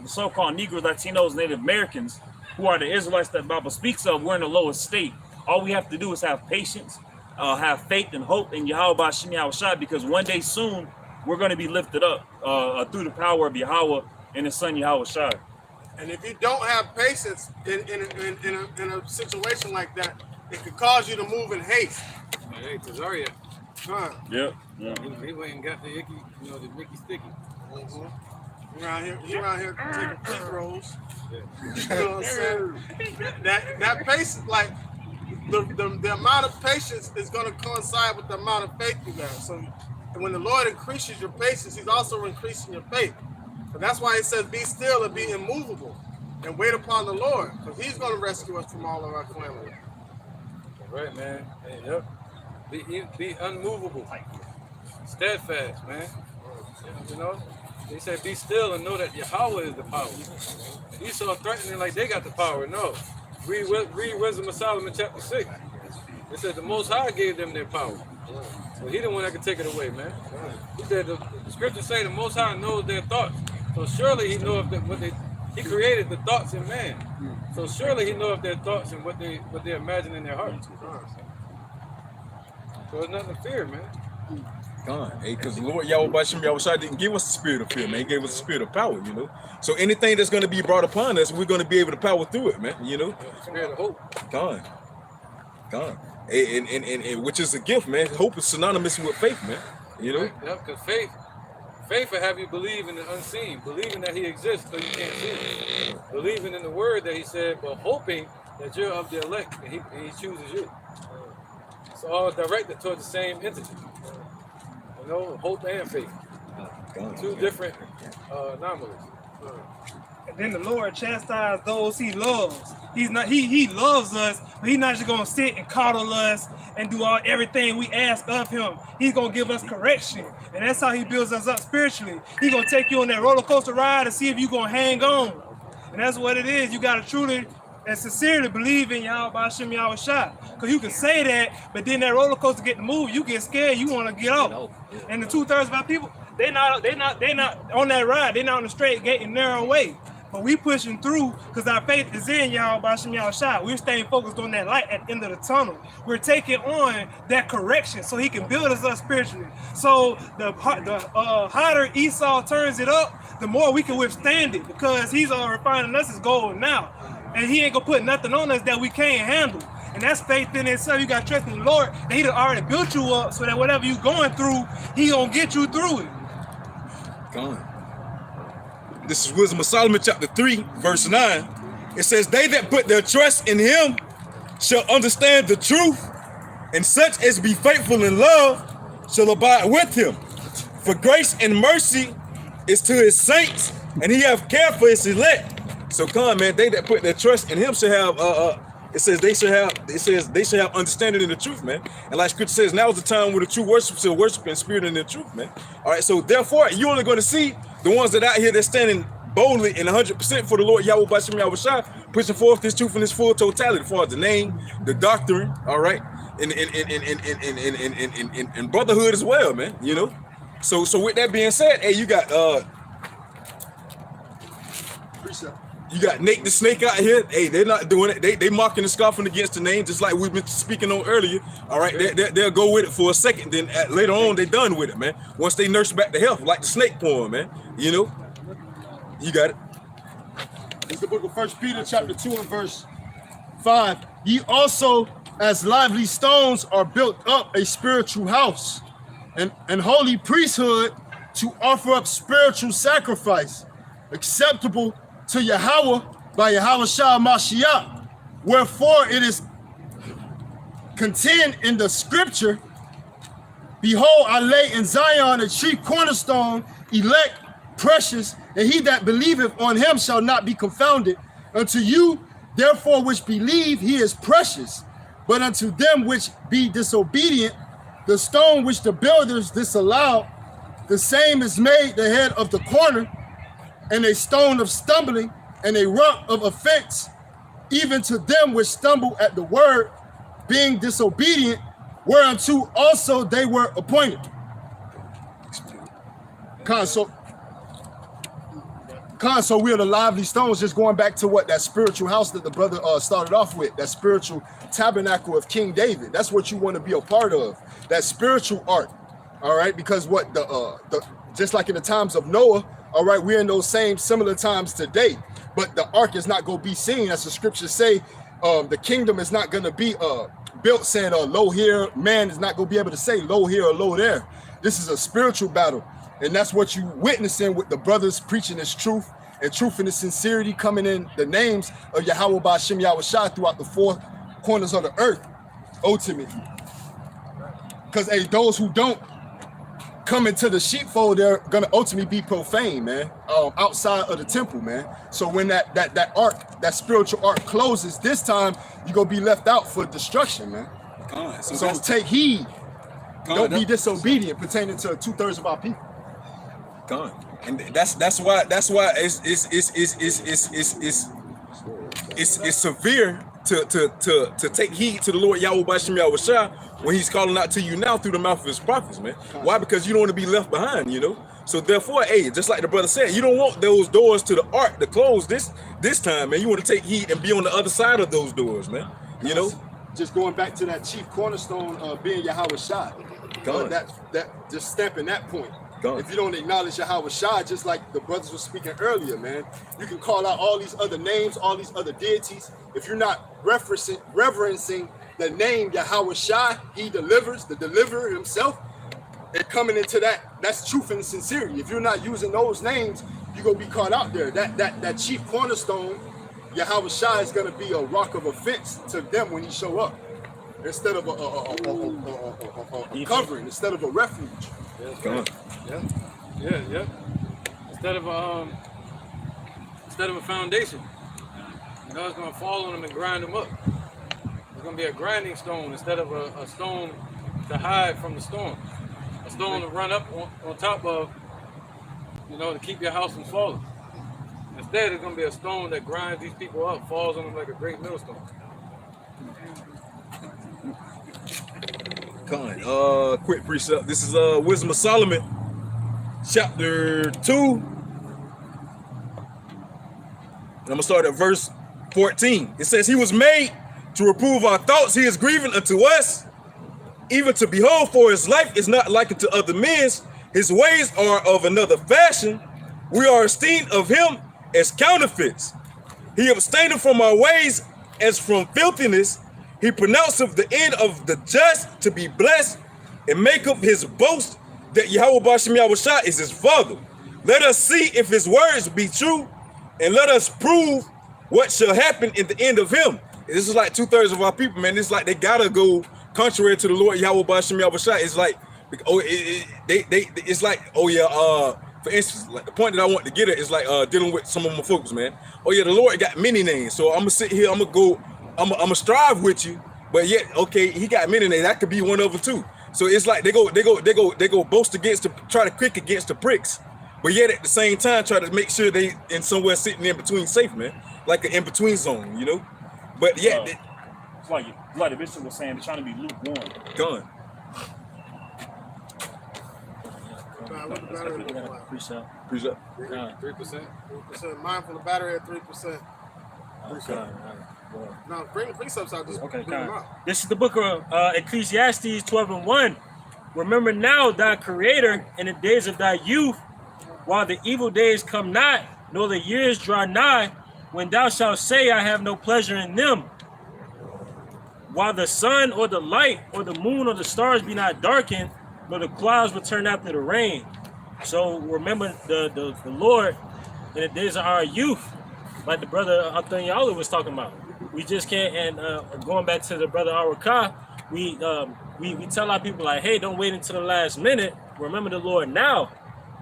the so-called Negroes, Latinos, Native Americans, who are the Israelites that the Bible speaks of, we're in the lowest state. All we have to do is have patience, have faith and hope in Yahweh Bashim Yahushua, because one day soon we're going to be lifted up through the power of Yahweh and His Son Yahushua. And if you don't have patience in a situation like that, it could cause you to move in haste. Hey, Tazaria. Huh. Yeah. He went and got the icky, the Mickey Sticky. He around here taking peak rolls. You know what I'm saying? That patience, like the amount of patience is going to coincide with the amount of faith you have. So when the Lord increases your patience, He's also increasing your faith. But that's why He says, be still and be immovable and wait upon the Lord, because He's going to rescue us from all of our calamity. Right, man. Hey, yep. Be unmovable. Steadfast, man. You know? They said, be still and know that Yahweh is the power. Esau threatening like they got the power. No. Read Wisdom of Solomon chapter 6. It said the Most High gave them their power. So He the one that can take it away, man. He said the scriptures say the Most High knows their thoughts. So surely He knows He created the thoughts in man. So surely He knows their thoughts and what they imagine in their hearts. So there's nothing to fear, man. Hey, because the Lord Yahweh Bashim Yahushua didn't give us the spirit of fear, man. He gave us the spirit of power, you know. So anything that's going to be brought upon us, we're going to be able to power through it, man, you know. Spirit of hope. God. And which is a gift, man. Hope is synonymous with faith, man. You know. Yep, because faith will have you believe in the unseen, believing that He exists so you can't see Him, believing in the word that He said, but hoping that you're of the elect and He chooses you. It's all directed toward the same entity. You know, hope and faith. Two different anomalies. And then the Lord chastises those He loves. He loves us, but He's not just gonna sit and coddle us and do everything we ask of Him. He's gonna give us correction, and that's how He builds us up spiritually. He's gonna take you on that roller coaster ride and see if you're gonna hang on. And that's what it is. You gotta truly and sincerely believe in Yahweh Hashem Yahweh Shai. Because you can say that, but then that roller coaster get to move, you get scared, you want to get off. And the 2/3 of our people, they not on that ride, they not on the straight gate and narrow way. But we pushing through because our faith is in Yahweh Hashem Yahweh Shai. We're staying focused on that light at the end of the tunnel. We're taking on that correction so he can build us up spiritually. So the hotter Esau turns it up, the more we can withstand it, because he's refining us as gold now. And he ain't gonna put nothing on us that we can't handle. And that's faith in itself. You got trust in the Lord that he done already built you up so that whatever you going through, he gonna get you through it. Gone. This is Wisdom of Solomon chapter 3, verse 9. It says, they that put their trust in him shall understand the truth, and such as be faithful in love shall abide with him. For grace and mercy is to his saints, and he have care for his elect. So come, man, they that put their trust in him shall have it says they shall have understanding in the truth, man. And like scripture says, now is the time where the true worship shall worship in spirit and in truth, man. All right, so therefore you're only going to see the ones that out here that's standing boldly and 100% for the Lord Yahweh Bashem Yahweh Shai, pushing forth this truth in its full totality, as far as the name, the doctrine, all right, and brotherhood as well, man. You know. So with that being said, hey, you got you got Nate the Snake out here. Hey, they're not doing it. They mocking and scoffing against the name, just like we've been speaking on earlier. All right, they'll go with it for a second, then later on they're done with it, man. Once they nurse back to health, like the snake poem, man. You know, you got it. It's the book of 1 Peter chapter 2 and verse 5. Ye also, as lively stones, are built up a spiritual house and holy priesthood, to offer up spiritual sacrifice, acceptable to Yahweh by Yahweh Shah Mashiach. Wherefore it is contained in the scripture, behold, I lay in Zion a chief cornerstone, elect, precious, and he that believeth on him shall not be confounded. Unto you, therefore, which believe, he is precious. But unto them which be disobedient, the stone which the builders disallowed, the same is made the head of the corner, and a stone of stumbling, and a rock of offense, even to them which stumble at the word, being disobedient, whereunto also they were appointed. So we are the lively stones, just going back to what that spiritual house that the brother started off with, that spiritual tabernacle of King David. That's what you want to be a part of, that spiritual ark. All right, because what the just like in the times of Noah, all right, we're in those same similar times today, but the ark is not going to be seen, as the scriptures say. The kingdom is not going to be built saying low here. Man is not going to be able to say low here or low there. This is a spiritual battle, and that's what you witnessing with the brothers preaching this truth and truth and the sincerity coming in the names of Yahweh Bashem Yahweh Shai throughout the four corners of the earth, ultimately. Because hey, those who don't come into the sheepfold, they're gonna ultimately be profane, man, outside of the temple, man. So when that ark, that spiritual ark closes, this time you're gonna be left out for destruction, man. So take heed. Don't be disobedient pertaining to 2/3 of our people. And that's why it's severe to take heed to the Lord Yahweh Bashem Yahweh Shai when he's calling out to you now through the mouth of his prophets, man. Why? Because you don't want to be left behind, you know. So therefore, hey, just like the brother said, you don't want those doors to the ark to close this time, man. You want to take heed and be on the other side of those doors, man. You know. Just going back to that chief cornerstone being Yahweh Shai. That just stamping that point. If you don't acknowledge Yahweh Shai, just like the brothers were speaking earlier, man, you can call out all these other names, all these other deities. If you're not reverencing the name Yahweh Shai, he delivers, the deliverer himself, and coming into that's truth and sincerity. If you're not using those names, you're gonna be caught out there. That chief cornerstone, Yahweh Shai, is gonna be a rock of offense to them when he show up, instead of a covering, instead of a refuge. Yeah. Instead of a foundation, you know, it's gonna fall on them and grind them up. It's gonna be a grinding stone instead of a stone to hide from the storm. A stone to run up on top of, you know, to keep your house from falling. Instead, it's going to be a stone that grinds these people up, falls on them like a great millstone. Quick precept. This is Wisdom of Solomon, chapter 2. And I'm gonna start at verse 14. It says, "He was made to reprove our thoughts. He is grieving unto us, even to behold, for his life is not like unto other men's. His ways are of another fashion. We are esteemed of him as counterfeits. He abstaineth from our ways as from filthiness. He pronounceth the end of the just to be blessed, and make up his boast that Yahweh Bashem Yahushua is his father. Let us see if his words be true, and let us prove what shall happen in the end of him." This is like 2/3 of our people, man. It's like they gotta go contrary to the Lord Yahweh Bashem Yahushua. It's like, it's like, oh yeah, for instance, like the point that I want to get at is like dealing with some of my folks, man. Oh yeah, the Lord got many names, so I'm gonna sit here, I'm gonna strive with you, but yet, okay, he got many names. That could be one of them too. So it's like they go boast against try to kick against the pricks, but yet at the same time try to make sure they in somewhere sitting in between safe, man, like an in between zone, you know. But yeah, it's like the bishop was saying, they're trying to be lukewarm. Done. Precept. 3%. Mine for the battery at 3%. No, bring the precepts out. Just Okay, bring them out. this is the book of Ecclesiastes 12:1. "Remember now thy creator in the days of thy youth, while the evil days come not, nor the years draw nigh, when thou shalt say, I have no pleasure in them. While the sun or the light or the moon or the stars be not darkened, nor the clouds return after the rain." So remember the Lord in the days of our youth, like the brother Athanyala was talking about. We just can't, and going back to the brother Arakah, we tell our people like, hey, don't wait until the last minute. Remember the Lord now.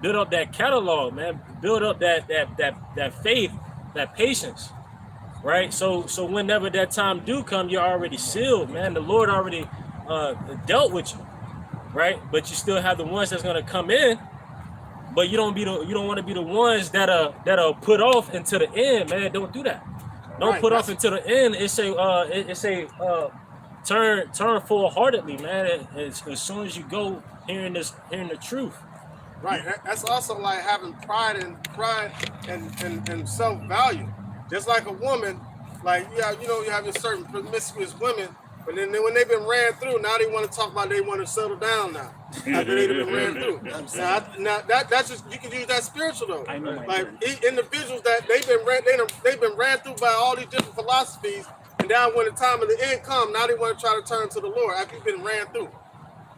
Build up that catalog, man. Build up that faith, that patience, right? So whenever that time do come, you're already sealed, man. The Lord already dealt with you, right? But you still have the ones that's gonna come in. But you don't want to be the ones that are put off until the end, man. Don't do that. Don't put off until the end. It say turn full-heartedly, man. As soon as you go hearing the truth. Right. That's also like having pride and self-value. Just like a woman, like you have your certain promiscuous women, but then when they've been ran through, now they want to talk about they want to settle down now. After they've been ran through. Now that's just, you can use that spiritual though. Like individuals that they've been ran through by all these different philosophies, and now when the time of the end comes, now they want to try to turn to the Lord after you've been ran through.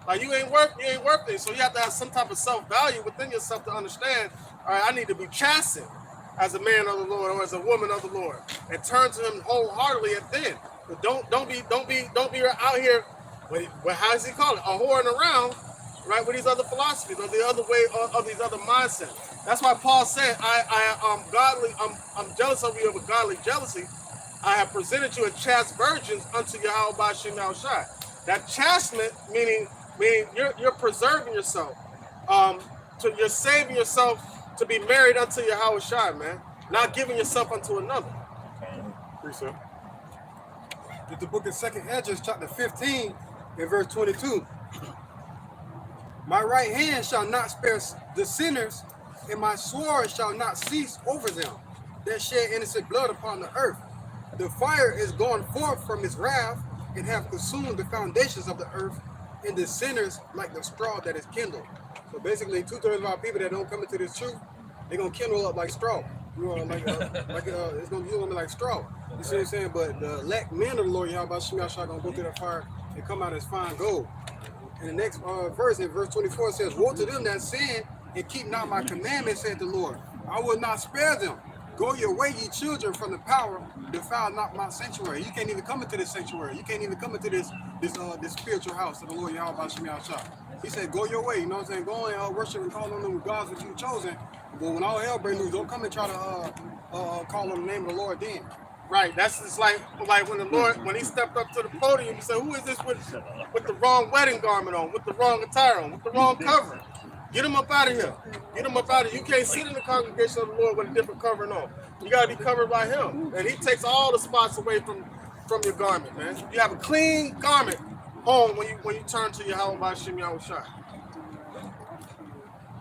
Like you ain't worth it. So you have to have some type of self-value within yourself to understand, all right, I need to be chastened as a man of the Lord or as a woman of the Lord, and turn to him wholeheartedly at then. But don't be out here with how does he call it? A whoring around, right, with these other philosophies or the other way of these other mindsets. That's why Paul said, I'm jealous of you with godly jealousy. I have presented you as chaste virgins unto Yahweh Bashem Yahushua. That chastisement meaning you're preserving yourself. You're saving yourself to be married unto Yahweh Shai, man. Not giving yourself unto another. Precept. It's the book of 2nd Ezra, chapter 15, and verse 22. My right hand shall not spare the sinners, and my sword shall not cease over them that shed innocent blood upon the earth. The fire is gone forth from his wrath, and have consumed the foundations of the earth, and the sinners like the straw that is kindled. So basically, 2/3 of our people that don't come into this truth, they're gonna kindle up like straw. You know, it's gonna be like straw. You see what I'm saying? But the elect men of the Lord Yahweh Bashem Yahushua gonna go through that fire and come out as fine gold. And the next verse, in verse 24, says, "Woe to them that sin and keep not my commandments," said the Lord. "I will not spare them. Go your way, ye children, from the power, defile not my sanctuary." You can't even come into this sanctuary. You can't even come into this spiritual house of the Lord Yahweh Bashem Yahushua. He said, "Go your way." You know what I'm saying? Go and worship and call on them gods that you've chosen. But when all hell breaks loose, don't come and try to call on the name of the Lord then. Right. That's just like when the Lord, when he stepped up to the podium, he said, "Who is this with the wrong wedding garment on, with the wrong attire on, with the wrong covering?" Get them up out of here. Get them up out of here. You can't sit in the congregation of the Lord with a different covering on. You got to be covered by him. And he takes all the spots away from your garment, man. You have a clean garment on when you turn to Yahweh by Shem Yahushua.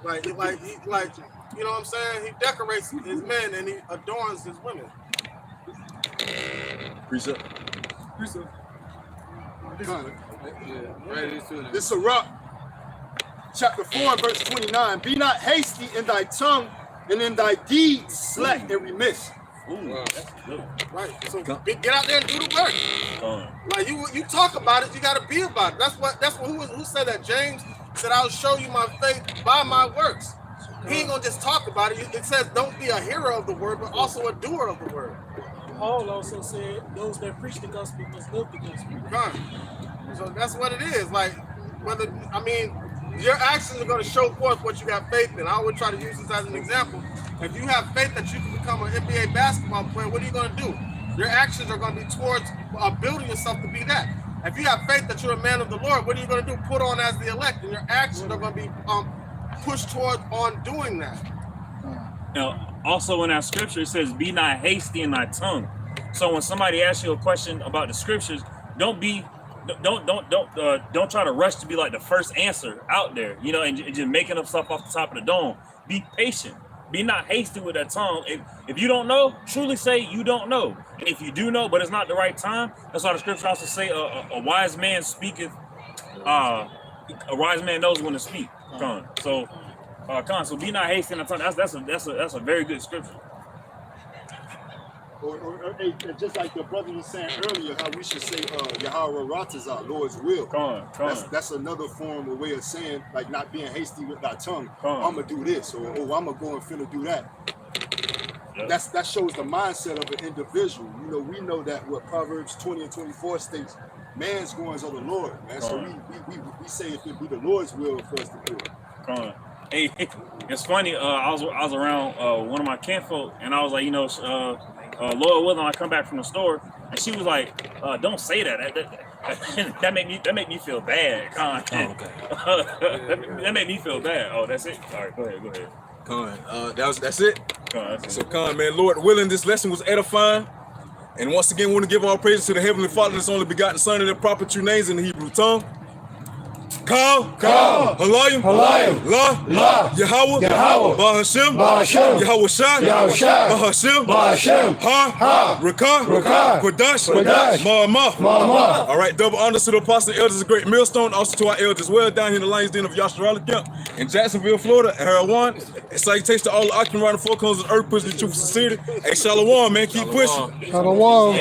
Like, you know what I'm saying? He decorates his men and he adorns his women. Precept. This is a rock. Chapter 4, verse 29. Be not hasty in thy tongue, and in thy deeds slack and remiss. Right. So get out there and do the work. Like you talk about it, you gotta be about it. That's what who said that? James said, I'll show you my faith by my works. He ain't gonna just talk about it. It says don't be a hearer of the word, but also a doer of the word. Paul also said those that preach the gospel must live the gospel. Right. So that's what it is. Like your actions are going to show forth what you got faith in. I would try to use this as an example. If you have faith that you can become an NBA basketball player, what are you going to do? Your actions are going to be towards building yourself to be that. If you have faith that you're a man of the Lord, what are you going to do? Put on as the elect, and your actions are going to be pushed towards on doing that. Now, also in that scripture, it says, "Be not hasty in thy tongue." So when somebody asks you a question about the scriptures, don't try to rush to be like the first answer out there, you know, and just making up stuff off the top of the dome. Be patient. Be not hasty with that tongue. If you don't know, truly say you don't know. And if you do know, but it's not the right time, that's why the scripture also say a wise man speaketh. A wise man knows when to speak. So be not hasty in the tongue. That's a very good scripture. Or just like the brother was saying earlier, how we should say Yahweh Ratazah, Lord's will. That's another form or way of saying, like, not being hasty with thy tongue. I'm gonna do this, or I'm gonna go and finna do that. Yep. That shows the mindset of an individual. You know, we know that what Proverbs 20 and 24 states, man's goings are the Lord, man. So we say if it be the Lord's will for us to do it. Hey, it's funny. I was around one of my kinfolk, and I was like, you know, Lord willing, I come back from the store, and she was like, "Don't say that. That made me feel bad." That made me feel bad. Oh, that's it. All right, go ahead. That's it. So, man, Lord willing, this lesson was edifying. And once again, we want to give all praises to the Heavenly Father, His only begotten Son, in the proper true names in the Hebrew tongue. Halayim, La, Yahweh, Bahashem, Yahweh Shai, Bahashem, Ha, Rakah, Kodash, Ma'amah. All right, double honors to the apostle elders of Great Millstone, also to our elders as well, down here in the LIONZ Den of Yasharala Camp in Jacksonville, Florida, and Harawan. And salutations to all the occupying around the four corners of the earth, pushing the truth of sincerity. Hey, Shalom, man, keep pushing. Shalom.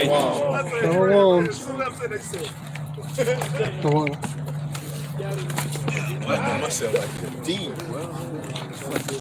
Myself like that.